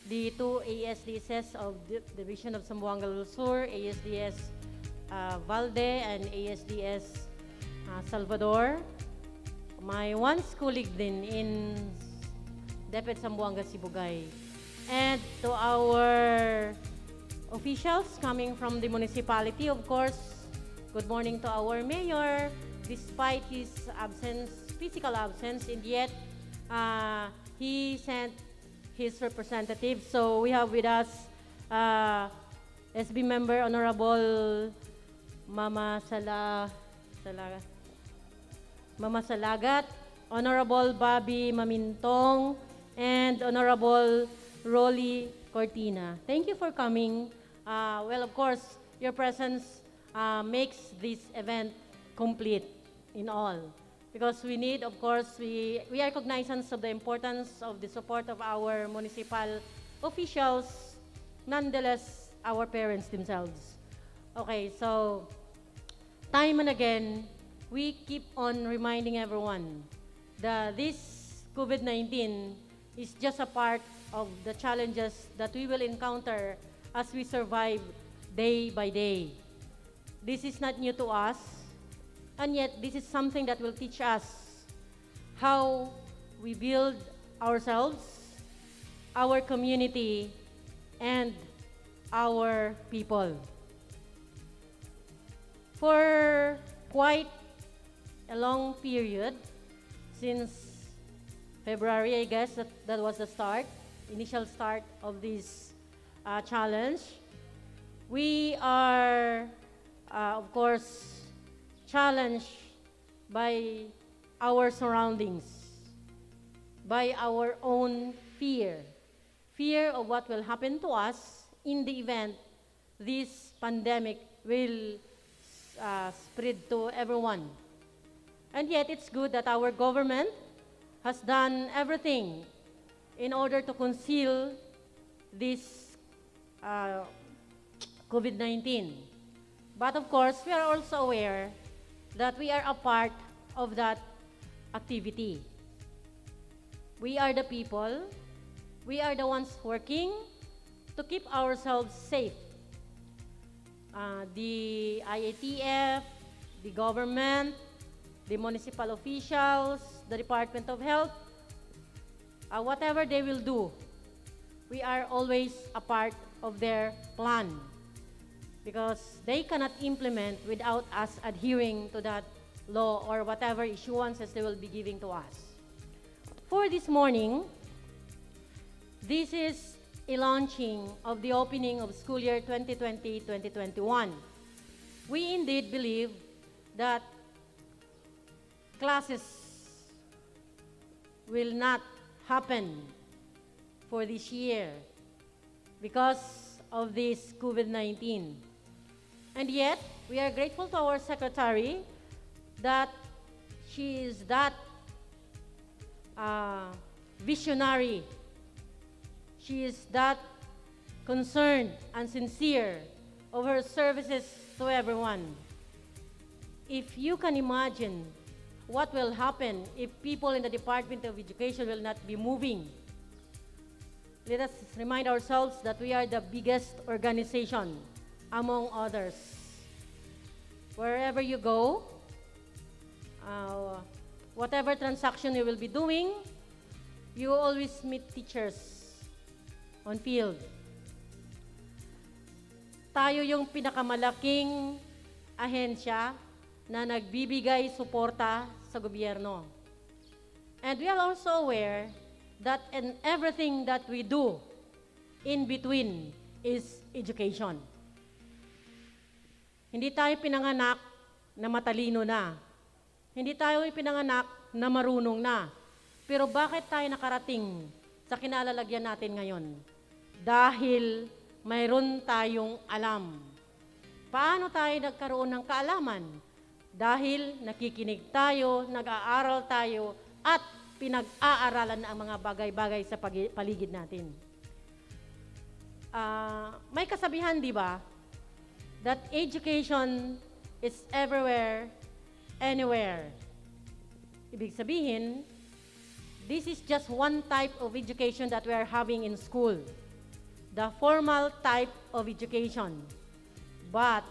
the two ASDSs of the Division of Zamboanga del Sur, ASDS Valde and ASDS Salvador. My once colleague din in DepEd Zamboanga Sibugay. And to our officials coming from the municipality, of course, good morning to our mayor. Despite his absence, physical absence, and yet he sent his representative. So we have with us SB member Honorable Mama Salagat, Honorable Bobby Mamintong, and Honorable Rolly Cortina. Thank you for coming. Well, of course, your presence makes this event complete in all. Because we need, of course, we are cognizant of the importance of the support of our municipal officials, nonetheless, our parents themselves. Okay, so time and again, we keep on reminding everyone that this COVID-19 is just a part of the challenges that we will encounter as we survive day by day. This is not new to us, and yet this is something that will teach us how we build ourselves, our community, and our people. For quite a long period, since February, I guess, that was the start, initial start of this challenge. We are, of course, challenged by our surroundings, by our own fear of what will happen to us in the event this pandemic will spread to everyone. And yet it's good that our government has done everything in order to conceal this COVID-19. But of course, we are also aware that we are a part of that activity. We are the people, we are the ones working to keep ourselves safe. The IATF, the government, the municipal officials, the Department of Health, whatever they will do, we are always a part of their plan because they cannot implement without us adhering to that law or whatever issuances they will be giving to us. For this morning, this is a launching of the opening of school year 2020-2021. We indeed believe that classes will not happen for this year because of this COVID-19. And yet, we are grateful to our secretary that she is that visionary. She is that concerned and sincere of her services to everyone. If you can imagine what will happen if people in the Department of Education will not be moving, let us remind ourselves that we are the biggest organization among others. Wherever you go, whatever transaction you will be doing, you always meet teachers on field. Tayo yung pinakamalaking ahensya na nagbibigay suporta sa gobyerno. And we are also aware that in everything that we do in between is education. Hindi tayo pinanganak na matalino na. Hindi tayo pinanganak na marunong na. Pero bakit tayo nakarating sa kinalalagyan natin ngayon? dahil mayroon tayong alam. Paano tayo nagkaroon ng kaalaman? Dahil nakikinig tayo, nag-aaral tayo, at pinag-aaralan ang mga bagay-bagay sa paligid natin. May kasabihan, di ba? That education is everywhere, anywhere. Ibig sabihin, this is just one type of education that we are having in school. The formal type of education. But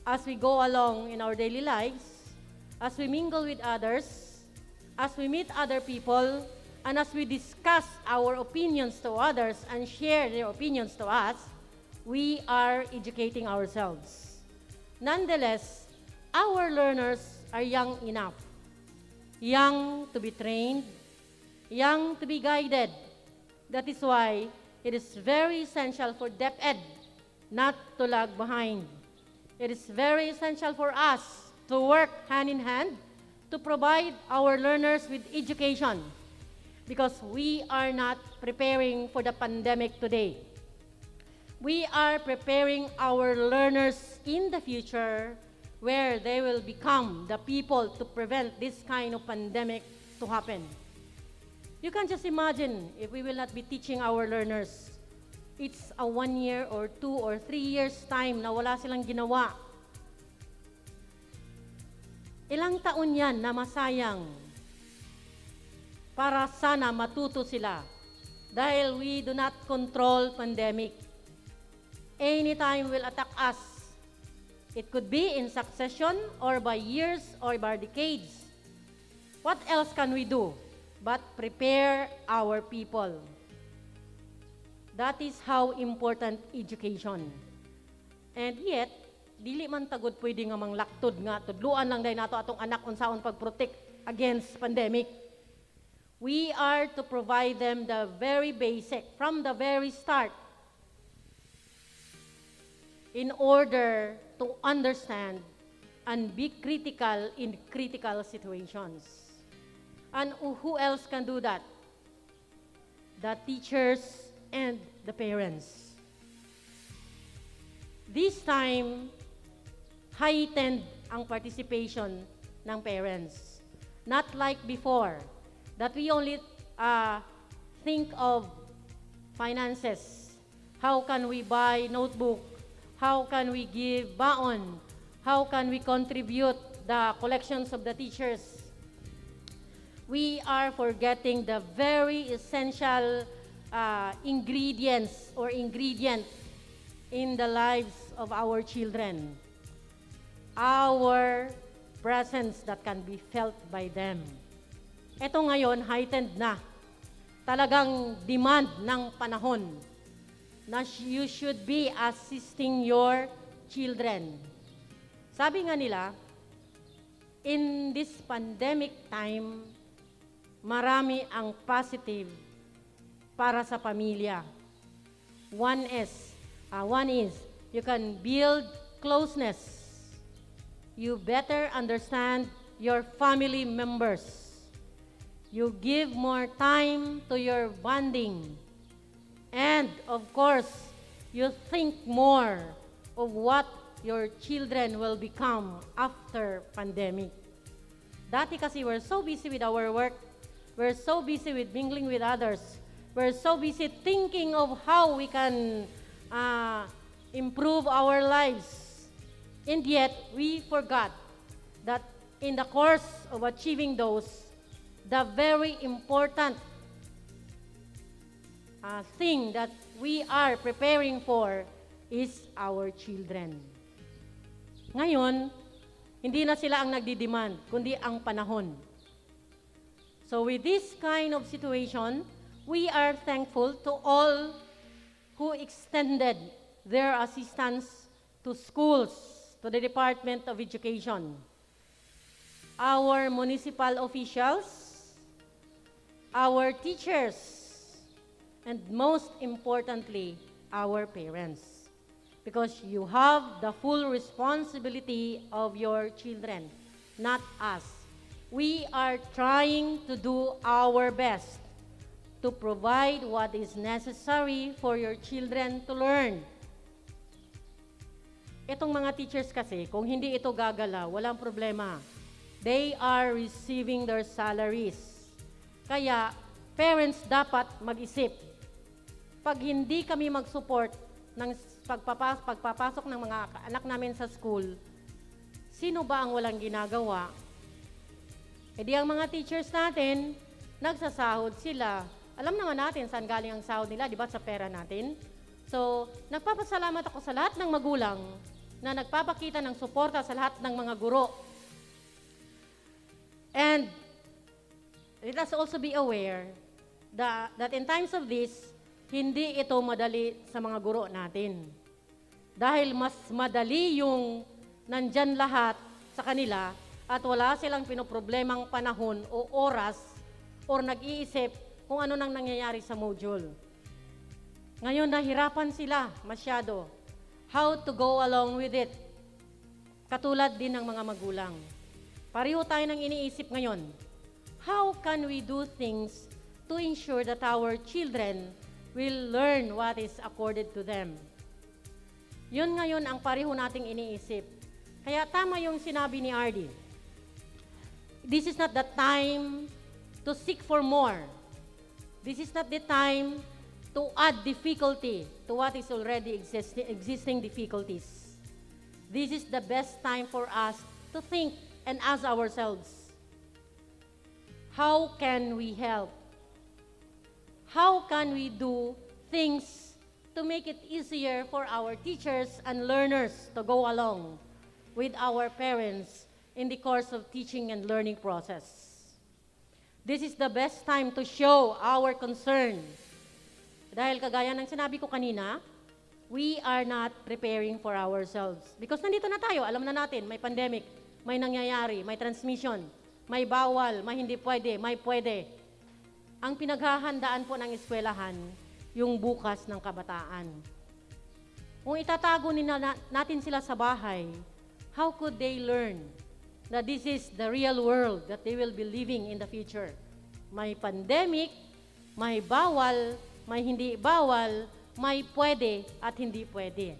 as we go along in our daily lives, as we mingle with others, as we meet other people, and as we discuss our opinions to others and share their opinions to us, we are educating ourselves. Nonetheless, our learners are young enough, young to be trained, young to be guided. That is why it is very essential for DepEd not to lag behind. It is very essential for us to work hand in hand to provide our learners with education, because we are not preparing for the pandemic today. We are preparing our learners in the future where they will become the people to prevent this kind of pandemic to happen. You can just imagine if we will not be teaching our learners. It's a 1 year or 2 or 3 years time na wala silang ginawa. Ilang taon yan na masayang para sana matuto sila dahil we do not control pandemic. Anytime will attack us. It could be in succession or by years or by decades. What else can we do but prepare our people? That is how important education. And yet, dili man tagod pwede nga manglaktod nga, tudluan lang dahil nato atong anak unsaon pag-protect against pandemic. We are to provide them the very basic, from the very start, in order to understand and be critical in critical situations. And who else can do that? The teachers and the parents. This time, heightened ang participation ng parents. Not like before, that we only think of finances. How can we buy notebook? How can we give baon? How can we contribute the collections of the teachers? We are forgetting the very essential ingredients or ingredient in the lives of our children. Our presence that can be felt by them. Ito ngayon, heightened na. Talagang demand ng panahon na you should be assisting your children. Sabi nga nila, in this pandemic time, marami ang positive para sa pamilya. One is you can build closeness. You better understand your family members. You give more time to your bonding. And of course, you think more of what your children will become after pandemic. Dati kasi we're so busy with our work. We're so busy with mingling with others. We're so busy thinking of how we can improve our lives. And yet, we forgot that in the course of achieving those, the very important thing that we are preparing for is our children. Ngayon, hindi na sila ang nagdi-demand, kundi ang panahon. So with this kind of situation, we are thankful to all who extended their assistance to schools, to the Department of Education, our municipal officials, our teachers, and most importantly, our parents. Because you have the full responsibility of your children, not us. We are trying to do our best to provide what is necessary for your children to learn. Itong mga teachers kasi, kung hindi ito gagalaw, walang problema. They are receiving their salaries. Kaya, parents dapat mag-isip. Pag hindi kami mag-support ng pagpapasok ng mga anak namin sa school, sino ba ang walang ginagawa? E di ang mga teachers natin, nagsasahod sila. Alam naman natin saan galing ang sahod nila, di ba, sa pera natin? So, nagpapasalamat ako sa lahat ng magulang na nagpapakita ng suporta sa lahat ng mga guro. And let us also be aware that in times of this, hindi ito madali sa mga guro natin. Dahil mas madali yung nandyan lahat sa kanila at wala silang pinoproblemang panahon o oras or nag-iisip kung ano nang nangyayari sa module. Ngayon, nahirapan sila masyado how to go along with it. Katulad din ng mga magulang. Pareho tayo nang iniisip ngayon. How can we do things to ensure that our children will learn what is accorded to them? Yun ngayon ang pareho nating iniisip. Kaya tama yung sinabi ni RD. This is not the time to seek for more. This is not the time to add difficulty to what is already existing difficulties. This is the best time for us to think and ask ourselves, how can we help? How can we do things to make it easier for our teachers and learners to go along with our parents in the course of teaching and learning process? This is the best time to show our concern. Dahil kagaya ng sinabi ko kanina, we are not preparing for ourselves. Because nandito na tayo, alam na natin, may pandemic, may nangyayari, may transmission, may bawal, may hindi pwede, may pwede. Ang pinaghahandaan po ng eskwelahan, yung bukas ng kabataan. Kung itatago natin sila sa bahay, how could they learn that this is the real world that they will be living in the future? May pandemic, may bawal, may hindi bawal, may pwede at hindi pwede.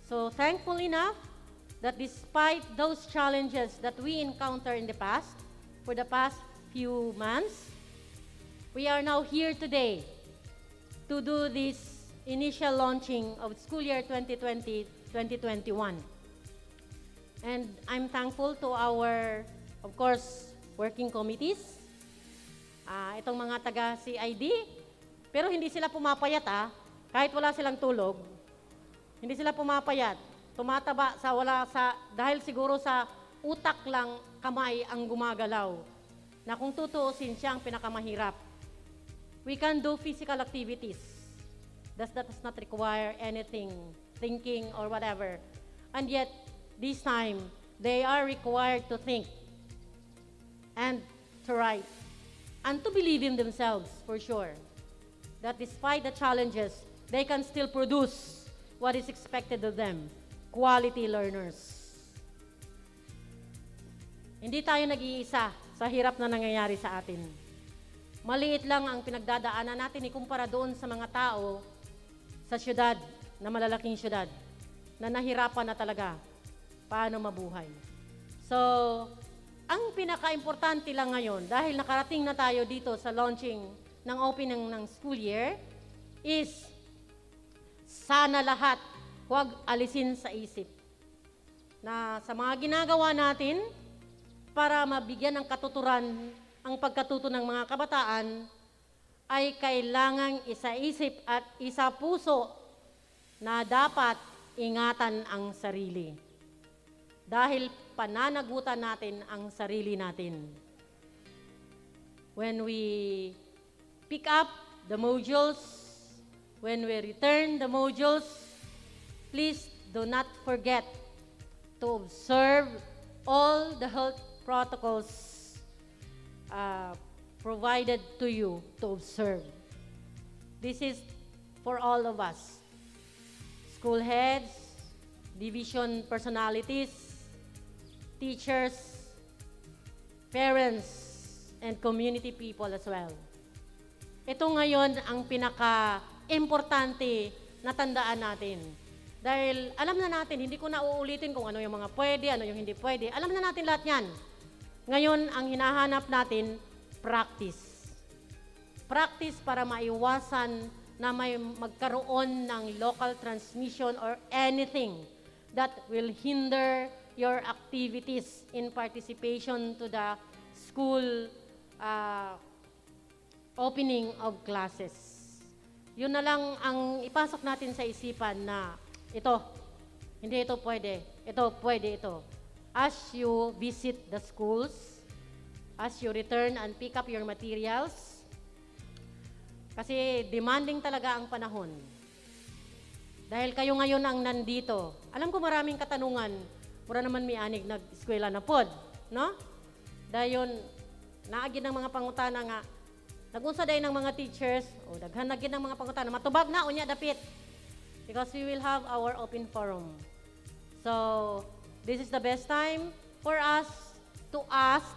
So thankful enough that despite those challenges that we encountered in the past, for the past few months, we are now here today to do this initial launching of school year 2020-2021. And I'm thankful to our, of course, working committees, itong mga taga-CID, pero hindi sila pumapayat kahit wala silang tulog, hindi sila pumapayat, tumataba dahil siguro sa utak lang kamay ang gumagalaw, na kung tutuusin siya ang pinakamahirap. We can do physical activities. That does not require anything, thinking or whatever. And yet, this time, they are required to think and to write and to believe in themselves, for sure, that despite the challenges, they can still produce what is expected of them, quality learners. Hindi tayo nag-iisa sa hirap na nangyayari sa atin. Maliit lang ang pinagdadaanan natin ikumpara doon sa mga tao sa syudad, na malalaking syudad, na nahirapan na talaga paano mabuhay. So, ang pinaka-importante lang ngayon, dahil nakarating na tayo dito sa launching ng opening ng school year, is sana lahat huwag alisin sa isip na sa mga ginagawa natin para mabigyan ng katuturan ang pagkatuto ng mga kabataan ay kailangang isaisip at isapuso na dapat ingatan ang sarili. Dahil pananagutan natin ang sarili natin. When we pick up the modules, when we return the modules, please do not forget to observe all the health protocols provided to you to observe. This is for all of us. School heads, division personalities, teachers, parents, and community people as well. Ito ngayon ang pinaka-importante na tandaan natin. Dahil alam na natin, hindi ko na uulitin kung ano yung mga pwede, ano yung hindi pwede. Alam na natin lahat yan. Ngayon, ang hinahanap natin, practice. Practice para maiwasan na may magkaroon ng local transmission or anything that will hinder your activities in participation to the school opening of classes. Yun na lang ang ipasok natin sa isipan na ito, hindi ito pwede, ito. As you visit the schools, as you return and pick up your materials, kasi demanding talaga ang panahon. Dahil kayo ngayon ang nandito. Alam ko maraming katanungan, mura naman may anig nag-eskwela na pod, no? Dahil yun, naagin ng mga pangutana nga, nagunsa day ng mga teachers, o daghan na gid ng mga pangutana, matubag na, unya dapit. Because we will have our open forum. So, this is the best time for us to ask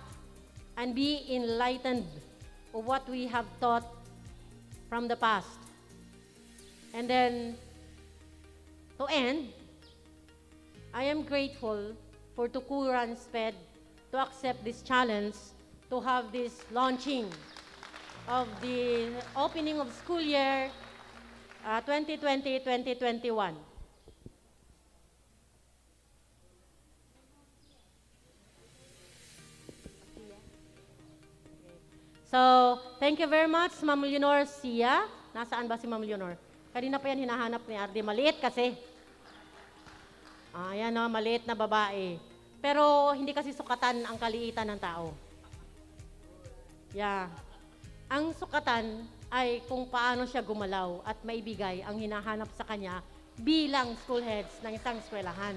and be enlightened of what we have taught from the past. And then, to end, I am grateful for Tukuran SPED to accept this challenge to have this launching of the opening of school year 2020-2021. So, thank you very much, Ma'am Leonor Sia. Nasaan ba si Ma'am Leonor? Kanina pa yan hinahanap ni Ardi. Maliit kasi. Ayan o, maliit na babae. Pero hindi kasi sukatan ang kaliitan ng tao. Yeah. Ang sukatan ay kung paano siya gumalaw at maibigay ang hinahanap sa kanya bilang school heads ng isang eskwelahan.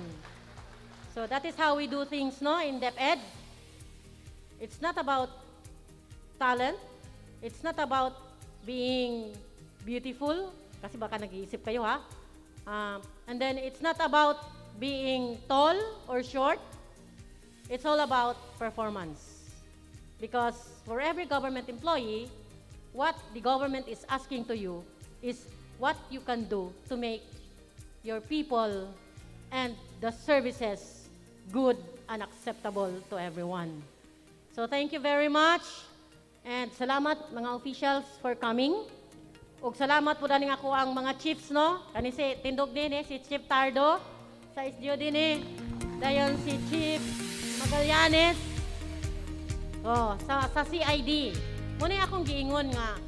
So that is how we do things, no, in DepEd. It's not about talent. It's not about being beautiful, kasi baka nag-iisip kayo, ha? And then it's not about being tall or short. It's all about performance. Because for every government employee, what the government is asking to you is what you can do to make your people and the services good and acceptable to everyone. So thank you very much, and salamat mga officials for coming. Ug salamat po daning ako ang mga chiefs, no? Kani si tindog din si Chief Tardo, sa SDO din dayon si Chief Magallanes. Sa CID. Muna akong giingon nga,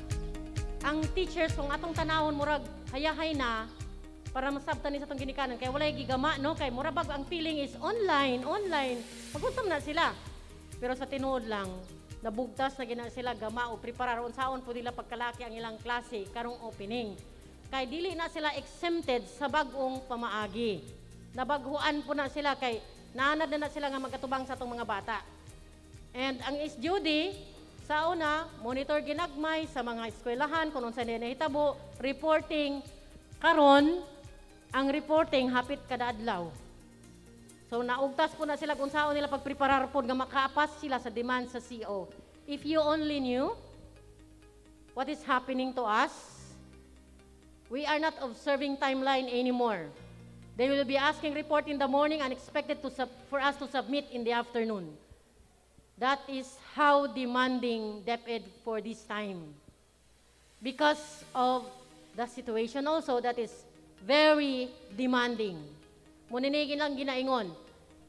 ang teachers kung atong tanawon murag hayahay na para masabtan ni sa itong ginikanan. Kaya walay gigama, no? Kaya murabag ang feeling is online. Pag-usam na sila. Pero sa tinuod lang, nabugtas na gina sila gama o preparar unsaon po nila pagkalaki ang ilang klase karong opening. Kay dili na sila exempted sa bagong pamaagi. Nabaghuan po na sila kay naanad na sila nga magkatubang sa itong mga bata. And ang SJUD, sa una, monitor ginagmay sa mga eskwelahan kung unsa nila nahitabo, reporting. Karon, ang reporting hapit kada adlaw. So naugtas po na sila kung saan nila pagpreparar po nga makaapas sila sa demand sa CO. If you only knew what is happening to us, we are not observing timeline anymore. They will be asking report in the morning and expected for us to submit in the afternoon. That is how demanding DepEd for this time. Because of the situation also that is very demanding. Muninigin lang ginaingon,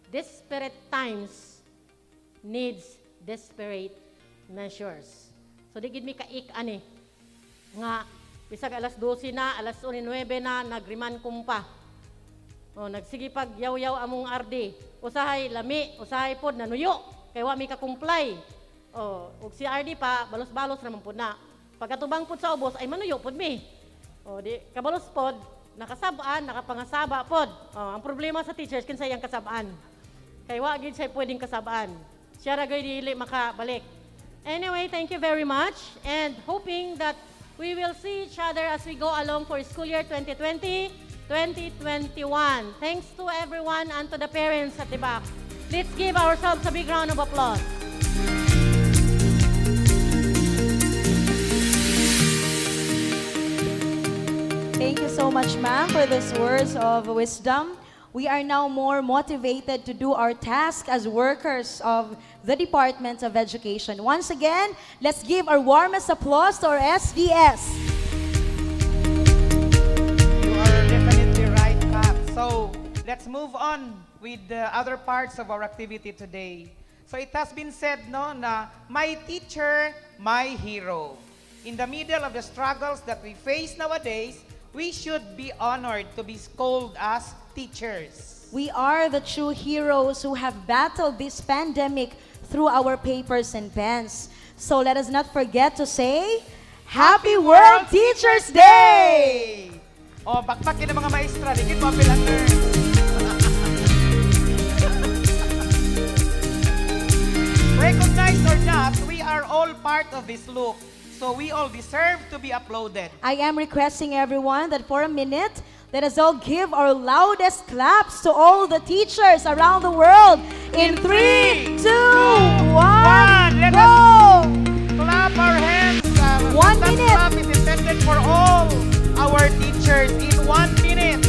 desperate times needs desperate measures. So di gid mi kaik ani nga bisag alas 12 na, alas 9 na nagriman kumpa. O nagsige pag yaw-yaw among RD. Usahay lami, usahay pod nanuyo. Kaya wa mi ka-comply. Ug si RD pa, balos-balos naman po na. Pagkatubang po sa ubos, ay manuyo po mi. Di, kabalos po, nakasabaan, nakapangasaba po. Ang problema sa teachers, kinsa yung kasabaan. Kaya wa gid siya pwedeng kasabaan. Siya ragay dili makabalik. Anyway, thank you very much. And hoping that we will see each other as we go along for school year 2020-2021. Thanks to everyone and to the parents at the back. Let's give ourselves a big round of applause. Thank you so much, ma'am, for those words of wisdom. We are now more motivated to do our task as workers of the Department of Education. Once again, let's give our warmest applause to our SDS. You are definitely right, Pat. So let's move on with the other parts of our activity today. So it has been said, no, na my teacher, my hero. In the middle of the struggles that we face nowadays, we should be honored to be called as teachers. We are the true heroes who have battled this pandemic through our papers and pens. So let us not forget to say, Happy World Teachers Day! Oh, bakbakin ng mga maestra, dikit mo apilang Recognized or not, we are all part of this look. So we all deserve to be applauded. I am requesting everyone that for a minute, let us all give our loudest claps to all the teachers around the world. In 3, 2, 1, Let go! us clap our hands. 1 that minute. clap is intended for all our teachers in 1 minute.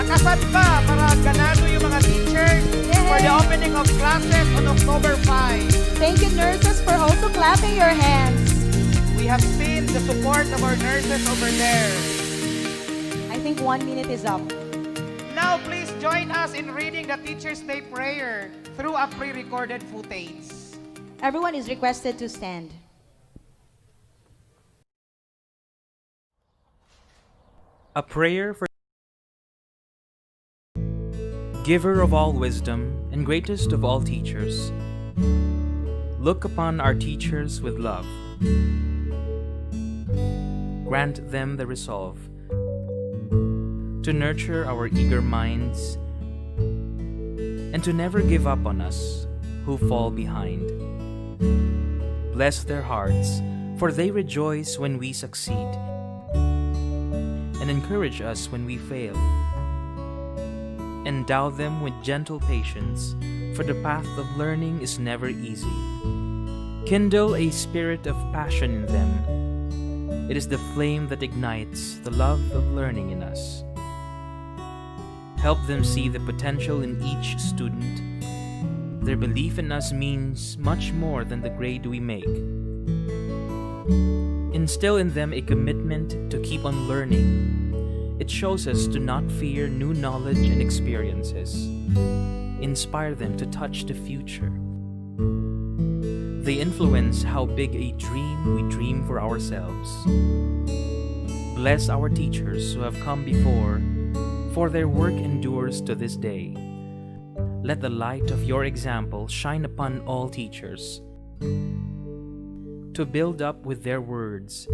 Lakasan pa para ganado yung mga teachers for the opening of classes on October 5. Thank you, nurses, for also clapping your hands. We have seen the support of our nurses over there. I think 1 minute is up. Now, please join us in reading the Teacher's Day prayer through a pre-recorded footage. Everyone is requested to stand. A prayer for Giver of all wisdom and greatest of all teachers, look upon our teachers with love. Grant them the resolve to nurture our eager minds and to never give up on us who fall behind. Bless their hearts, for they rejoice when we succeed and encourage us when we fail. Endow them with gentle patience, for the path of learning is never easy. Kindle a spirit of passion in them. It is the flame that ignites the love of learning in us. Help them see the potential in each student. Their belief in us means much more than the grade we make. Instill in them a commitment to keep on learning. It shows us to not fear new knowledge and experiences. Inspire them to touch the future. They influence how big a dream we dream for ourselves. Bless our teachers who have come before, for their work endures to this day. Let the light of your example shine upon all teachers, to build up with their words,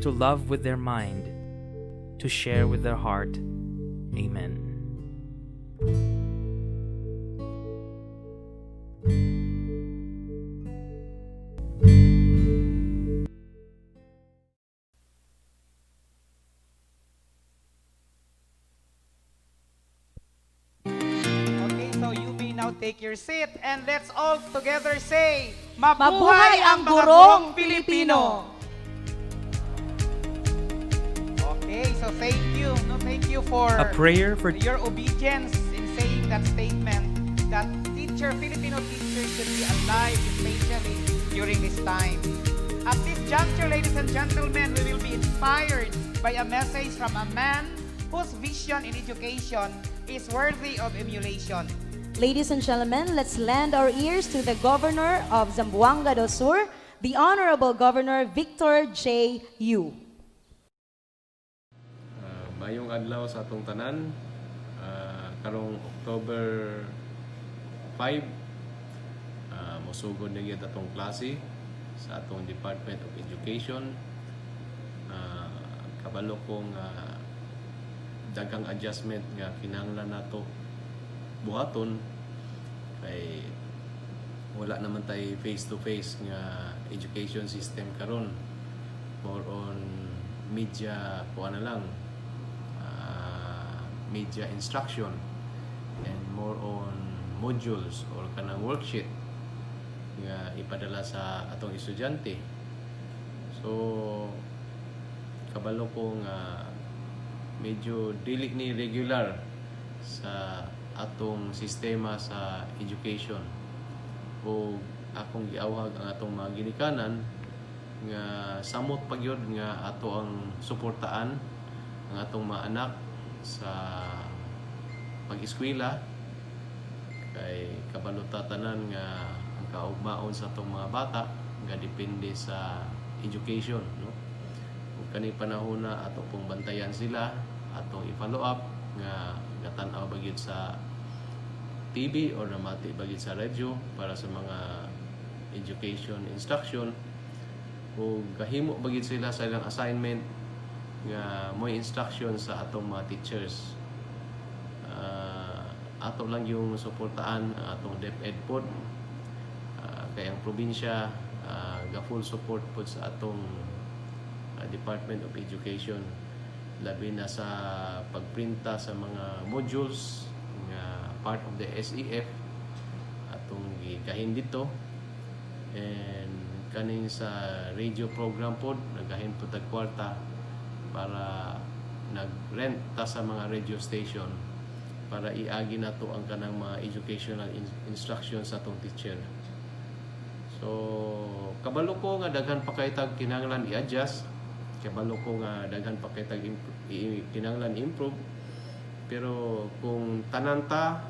to love with their mind, to share with their heart. Amen. Okay, so you may now take your seat and let's all together say, Mabuhay ang gurong Pilipino! Okay, so thank you. No, thank you for A prayer for your obedience in saying that statement that Filipino teachers should be alive, especially during this time. At this juncture, ladies and gentlemen, we will be inspired by a message from a man whose vision in education is worthy of emulation. Ladies and gentlemen, let's lend our ears to the Governor of Zamboanga do Sur, the Honorable Governor Victor J. Yu. Mayong adlaw sa atong tanan, karong October 5, mosugod na gyud atong klase sa atong Department of Education. Kabalo kong daghang adjustment nga kinahanglan nato buhaton kay wala naman tay face-to-face nga education system karon, more on media kuha na lang, media instruction and more on modules or kanang worksheet nga ipadala sa atong estudyante. So kabalo ko nga medyo dili ni regular sa atong sistema sa education. O akong giawhag ang atong mga ginikanan nga samot pagyod nga ato ang suportaan ang atong mga anak sa pag-eskwela, kay kabaluta tanan nga ang kaugmaon sa atong mga bata nga depende sa education, no? Kung kani panahon na ato pong bantayan sila, atong i-follow up nga tan-aw bagid sa TV or namati bagid sa radyo para sa mga education instruction, o gahimo bagid sila sa ilang assignment nga mo instruction sa atong mga teachers. Ato lang yung suportaan ang atong DepEd pod, kay ang probinsya ga full support pod sa atong Department of Education, labi na sa pagprinta sa mga modules nga part of the SEF atong gigahin dito, and kaning sa radio program pod nagahin po tag kwarta para nagrent ta sa mga radio station para iagi nato ang kanang mga educational instructions sa atong teacher. So kabalo ko nga daghan pa kay tag kinahanglan i-adjust, kabalo ko nga daghan pa kay tag kinahanglan improve, pero kung tananta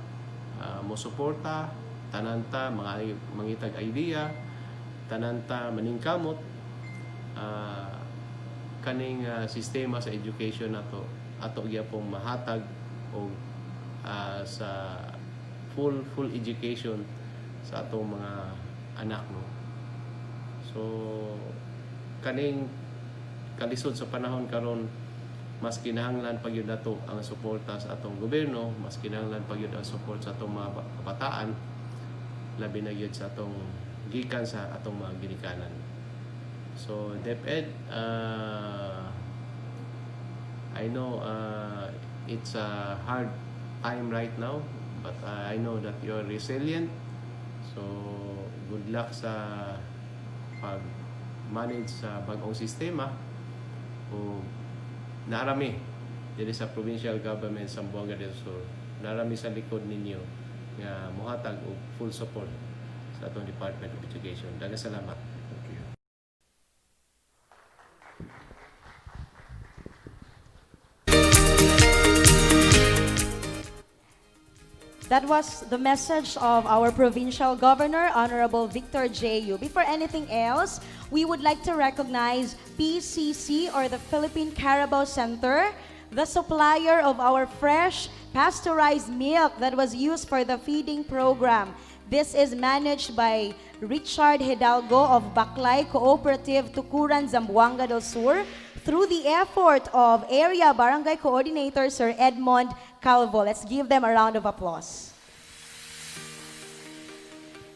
mo suporta, tananta mga mangitag idea, tananta maningkamot kaning sistema sa education nato ato gyapong mahatag o sa full education sa atong mga anak, no. So kaning kalisod sa panahon karon, mas kinahanglan pagyud nato ang suporta sa atong gobyerno, mas kinahanglan pagyud ang support sa atong mga kabataan, labi na gyud sa atong gikan sa atong mga ginikanan. So DepEd, I know it's a hard time right now, but I know that you're resilient. So good luck sa pag-manage sa bagong sistema. O narami diri sa provincial government sa Zamboanga del Sur, narami sa likod ninyo nga mohatag og full support sa atong Department of Education. Daghang salamat. That was the message of our Provincial Governor, Honorable Victor J.U. Before anything else, we would like to recognize PCC, or the Philippine Carabao Center, the supplier of our fresh pasteurized milk that was used for the feeding program. This is managed by Richard Hidalgo of Baclay Cooperative, Tukuran, Zamboanga del Sur, through the effort of Area Barangay Coordinator Sir Edmond Calvo. Let's give them a round of applause.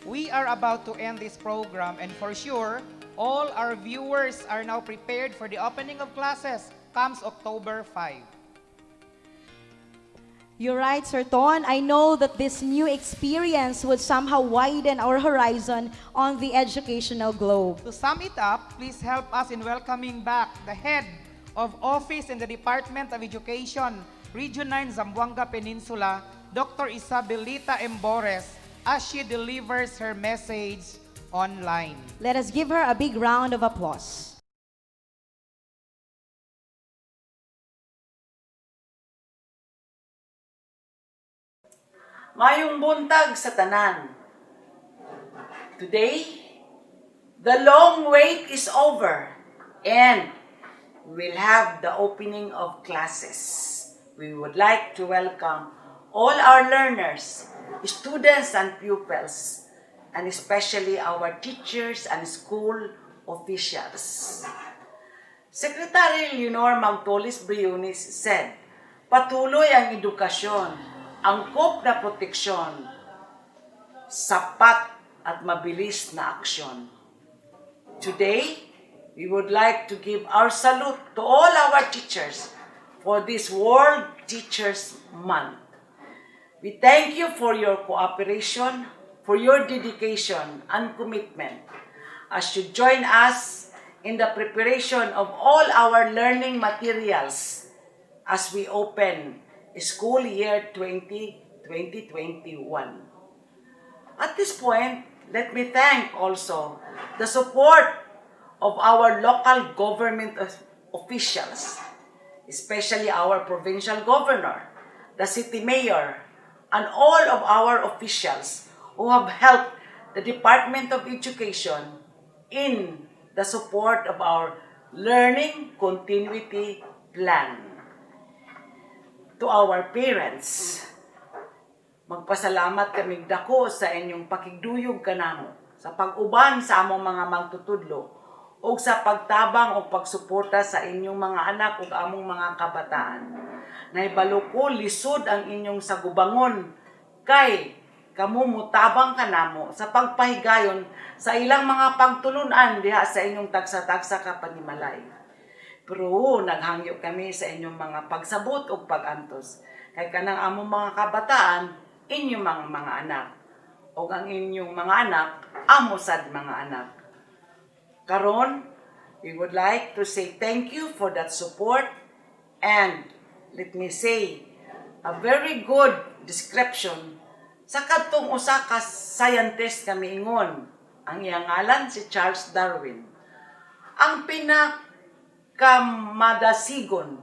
We are about to end this program, and for sure, all our viewers are now prepared for the opening of classes comes October 5. You're right, Sir Ton. I know that this new experience would somehow widen our horizon on the educational globe. To sum it up, please help us in welcoming back the head of office in the Department of Education, Region 9 Zamboanga Peninsula, Dr. Isabelita Embores, as she delivers her message online. Let us give her a big round of applause. Mayong buntag sa tanan. Today, the long wait is over and we'll have the opening of classes. We would like to welcome all our learners, students and pupils, and especially our teachers and school officials. Secretary Leonor Magtolis Briones said, patuloy ang edukasyon, angkop na proteksyon, sapat at mabilis na aksyon. Today, we would like to give our salute to all our teachers for this World Teachers Month. We thank you for your cooperation, for your dedication and commitment as you join us in the preparation of all our learning materials as we open school year 2021. At this point, let me thank also the support of our local government officials, especially our provincial governor, the city mayor, and all of our officials who have helped the Department of Education in the support of our learning continuity plan. To our parents, magpasalamat kami dako sa inyong pakigduyog kanamo sa pag-uban sa among mga magtutudlo o sa pagtabang o pagsuporta sa inyong mga anak ug among mga kabataan. Nahibalo ko lisod ang inyong sagubangon kay kamo mutabang kanamo sa pagpahigayon sa ilang mga pagtulunan diha sa inyong tagsa-tagsa ka panimalay. Pero naghangyo kami sa inyong mga pagsabot o pagantos. Kay kanang among mga kabataan, inyong mga anak. O ang inyong mga anak, amo sad mga anak. Karon, we would like to say thank you for that support and let me say a very good description sa kadtong usa ka scientist kami ingon. Ang iyang ngalan si Charles Darwin. Ang pinakamadasigon,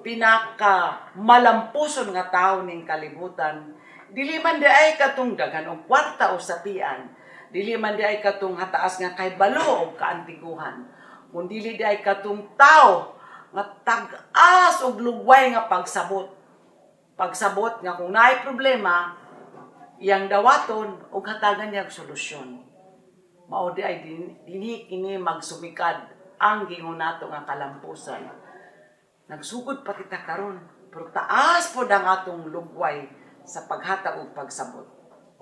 pinakamalampuson nga tao ning kalibutan, dili man di ay katong daghan og kwarta o sapian, dili man di ay katong hataas nga kay balo o kaantiguhan, kundi dili di ay katong tao nga tag-as og lugway nga pagsabot. Pagsabot nga kung naay problema, iyang dawaton og hatagan niya solusyon. Mao di ay dinhi kini magsumikad ang gingon nato nga kalampusan. Nagsugod pa kita karon, pero taas po ang atong lugway sa paghatag og pagsabot.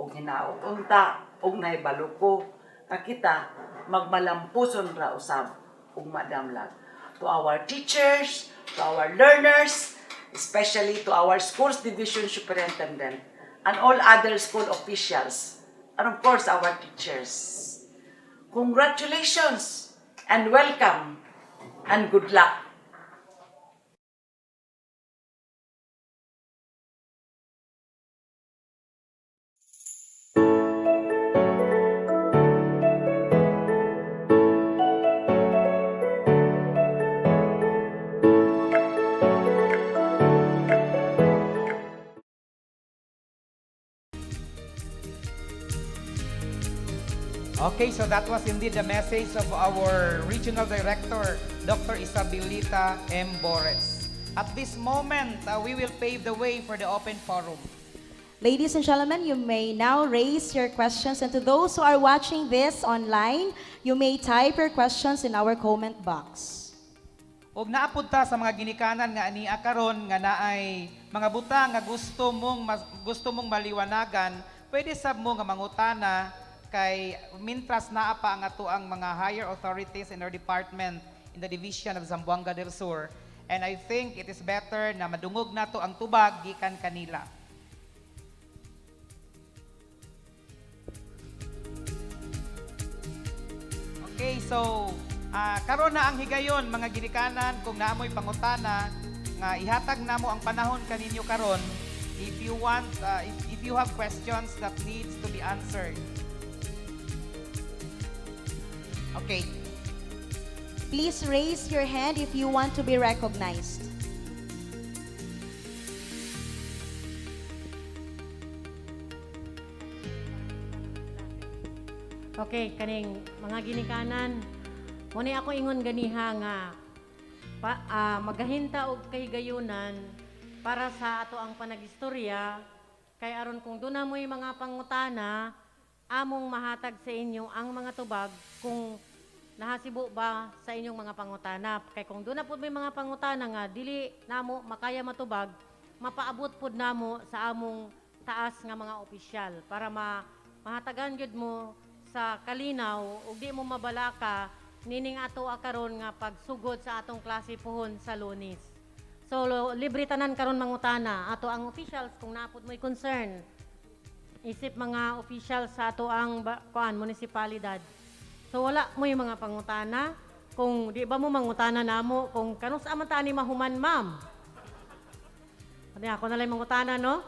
Og hinaot unta og nahibalo ko nga kita magmalampuson ra usab og madamlag. To our teachers, to our learners, especially to our schools division superintendent and all other school officials, and of course our teachers. Congratulations and welcome and good luck. Okay, so that was indeed the message of our Regional Director, Dr. Isabelita M. Bores. At this moment, we will pave the way for the open forum. Ladies and gentlemen, you may now raise your questions, and to those who are watching this online, you may type your questions in our comment box. Og naapod ta sa mga ginikanan nga ania karon nga naay mga butang nga gusto mong maliwanagan, pwede sab mo nga mangutana kay mintras naa pa ang ato ang mga higher authorities in our department in the division of Zamboanga del Sur, and I think it is better na madungog nato ang tubag gikan kanila. Okay, so karon na ang higayon mga ginikanan kung naamoy pangutana nga ihatag namo ang panahon kaninyo karon if you want if you have questions that needs to be answered. Okay. Please raise your hand if you want to be recognized. Okay, kaning mga ginikanan, muni ako ingon ganiha nga magahinta og kahigayunan para sa ato ang panagistorya, kay aron kung doon na mo'y mga pangutana, among mahatag sa inyo ang mga tubag kung nahasibo ba sa inyong mga pangutana. Kay kung doon na po may mga pangutana nga, dili namo makaya matubag, mapaabot po namo sa among taas nga mga opisyal para mahatagan gyud mo sa kalinaw ug di mo mabalaka nining ato akaron nga pagsugod sa atong klase pohon sa Lunes. So libre tanan karon mangutana ato ang officials kung naapod mo'y concern. Isip mga officials sa ato ang munisipalidad. So wala mo'y mga pangutana. Kung di ba mo mangutana namo kung kanus aman ta ni mahuman, ma'am. Ano ako na lang mangutana, no?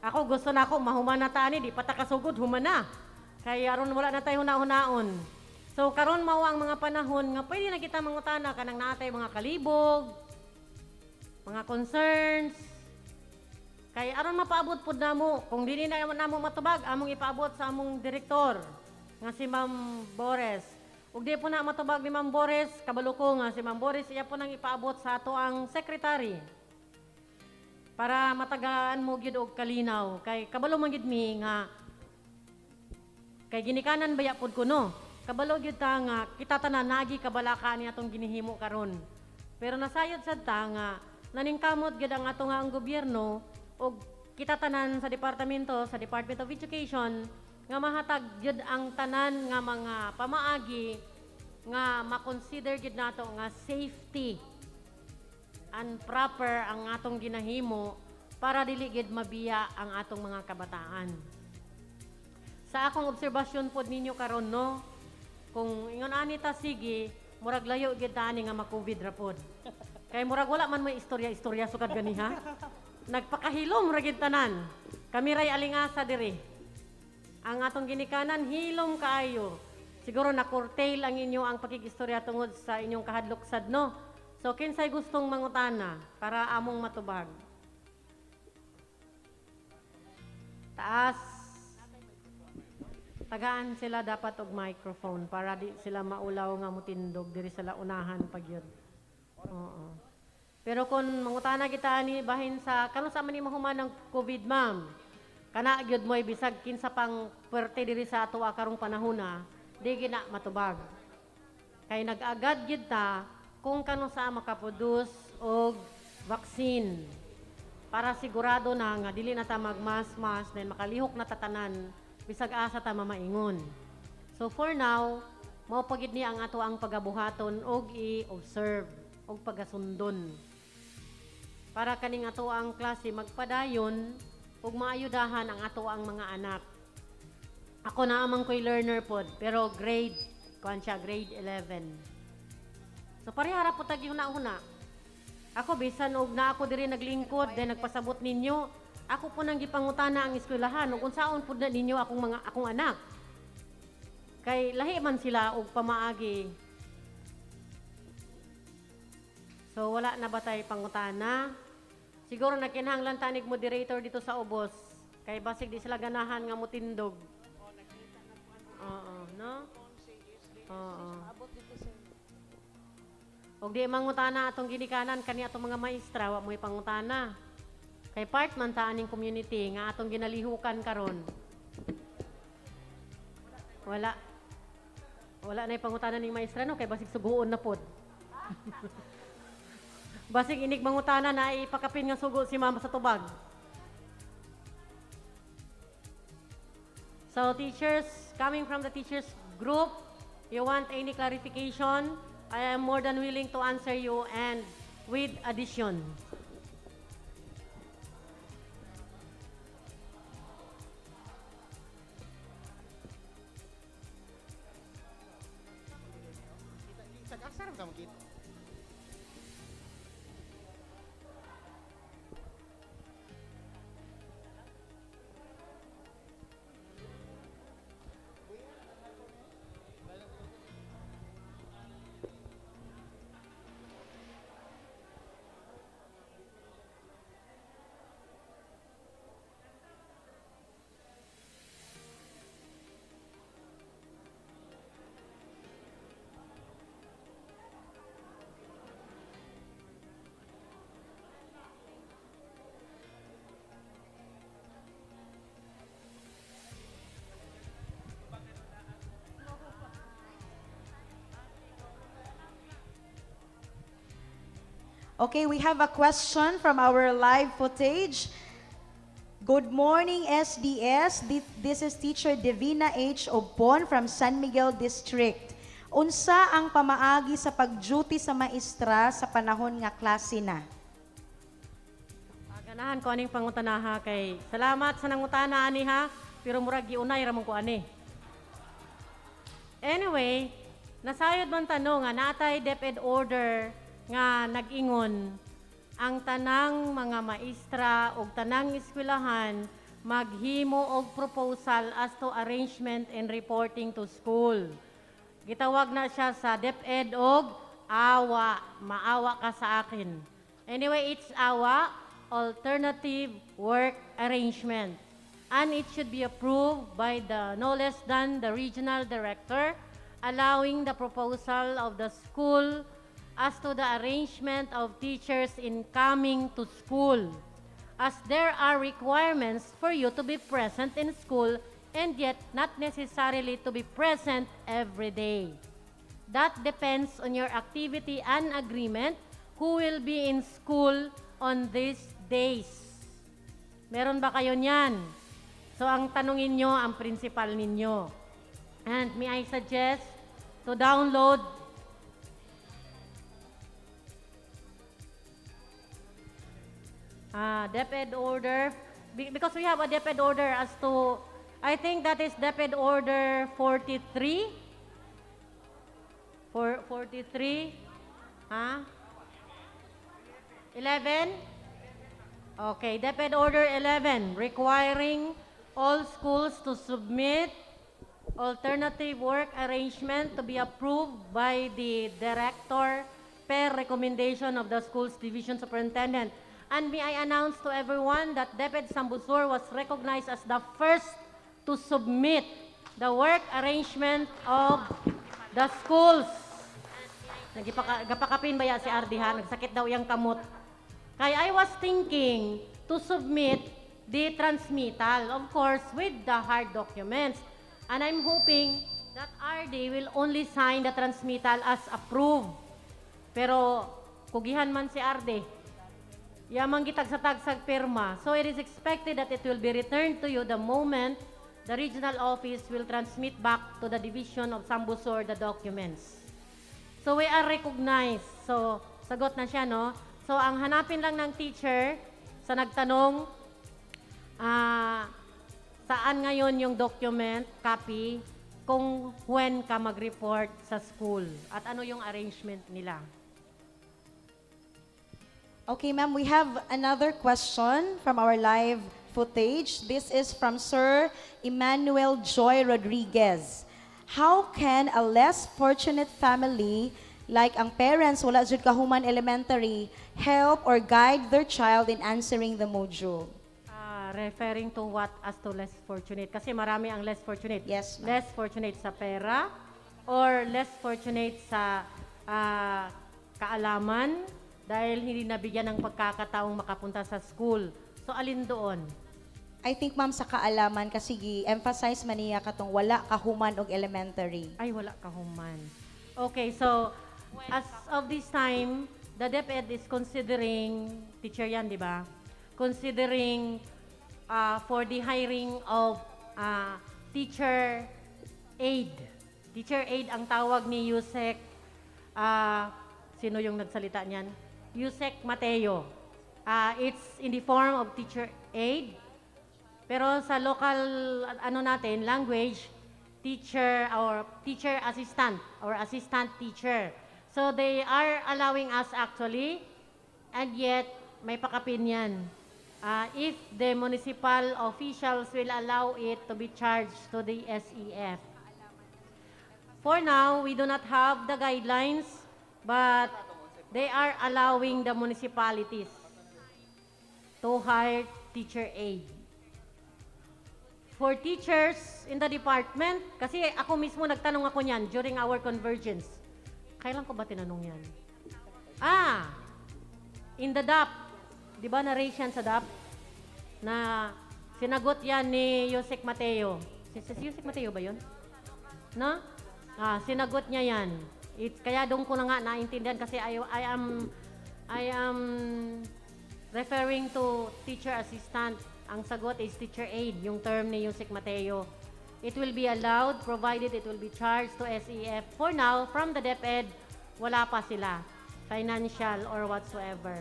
Ako gusto na ako mahuman na ta ni di pa ta kasugod human na. Kay aron wala na tayo hunaon. So karon mao ang mga panahon nga pwede na kita mangutana kanang natay mga kalibog, mga concerns. Kay aron mapaabot pud namo kung dili na namo matubag among ipaabot sa among direktor nga si Ma'am Boris. Ug di po na matubag ni Ma'am Boris, kabalo ko nga si Ma'am Boris iya po nang ipaabot sa ato ang secretary. Para matagaan mo gyud og kalinaw kay kabalo man gyud mi nga kay ginikanan baya pud ko no. Kabalo gyud ta nga kita tanan nagi kabalaka ni atong ginihimo karon. Pero nasayod sad ta nga naningkamot gyud ang ato nga ang gobyerno og kita tanan sa departamento sa Department of Education nga mahatag gyud ang tanan nga mga pamaagi nga makonsider gyud nato nga safety and proper ang atong ginahimo para dili gyud mabiya ang atong mga kabataan. Sa akong obserbasyon pod ninyo karon no, kung ingon ani ta sige, murag layo gyud ta ani nga ma-COVID ra pod. Kay murag wala man may istorya-istorya sukad ganiha. Nagpakahilom ra gyud tanan. Kami ray alingasa diri. Ang atong ginikanan hilom kaayo. Siguro na curtail ang inyo ang pakigistorya tungod sa inyong kahadloksad no. So kinsay gustong mangutana para among matubag. Taas. Tagaan sila dapat og microphone para di sila maulaw nga mutindog diri sa launahan pag yun. Oo. Pero kung mangutana kita ni bahin sa kano sa man ni mahuman ng COVID, ma'am. Kana gyud mo'y bisag kinsa pang puwerte diri sa ato karong panahona, di gina matubag. Kay nag-agad gyud ta kung kano sa makaproduce og vaccine para sigurado na nga dili na ta magmas-mas then makalihok na tatanan bisag asa ta mamaingon. So for now, mao pagid ni ang ato ang pagabuhaton og i-observe og pagasundon. Para kaning ato ang klase magpadayon ug maayudahan ang ato ang mga anak. Ako na amang ko'y learner pod, pero grade 11. So parehara po tagi huna-huna. Ako bisan og na ako diri naglingkod then nagpasabot ninyo, ako po nang gipangutana ang eskwelahan ug unsaon pud na ninyo akong anak. Kay lahi man sila og pamaagi. So wala na ba tay pangutana? Siguro nakinahanglan tanig moderator dito sa ubos. Kay basig di sila ganahan nga mutindog. Oo, no? Oo. Og di mangutana atong ginikanan kani atong mga maestra wa mo'y pangutana. Kay part man ta aning community nga atong ginalihukan karon. Wala na pangutana ning maestra no kay basig suguon na pod. Basig inig mangutana na ipakapin nga sugo si mama sa tubag. So teachers, coming from the teachers group, you want any clarification? I am more than willing to answer you and with addition. Okay, we have a question from our live footage. Good morning, SDS. This is Teacher Divina H. Obpon from San Miguel District. Unsa ang pamaagi sa pag-duty sa maestra sa panahon nga klase na? Ganahan ko aning pangutanaha kay salamat sa nangutana ani ha, pero murag giunay ramon ko ani. Anyway, nasayod man tanong nga natay DepEd order nga nag-ingon ang tanang mga maestra ug tanang eskwelahan maghimo og proposal as to arrangement and reporting to school. Gitawag na siya sa DepEd og awa, maawa ka sa akin. Anyway, it's awa, alternative work arrangement. And it should be approved by the no less than the regional director, allowing the proposal of the school as to the arrangement of teachers in coming to school, as there are requirements for you to be present in school and yet not necessarily to be present every day. That depends on your activity and agreement who will be in school on these days. Meron ba kayo niyan? So ang tanungin nyo ang principal ninyo. And may I suggest to download DepEd order, because we have a DepEd order as to, I think that is DepEd order 43. 43? 11? Okay, DepEd order 11, requiring all schools to submit alternative work arrangement to be approved by the director per recommendation of the school's division superintendent. And may I announce to everyone that DepEd Sambusor was recognized as the first to submit the work arrangement of the schools. Nagipakapin ba ya si Ardihan? Nagsakit daw yung kamot. Kaya I was thinking to submit the transmittal, of course, with the hard documents. And I'm hoping that RD will only sign the transmittal as approved. Pero kugihan man si RD. Yamang gitagsag-tagsag pirma. So it is expected that it will be returned to you the moment the regional office will transmit back to the division of Sambusor the documents. So we are recognized. So sagot na siya, no? So ang hanapin lang ng teacher sa nagtanong, saan ngayon yung document, copy, kung when ka mag-report sa school at ano yung arrangement nila. Okay, ma'am, we have another question from our live footage. This is from Sir Emmanuel Joy Rodriguez. How can a less fortunate family, like ang parents wala jud kahuman elementary, help or guide their child in answering the module? Referring to what as to less fortunate? Kasi marami ang less fortunate. Yes, ma'am. Less fortunate sa pera or less fortunate sa kaalaman dahil hindi nabigyan ng pagkakataong makapunta sa school. So alin doon? I think, ma'am, sa kaalaman kasi emphasize man niya katong wala kahuman og elementary. Ay, wala kahuman. Okay, so as of this time, the DepEd is considering, teacher yan, di ba? Considering for the hiring of teacher aid. Teacher aid ang tawag ni Yusek, sino yung nagsalita niyan? Yusek Mateo. It's in the form of teacher aid. Pero sa local language, teacher or teacher assistant or assistant teacher. So they are allowing us actually, and yet may pakapin yan. If the municipal officials will allow it to be charged to the SEF. For now, we do not have the guidelines, but they are allowing the municipalities to hire teacher aid. For teachers in the department, kasi ako mismo nagtanong ako niyan during our convergence. Kailan ko ba tinanong yan? In the DAP. Di ba na-raise yan sa DAP? Na sinagot yan ni Yusek Mateo. Si Yusek Mateo ba yun? No? Sinagot niya yan. Kaya doon ko na nga naintindihan kasi I am referring to teacher assistant. Ang sagot is teacher aid, yung term ni Yusek Mateo. It will be allowed provided it will be charged to SEF. For now, from the DepEd, wala pa sila. Financial or whatsoever.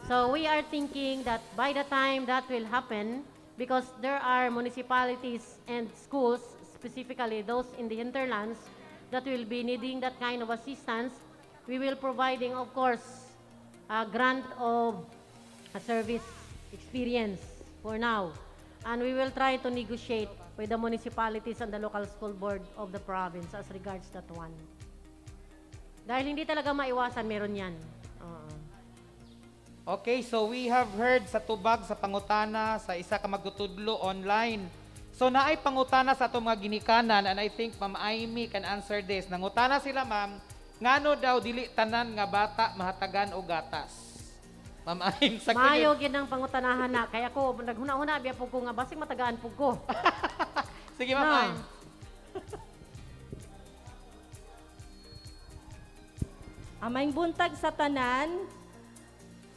So we are thinking that by the time that will happen, because there are municipalities and schools, specifically those in the hinterlands, that will be needing that kind of assistance, we will providing, of course, a grant of a service experience for now. And we will try to negotiate with the municipalities and the local school board of the province as regards that one. Dahil hindi talaga maiwasan, meron yan. Okay, so we have heard sa tubag, sa pangutana, sa isa ka magtutudlo online. So naay pangutana sa itong mga ginikanan, and I think Ma'am Amy can answer this. Nangutana sila, ma'am, ngano daw dili tanan nga bata mahatagan o gatas? Ma'am Amy, sa Mayo gid ang pangutanahan na. Kaya ko, naghuna-huna, biya po ko nga, basig matagaan po ko. Sige, Ma'am Amy. Amay buntag sa tanan,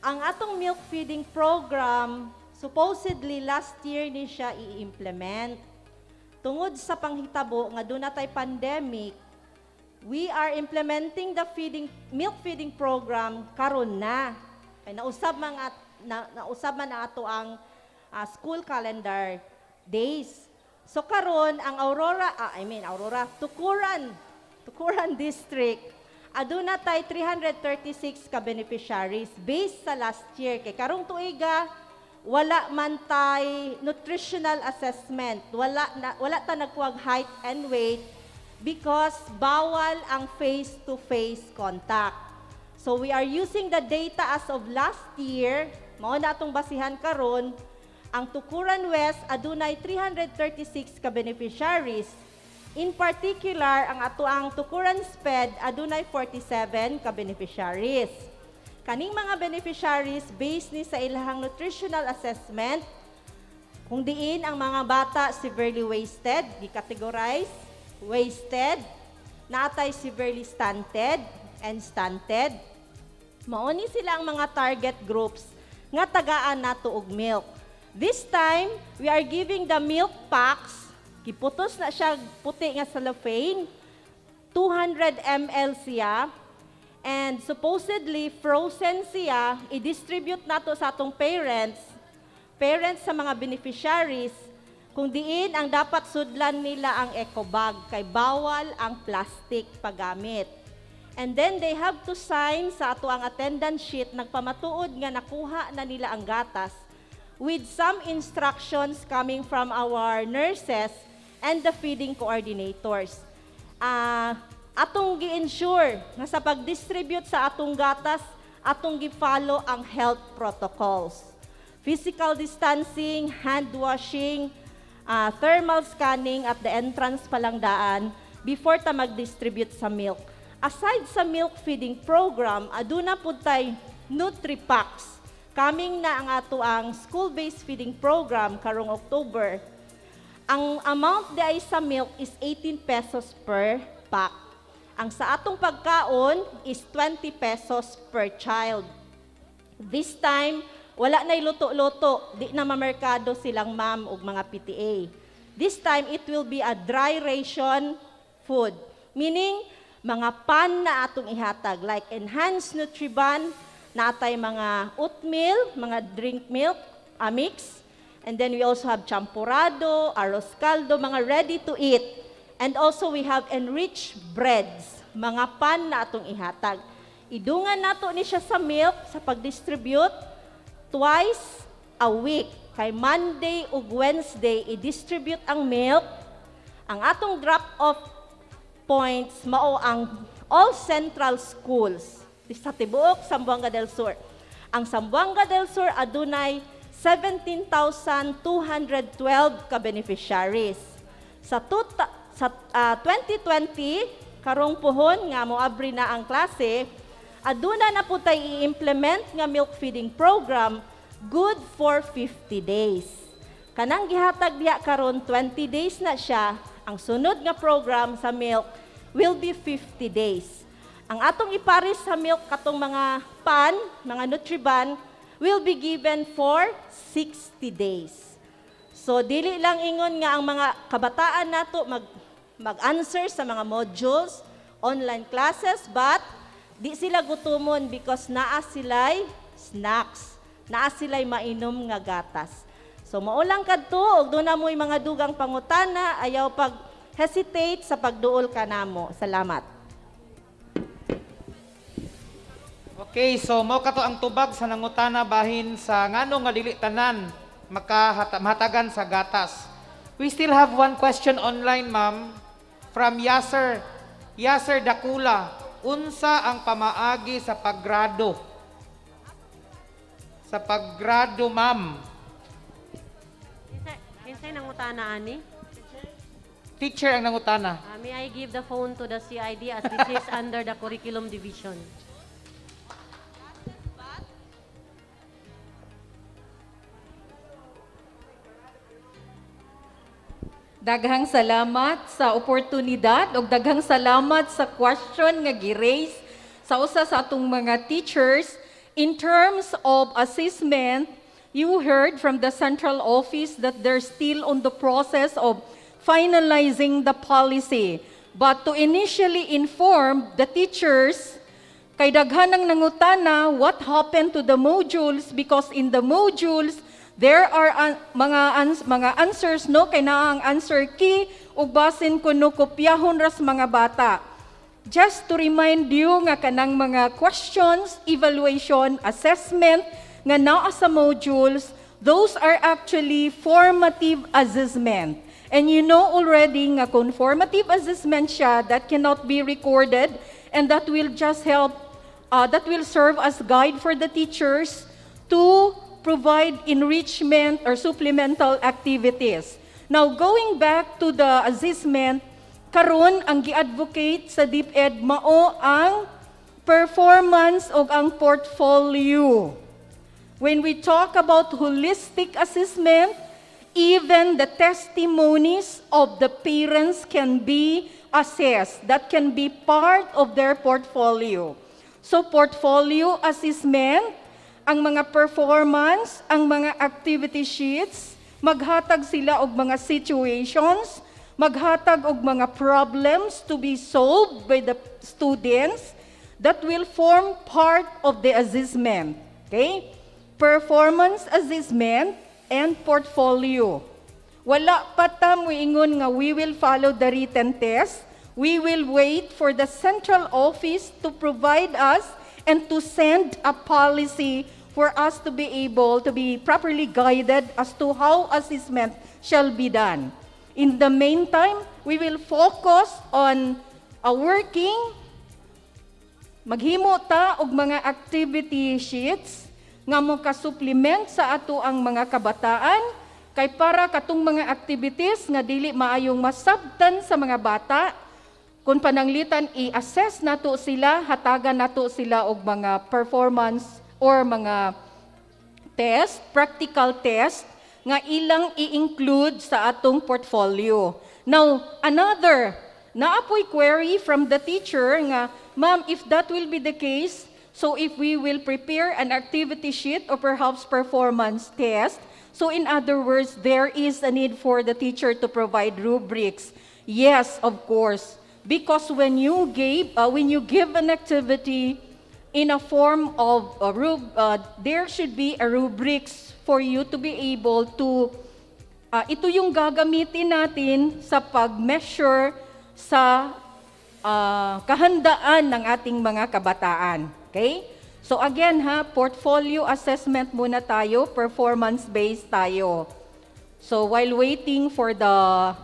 ang atong milk feeding program, supposedly last year ni siya i-implement. Tungod sa panghitabo nga doon natay pandemic, we are implementing the milk feeding program karon na. Ay nausab man ang ato ang school calendar days. So karon ang Tukuran District, aduna tay 336 ka beneficiaries based sa last year. Kay karong tuiga, wala man tay nutritional assessment. Wala ta nagkuwag height and weight because bawal ang face-to-face contact. So we are using the data as of last year. Mao na atong basihan karon. Ang Tukuran West adunay 336 ka beneficiaries. In particular, ang atoang Tukuran SPED adunay 47 ka beneficiaries. Kaning mga beneficiaries based ni sa ilahang nutritional assessment, kung diin ang mga bata severely wasted, gi-categorize, wasted, natay severely stunted, and stunted. Mauni sila ang mga target groups nga tagaan nato og milk. This time, we are giving the milk packs. Kiputos na siya puti nga cellophane, 200 ml siya, and supposedly frozen siya, i-distribute nato sa atong parents sa mga beneficiaries, kung diin ang dapat sudlan nila ang eco bag, kay bawal ang plastic paggamit. And then they have to sign sa ato ang attendance sheet, nagpamatuod nga nakuha na nila ang gatas, with some instructions coming from our nurses and the feeding coordinators. Atong gi-ensure na sa pag-distribute sa atong gatas, atong gi-follow ang health protocols. Physical distancing, hand washing, thermal scanning at the entrance palang daan before ta mag-distribute sa milk. Aside sa milk feeding program, aduna pud tay Nutri-Packs. Coming na ang ato ang school-based feeding program karong October. Ang amount di ay sa milk is 18 pesos per pack. Ang sa atong pagkaon is 20 pesos per child. This time, wala na'y luto-luto, di na mamerkado silang ma'am ug mga PTA. This time, it will be a dry ration food. Meaning, mga pan na atong ihatag, like enhanced Nutriban, natay mga oatmeal, mga drink milk, mix. And then we also have champurrado, arroz caldo, mga ready to eat. And also we have enriched breads, mga pan na atong ihatag. Idungan nato ni siya sa milk sa pag-distribute twice a week. Kay Monday ug Wednesday, i-distribute ang milk. Ang atong drop-off points, mao ang all central schools sa tibuok Zamboanga del Sur. Ang Zamboanga del Sur adunay 17,212 ka beneficiaries. Sa 2020, karong puhon nga moabri na ang klase, aduna na po tayo i-implement nga milk feeding program good for 50 days. Kanang gihatag diha karon 20 days na siya, ang sunod nga program sa milk will be 50 days. Ang atong iparis sa milk katong mga pan, mga Nutriban, will be given for 60 days. So, dili lang ingon nga ang mga kabataan nato mag-answer sa mga modules, online classes, but di sila gutumon because naa sila'y snacks. naa sila'y mainom nga gatas. So maulang kadto og doon na mo'y mga dugang pangutana, ayaw pag hesitate sa pagduol kanamo. Salamat. Okay, so mo kato ang tubag sa nangutana bahin sa ngano nga dili tanan mahatagan sa gatas. We still have one question online, ma'am, from Yasser. Yasser Dakula, unsa ang pamaagi sa paggrado? Sa paggrado, ma'am. Kinsay nangutana ani? Teacher ang nangutana. May I give the phone to the CID as this is under the curriculum division. Daghang salamat sa oportunidad o daghang salamat sa question nga gi-raise sa usa sa atong mga teachers. In terms of assessment, you heard from the central office that they're still on the process of finalizing the policy. But to initially inform the teachers, kay daghan ang nangutana what happened to the modules, because in the modules there are mga answers, no, kay naa ang answer key ug basin kuno kopyahon ras mga bata. Just to remind you nga kanang mga questions, evaluation, assessment nga naa sa modules, those are actually formative assessment. And you know already nga kung formative assessment siya, that cannot be recorded and that will just help, that will serve as guide for the teachers to provide enrichment or supplemental activities. Now, going back to the assessment, karon ang gi-advocate sa DepEd mao ang performance o ang portfolio. When we talk about holistic assessment, even the testimonies of the parents can be assessed. That can be part of their portfolio. So portfolio assessment, ang mga performance, ang mga activity sheets, maghatag sila og mga situations, maghatag og mga problems to be solved by the students that will form part of the assessment. Okay? Performance assessment and portfolio. Wala pa ta mo ingon nga we will follow the written test. We will wait for the central office to provide us and to send a policy for us to be able to be properly guided as to how assessment shall be done. In the meantime, we will focus on working, maghimo ta og mga activity sheets nga mo ka-supplement sa ato ang mga kabataan, kay para katong mga activities nga dili maayong masabtan sa mga bata, kung pananglitan i-assess nato sila, hatagan nato sila og mga performance or mga test, practical test, nga ilang i-include sa atong portfolio. Now, naapoy query from the teacher nga, ma'am, if that will be the case, so if we will prepare an activity sheet or perhaps performance test, so in other words, there is a need for the teacher to provide rubrics. Yes, of course. Because when you give an activity in a form of there should be a rubrics for you to be able to, ito yung gagamitin natin sa pag-measure sa kahandaan ng ating mga kabataan. Okay? So again portfolio assessment muna tayo, performance-based tayo. So while waiting for the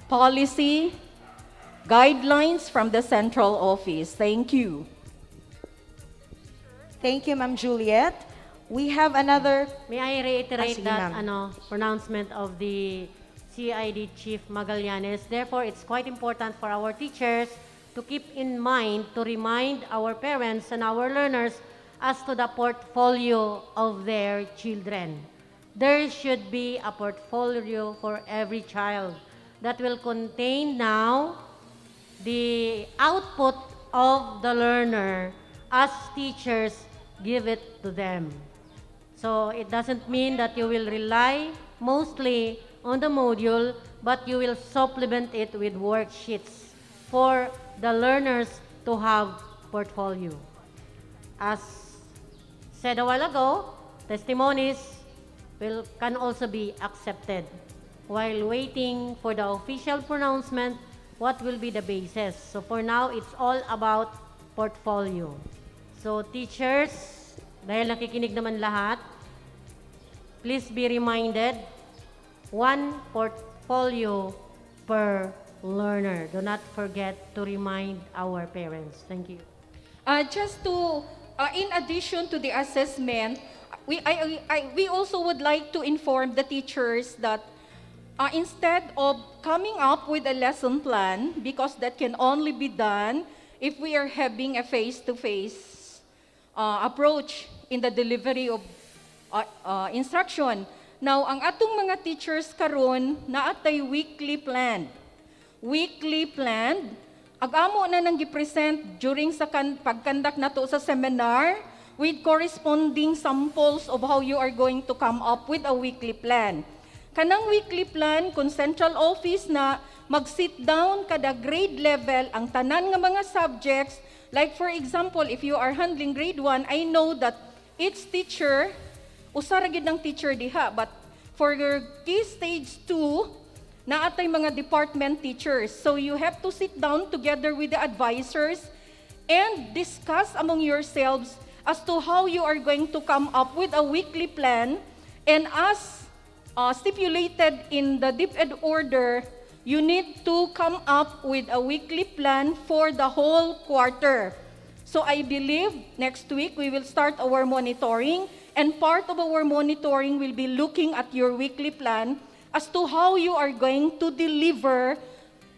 policy guidelines from the central office. Thank you. Thank you, Ma'am Juliet. We have another... May I reiterate sige, that ma'am. pronouncement of the CID Chief Magallanes. Therefore, it's quite important for our teachers to keep in mind, to remind our parents and our learners as to the portfolio of their children. There should be a portfolio for every child that will contain now the output of the learner as teachers give it to them. So it doesn't mean that you will rely mostly on the module, but you will supplement it with worksheets for the learners to have portfolio. As said a while ago, testimonies can also be accepted. While waiting for the official pronouncement, what will be the basis? So for now, it's all about portfolio. So teachers, dahil nakikinig naman lahat, please be reminded, one portfolio per learner. Do not forget to remind our parents. Thank you. Just to, in addition to the assessment, we also would like to inform the teachers that instead of coming up with a lesson plan, because that can only be done if we are having a face-to-face approach in the delivery of instruction. Now, ang atong mga teachers karon naatay weekly plan. Weekly plan, agamo na nang gipresent during sa pagkandak nato sa seminar with corresponding samples of how you are going to come up with a weekly plan. Kanang weekly plan, kung central office na mag-sit down kada grade level ang tanan nga mga subjects, like for example, if you are handling grade 1, I know that each teacher, usara gid ng teacher diha, but for your key stage 2, naatay mga department teachers. So you have to sit down together with the advisors and discuss among yourselves as to how you are going to come up with a weekly plan. And as stipulated in the DepEd order, you need to come up with a weekly plan for the whole quarter. So I believe next week we will start our monitoring, and part of our monitoring will be looking at your weekly plan as to how you are going to deliver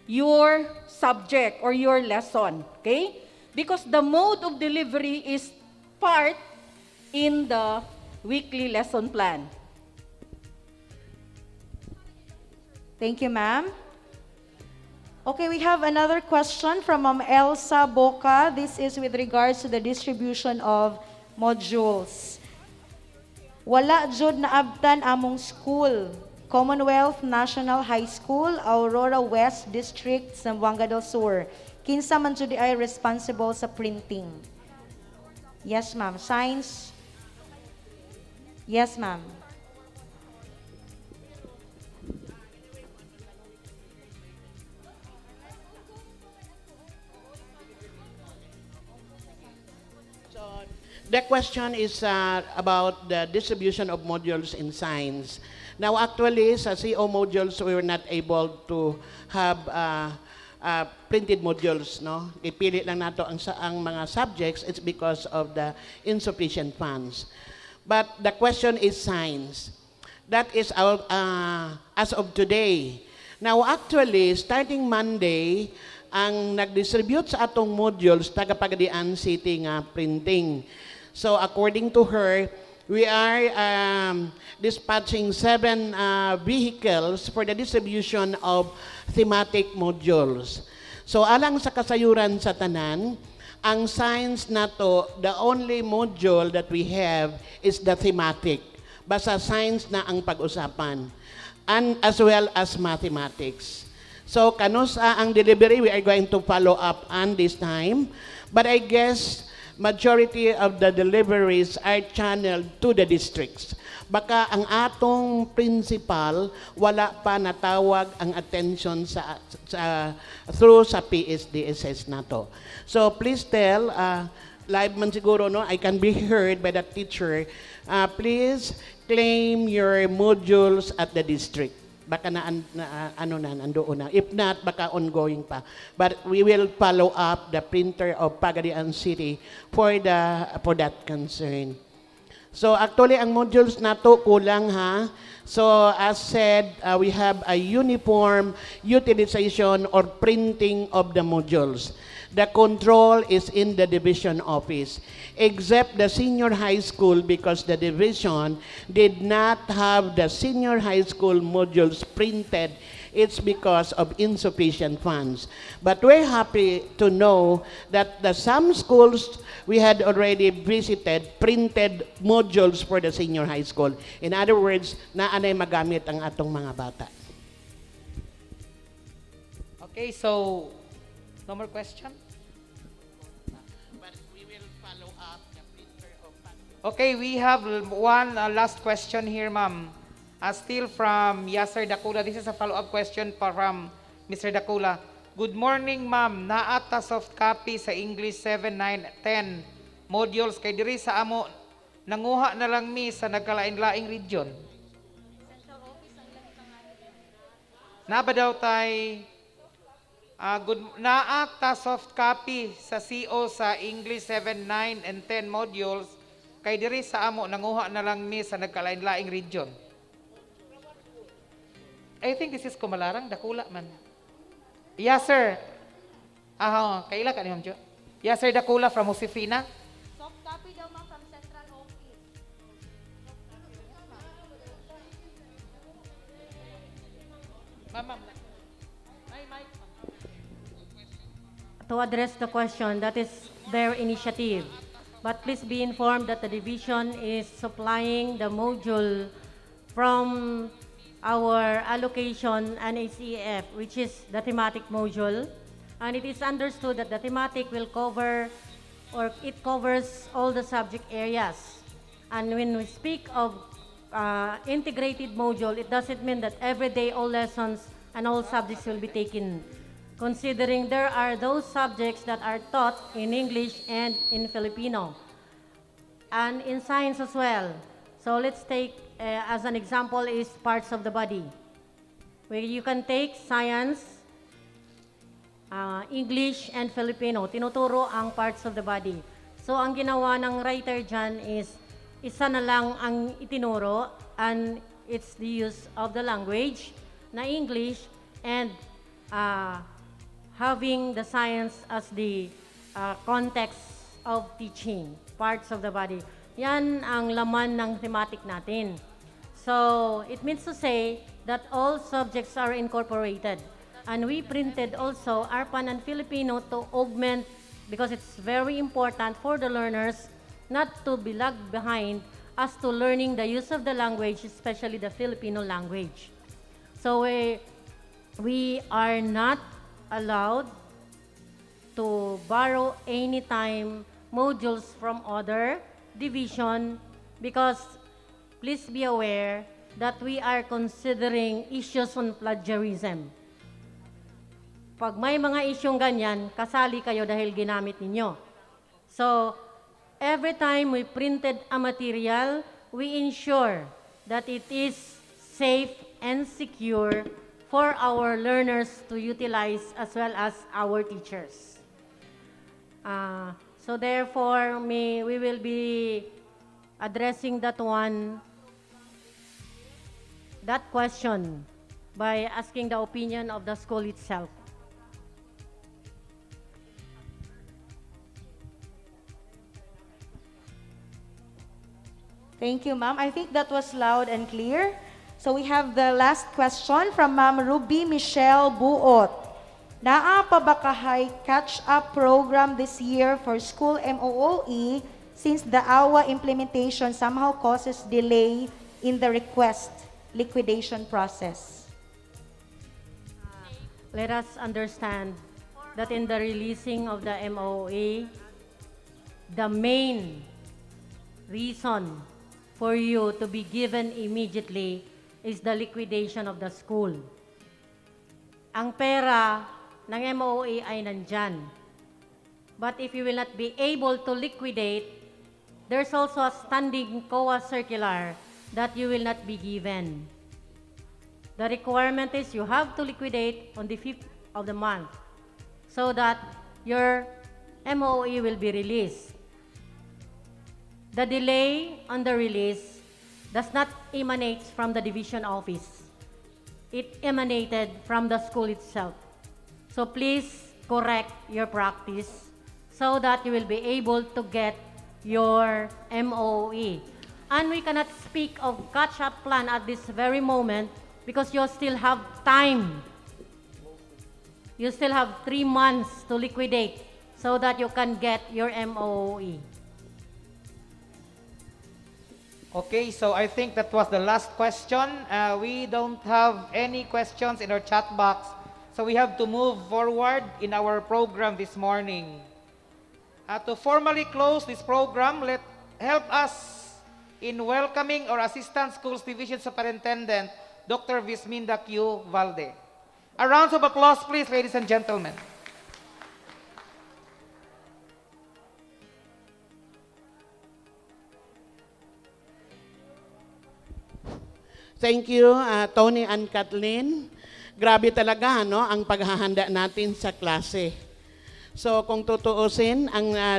your subject or your lesson, okay? Because the mode of delivery is part in the weekly lesson plan. Thank you, ma'am. Okay, we have another question from Ma'am Elsa Boca. This is with regards to the distribution of modules. Wala jud na abtan among school. Commonwealth National High School, Aurora West District, Zamboanga del Sur. Kinsa man jud ay responsible sa printing? Yes, ma'am. Science? Yes, ma'am. The question is about the distribution of modules in science. Now, actually, sa CO modules, we were not able to have printed modules, no? Ipili lang nato ang mga subjects. It's because of the insufficient funds. But the question is science. That is our, as of today. Now, actually, starting Monday, ang nag-distribute sa atong modules, taga-Pagadian City nga printing. So, according to her, we are dispatching 7 vehicles for the distribution of thematic modules. So, alang sa kasayuran sa tanan, ang science na to, the only module that we have is the thematic. Basta science na ang pag-usapan. And as well as mathematics. So, kanusa ang delivery, we are going to follow up on this time. But I guess, majority of the deliveries are channeled to the districts. Baka ang atong principal, wala pa natawag ang attention through sa PSDSS nato. So please tell, live man siguro, no, I can be heard by the teacher, please claim your modules at the district. Baka nandoon na. If not, baka ongoing pa. But we will follow up the printer of Pagadian City for that concern. So actually, ang modules na to kulang ha. So as said, we have a uniform utilization or printing of the modules. The control is in the division office, except the senior high school because the division did not have the senior high school modules printed. It's because of insufficient funds. But we're happy to know that some schools we had already visited printed modules for the senior high school. In other words, naanay magamit ang atong mga bata. Okay, so no more question? But we will follow up the printer of Okay, we have one last question here, ma'am. Still from Yasser Dakula. This is a follow-up question from Mr. Dakula. Good morning, ma'am. Naata soft copy sa English 7, 9, 10 modules kay diri sa amo nanguha na lang mi sa nagkalain-laing region. Na ba daw tay naata soft copy sa CO sa English 7, 9, and 10 modules kay diri sa amo nanguha na lang mi sa nagkalain-laing region. I think this is Kumalarang, Dakula man. Yes, sir. Kaila ka ni Ma'am Jo? Yes, sir, Dakula from Josefina. Soft copy daw ma'am from Central Office. Ma'am. To address the question, that is their initiative. But please be informed that the division is supplying the module from our allocation NACF, which is the thematic module. And it is understood that the thematic will cover, or it covers all the subject areas. And when we speak of integrated module, it doesn't mean that every day all lessons and all subjects will be taken, considering there are those subjects that are taught in English and in Filipino, and in science as well. So let's take, as an example, is parts of the body, where you can take science, English, and Filipino. Tinuturo ang parts of the body. So ang ginawa ng writer dyan is, isa na lang ang itinuro, and it's the use of the language na English, and having the science as the context of teaching, parts of the body. Yan ang laman ng thematic natin. So, it means to say that all subjects are incorporated. And we printed also ARPAN and Filipino to augment, because it's very important for the learners not to be lagged behind as to learning the use of the language, especially the Filipino language. So, we are not allowed to borrow anytime modules from other division, because please be aware that we are considering issues on plagiarism. Pag may mga isyong ganyan, kasali kayo dahil ginamit ninyo. So, every time we printed a material, we ensure that it is safe and secure for our learners to utilize, as well as our teachers. So therefore, we will be addressing that question by asking the opinion of the school itself. Thank you, ma'am. I think that was loud and clear. So we have the last question from Ma'am Ruby Michelle Buot. Naa pa ba kahay catch-up program this year for school MOOE since the AWA implementation somehow causes delay in the request liquidation process? Let us understand that in the releasing of the MOOE, the main reason for you to be given immediately is the liquidation of the school. Ang pera ng MOOE ay nandyan. But if you will not be able to liquidate, there's also a standing COA circular that you will not be given. The requirement is you have to liquidate on the 5th of the month so that your MOOE will be released. The delay on the release does not emanate from the division office. It emanated from the school itself. So please correct your practice so that you will be able to get your MOE. And we cannot speak of catch-up plan at this very moment because you still have time. You still have 3 months to liquidate so that you can get your MOE. Okay, so I think that was the last question. We don't have any questions in our chat box, so we have to move forward in our program this morning. To formally close this program, let help us in welcoming our Assistant Schools Division Superintendent, Dr. Visminda Q. Valde. A round of applause, please, ladies and gentlemen. Thank you, Tony and Kathleen. Grabe talaga ang paghahanda natin sa klase. So kung tutuusin,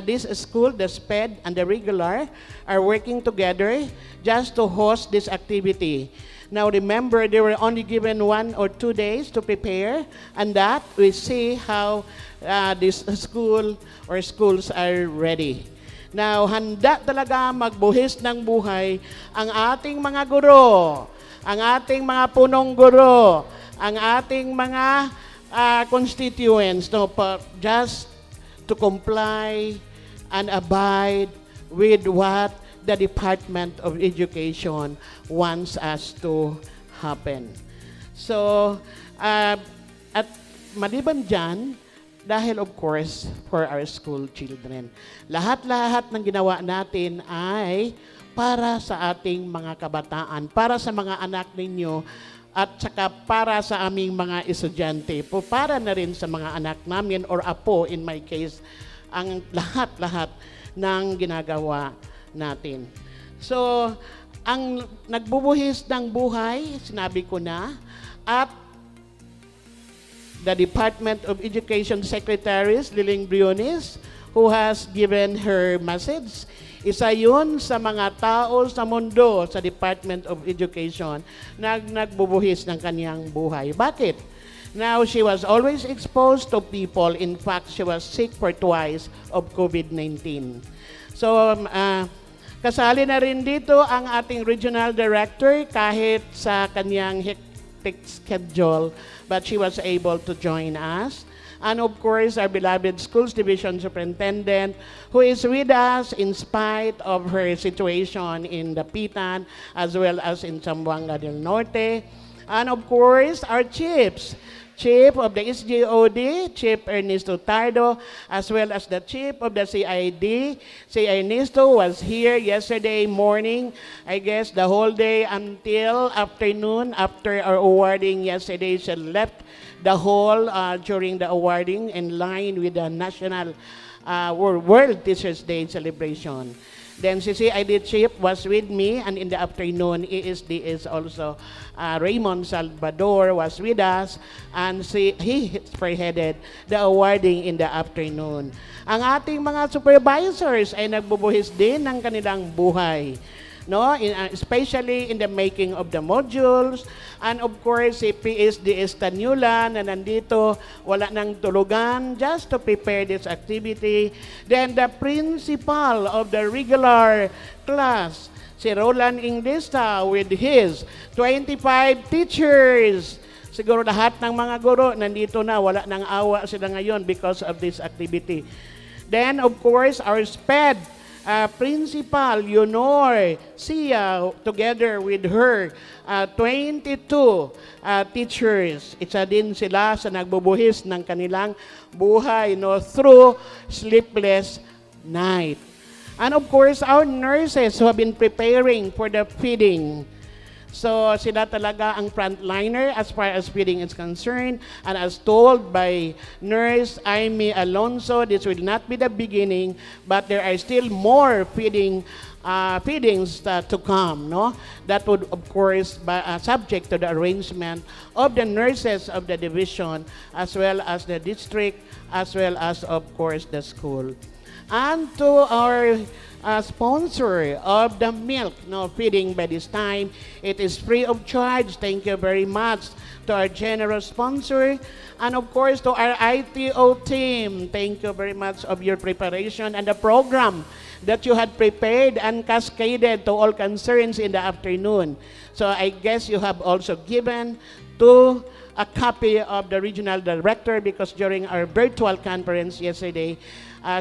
this school, the SPED and the regular are working together just to host this activity. Now remember, they were only given 1 or 2 days to prepare, and that we see how this school or schools are ready. Now, handa talaga magbuhis ng buhay ang ating mga guro, ang ating mga punong guro, ang ating mga constituents, just to comply and abide with what the Department of Education wants us to happen. So, at maliban dyan, dahil of course, for our school children, lahat-lahat ng ginawa natin ay para sa ating mga kabataan, para sa mga anak ninyo, at saka para sa aming mga estudyante, para na rin sa mga anak namin or apo, in my case, ang lahat-lahat ng ginagawa natin. So, ang nagbubuhis ng buhay, sinabi ko na, at the Department of Education Secretary, Liling Briones, who has given her message. Isa yun sa mga tao sa mundo sa Department of Education na nagbubuhis ng kanyang buhay. Bakit? Now, she was always exposed to people. In fact, she was sick for twice of COVID-19. So, kasali na rin dito ang ating regional director kahit sa kanyang hectic schedule, but she was able to join us. And of course, our beloved Schools Division Superintendent, who is with us in spite of her situation in Dapitan, as well as in Zamboanga del Norte. And of course, our chiefs, Chief of the SGOD, Chief Ernesto Tardo, as well as the Chief of the CID. Si Ernesto was here yesterday morning, I guess the whole day until afternoon. After our awarding yesterday, she left the hall during the awarding in line with the National World Teachers Day celebration. Then si CID Chief was with me, and in the afternoon, ESD is also Raymond Salvador was with us, and he spearheaded the awarding in the afternoon. Ang ating mga supervisors ay nagbubuhis din ng kanilang buhay, no? Especially in the making of the modules, and of course, si PSD Estanula na nandito, wala nang tulugan, just to prepare this activity. Then the principal of the regular class, si Roland Ingdista, with his 25 teachers. Siguro lahat ng mga guro nandito na, wala nang awa sila ngayon because of this activity. Then, of course, our SPED Principal Yunor Sia, together with her 22 teachers. Isa din sila sa nagbubuhis ng kanilang buhay, no, through sleepless night. And of course, our nurses who have been preparing for the feeding. So sila talaga ang frontliner as far as feeding is concerned. And as told by Nurse Amy Alonso, this will not be the beginning, but there are still more feedings to come. No, that would of course be subject to the arrangement of the nurses of the division, as well as the district, as well as of course the school. And to our sponsor of the milk, no, feeding by this time, it is free of charge. Thank you very much to our generous sponsor, and of course to our ITO team. Thank you very much of your preparation and the program that you had prepared and cascaded to all concerns in the afternoon. So I guess you have also given to a copy of the regional director, because during our virtual conference yesterday,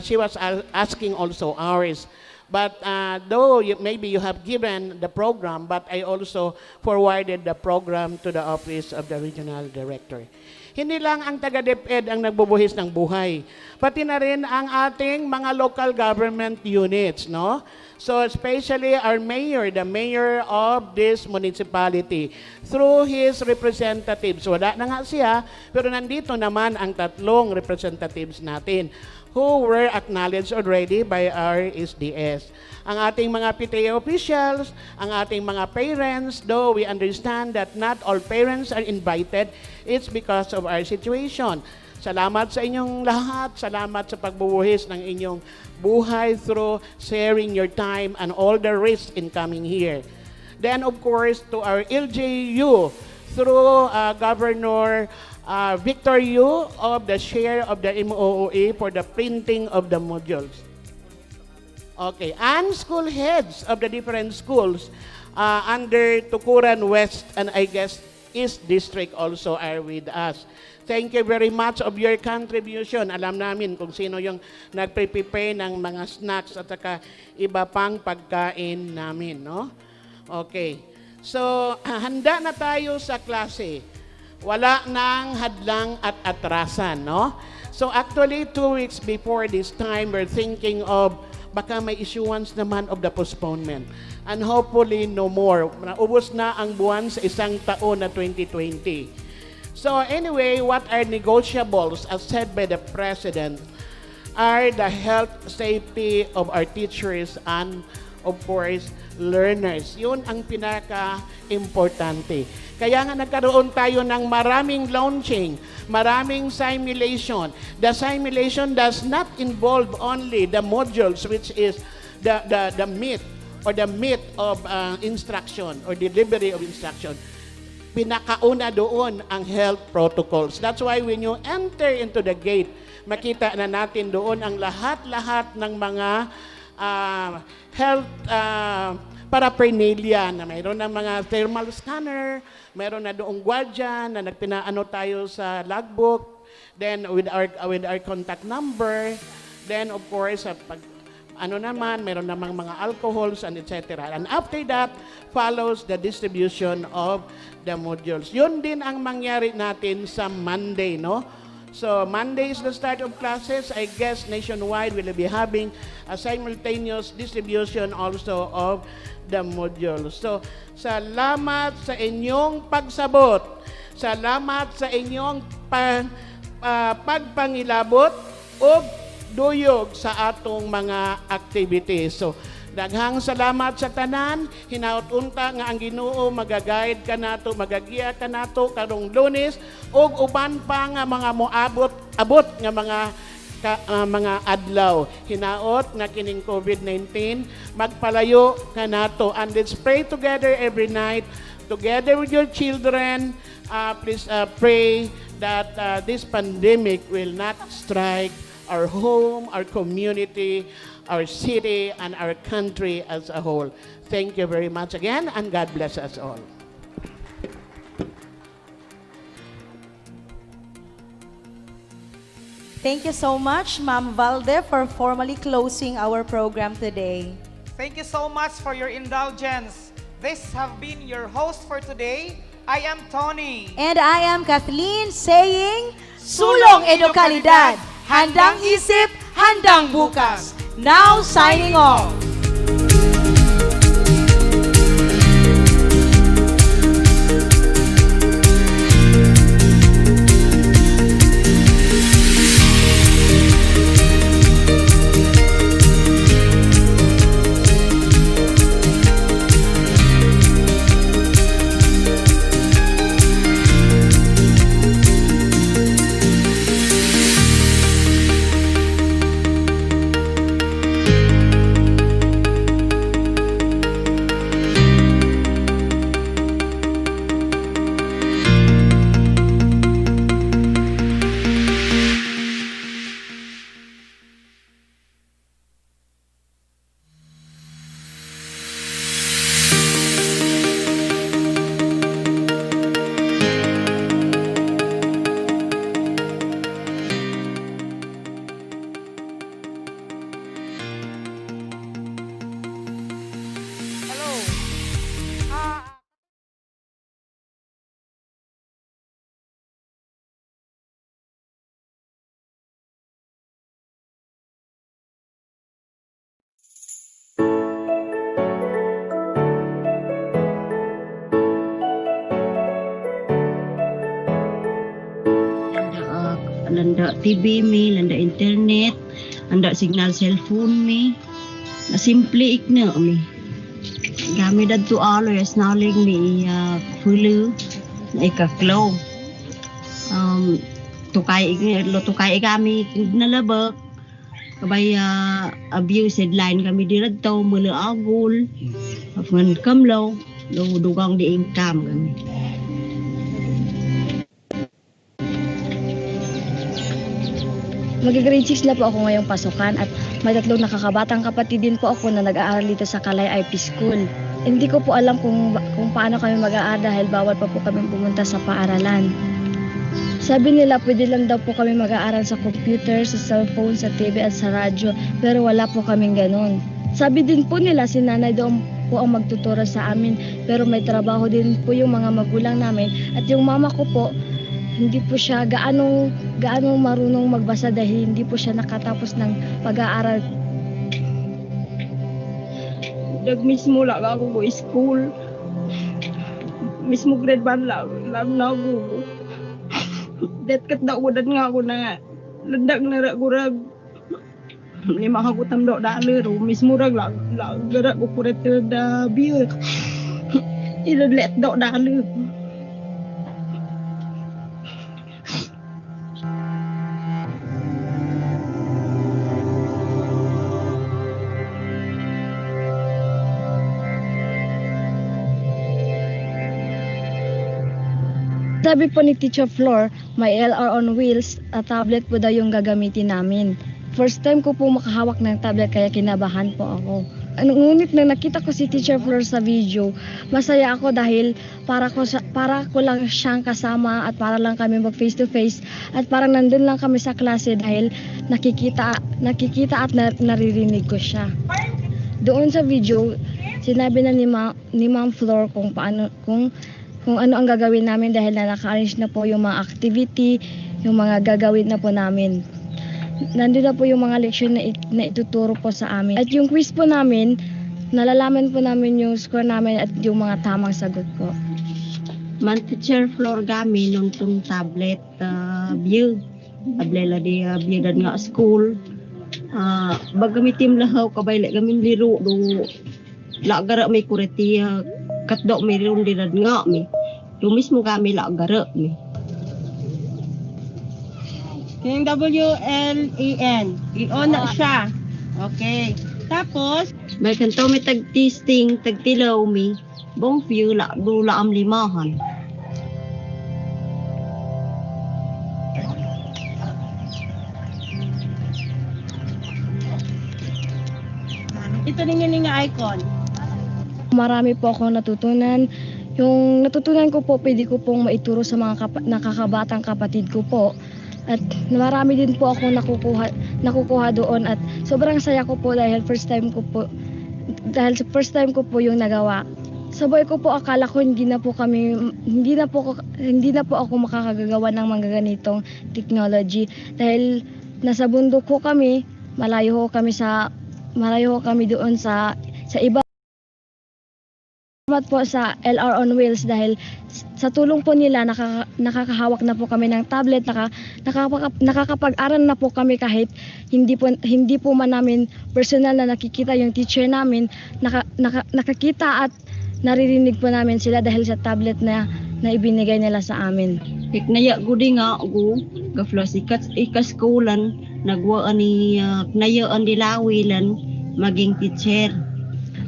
she was asking also ours. But though maybe you have given the program, but I also forwarded the program to the office of the regional director. Hindi lang ang taga-DepEd ang nagbubuhis ng buhay, pati na rin ang ating mga local government units, no? So especially our mayor, the mayor of this municipality, through his representatives. Wala na nga siya, pero nandito naman ang tatlong representatives natin who were acknowledged already by our SDS. Ang ating mga PTA officials, ang ating mga parents, though we understand that not all parents are invited, it's because of our situation. Salamat sa inyong lahat. Salamat sa pagbubuhis ng inyong buhay through sharing your time and all the risks in coming here. Then, of course, to our LJU, through Governor Victor Yu of the share of the MOOE for the printing of the modules. Okay, and school heads of the different schools under Tukuran West and I guess East District also are with us. Thank you very much of your contribution. Alam namin kung sino yung nagpe-prepare ng mga snacks at saka iba pang pagkain namin, no? Okay. So, handa na tayo sa klase. Wala nang hadlang at atrasan, no? So, actually, 2 weeks before this time, we're thinking of baka may issuance naman of the postponement. And hopefully, no more. Naubos na ang buwan sa isang taon na 2020. So anyway, what are negotiables, as said by the President, are the health, safety of our teachers and, of course, learners. Yun ang pinaka-importante. Kaya nga nagkaroon tayo ng maraming launching, maraming simulation. The simulation does not involve only the modules, which is the meat or the meat of instruction or delivery of instruction. Pinakauna doon ang health protocols. That's why when you enter into the gate, makita na natin doon ang lahat-lahat ng mga health paraphernalia na mayroon ng mga thermal scanner, mayroon na doong gwardiya na nagpinaano tayo sa logbook, then with our contact number, then of course pag ano naman, meron namang mga alcohols and etc. And after that, follows the distribution of the modules. Yun din ang mangyari natin sa Monday, no? So, Monday is the start of classes. I guess nationwide we'll be having a simultaneous distribution also of the modules. So, salamat sa inyong pagsabot. Salamat sa inyong pagpangilabot o duyog sa atong mga activities. So, daghang salamat sa tanan. Hinaut-unta nga ang Ginoo magaguide ka nato, magagiya ka nato karong Lunes ug uban pa nga mga moabot nga mga adlaw. Hinaot nga kining COVID-19 magpalayo ka nato, and let's pray together every night together with your children. Please pray that this pandemic will not strike our home, our community, our city, and our country as a whole. Thank you very much again, and God bless us all. Thank you so much, Ma'am Valde, for formally closing our program today. Thank you so much for your indulgence. This have been your host for today. I am Tony. And I am Kathleen saying, Sulong Edukalidad, handang isip, handang bukas. Now signing off. TV mi, landa internet, anda signal cellphone mi. Na simple ikna mi. Gamit adto aloy nalig mi fulu na ikaklaw. Tukay kami nalabak. Kabay abuse headline kami diradto mula agul. Afan kamlaw, dugang di income kami. Mag-grade 6 na po ako ngayong pasukan at may tatlong nakakabatang kapatid din po ako na nag-aaral dito sa Kalay IP School. Hindi ko po alam kung paano kami mag-aaral dahil bawal pa po kami pumunta sa paaralan. Sabi nila pwede lang daw po kami mag-aaral sa computer, sa cellphone, sa TV at sa radyo pero wala po kaming ganun. Sabi din po nila si nanay daw po ang magtuturo sa amin pero may trabaho din po yung mga magulang namin at yung mama ko po hindi po siya gaanong marunong magbasa dahil hindi po siya nakatapos ng pag-aaral. Mismo lang ako go school. Mismo grade 1 lang na ako. Det kat da udan nga ako na landag na rag. Lima hagutam do dalero mismo rag lang gara ko kuret da biyo. Iladlet do dalero. Sabi po ni Teacher Flor, may LR on wheels at tablet po daw yung gagamitin namin. First time ko po makahawak ng tablet kaya kinabahan po ako. Ngunit nang nakita ko si Teacher Flor sa video, masaya ako dahil para ko lang siyang kasama at para lang kami mag face to face at parang nandun lang kami sa klase dahil nakikita at naririnig ko siya. Doon sa video, sinabi na ni Ma'am Flor kung ano ang gagawin namin dahil naka-arrange na po yung mga activity, yung mga gagawin na po namin. Nandun na po yung mga leksyon na ituturo po sa amin. At yung quiz po namin, nalalaman po namin yung score namin at yung mga tamang sagot po. Man Teacher Flor kami nung tablet view. Ablela di view dan nga school. Bagamitim lahaw kabay gamin liro do lagara may kureti katdo may ron dinad nga mi. Yung mismo kami lagara mi. Yung WLAN, i-on na siya. Okay. Tapos, may kanto may tag-testing, tag-tilaw mi. Bong view, dula am limahan. Ito rin nga icon. Marami po akong natutunan. Yung natutunan ko po, pwede ko pong maituro sa mga nakakabatang kapatid ko po. At marami din po akong nakukuha doon at sobrang saya ko po dahil first time ko po yung nagawa. Sabay ko po akala ko hindi na po ako makakagawa ng mga ganitong technology dahil nasa bundok ko kami, malayo kami doon sa iba. Salamat po sa LR on wheels dahil sa tulong po nila nakakahawak na po kami ng tablet, nakakapag-aral na po kami kahit hindi po man namin personal na nakikita yung teacher namin, nakakita at naririnig po namin sila dahil sa tablet na ibinigay nila sa amin. Iknaya gudi nga ako, gaflos ikaskulan, nagwaan ni knayaan dilawilan, maging teacher.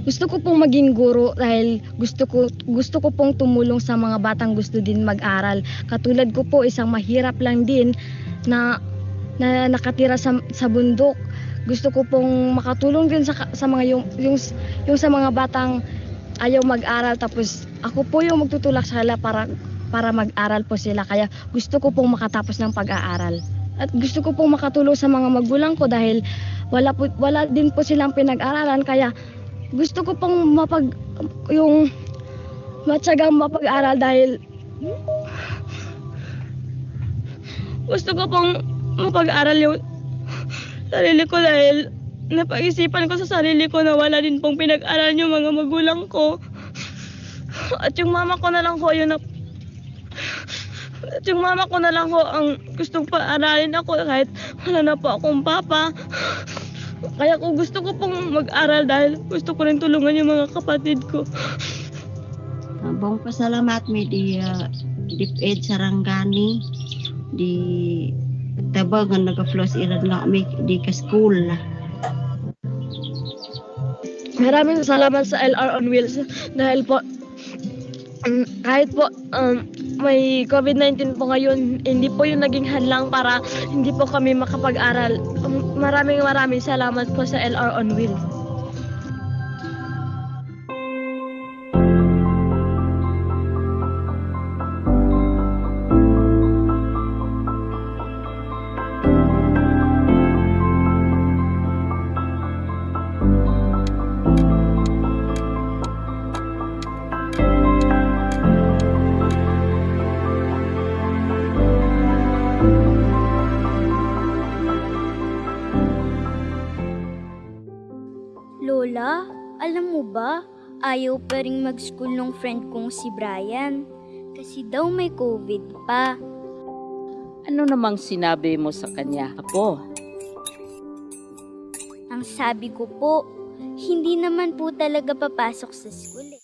Gusto ko pong maging guro dahil gusto ko pong tumulong sa mga batang gusto din mag-aral. Katulad ko po, isang mahirap lang din na nakatira sa bundok. Gusto ko pong makatulong din sa mga yung sa mga batang ayaw mag-aral tapos ako po yung magtutulak sa kanila para mag-aral po sila. Kaya gusto ko pong makatapos ng pag-aaral. At gusto ko pong makatulong sa mga magulang ko dahil wala din po silang pinag-aralan kaya gusto ko pong matyagang mapag-aral dahil gusto ko pong mapag-aral yung sarili ko dahil napag-isipan ko sa sarili ko na wala din pong pinag-aral yung mga magulang ko. At yung mama ko na lang po yung At yung mama ko na lang ho ang gustong paaralin ako kahit wala na po akong papa. Kaya kung gusto ko pong mag-aral dahil gusto ko rin tulungan yung mga kapatid ko. Bong pasalamat mi di DepEd Sarangani di tabang nga naga-floss ilan nga mi di ka school. Maraming salamat sa LR on Wheels dahil po kahit po may COVID-19 po ngayon, hindi po yung naging hadlang para hindi po kami makapag-aral. Maraming salamat po sa LR on Wheels. Lola, alam mo ba, ayaw pa rin mag-school nung friend kong si Brian. Kasi daw may COVID pa. Ano namang sinabi mo sa kanya, Apo? Ang sabi ko po, hindi naman po talaga papasok sa school eh.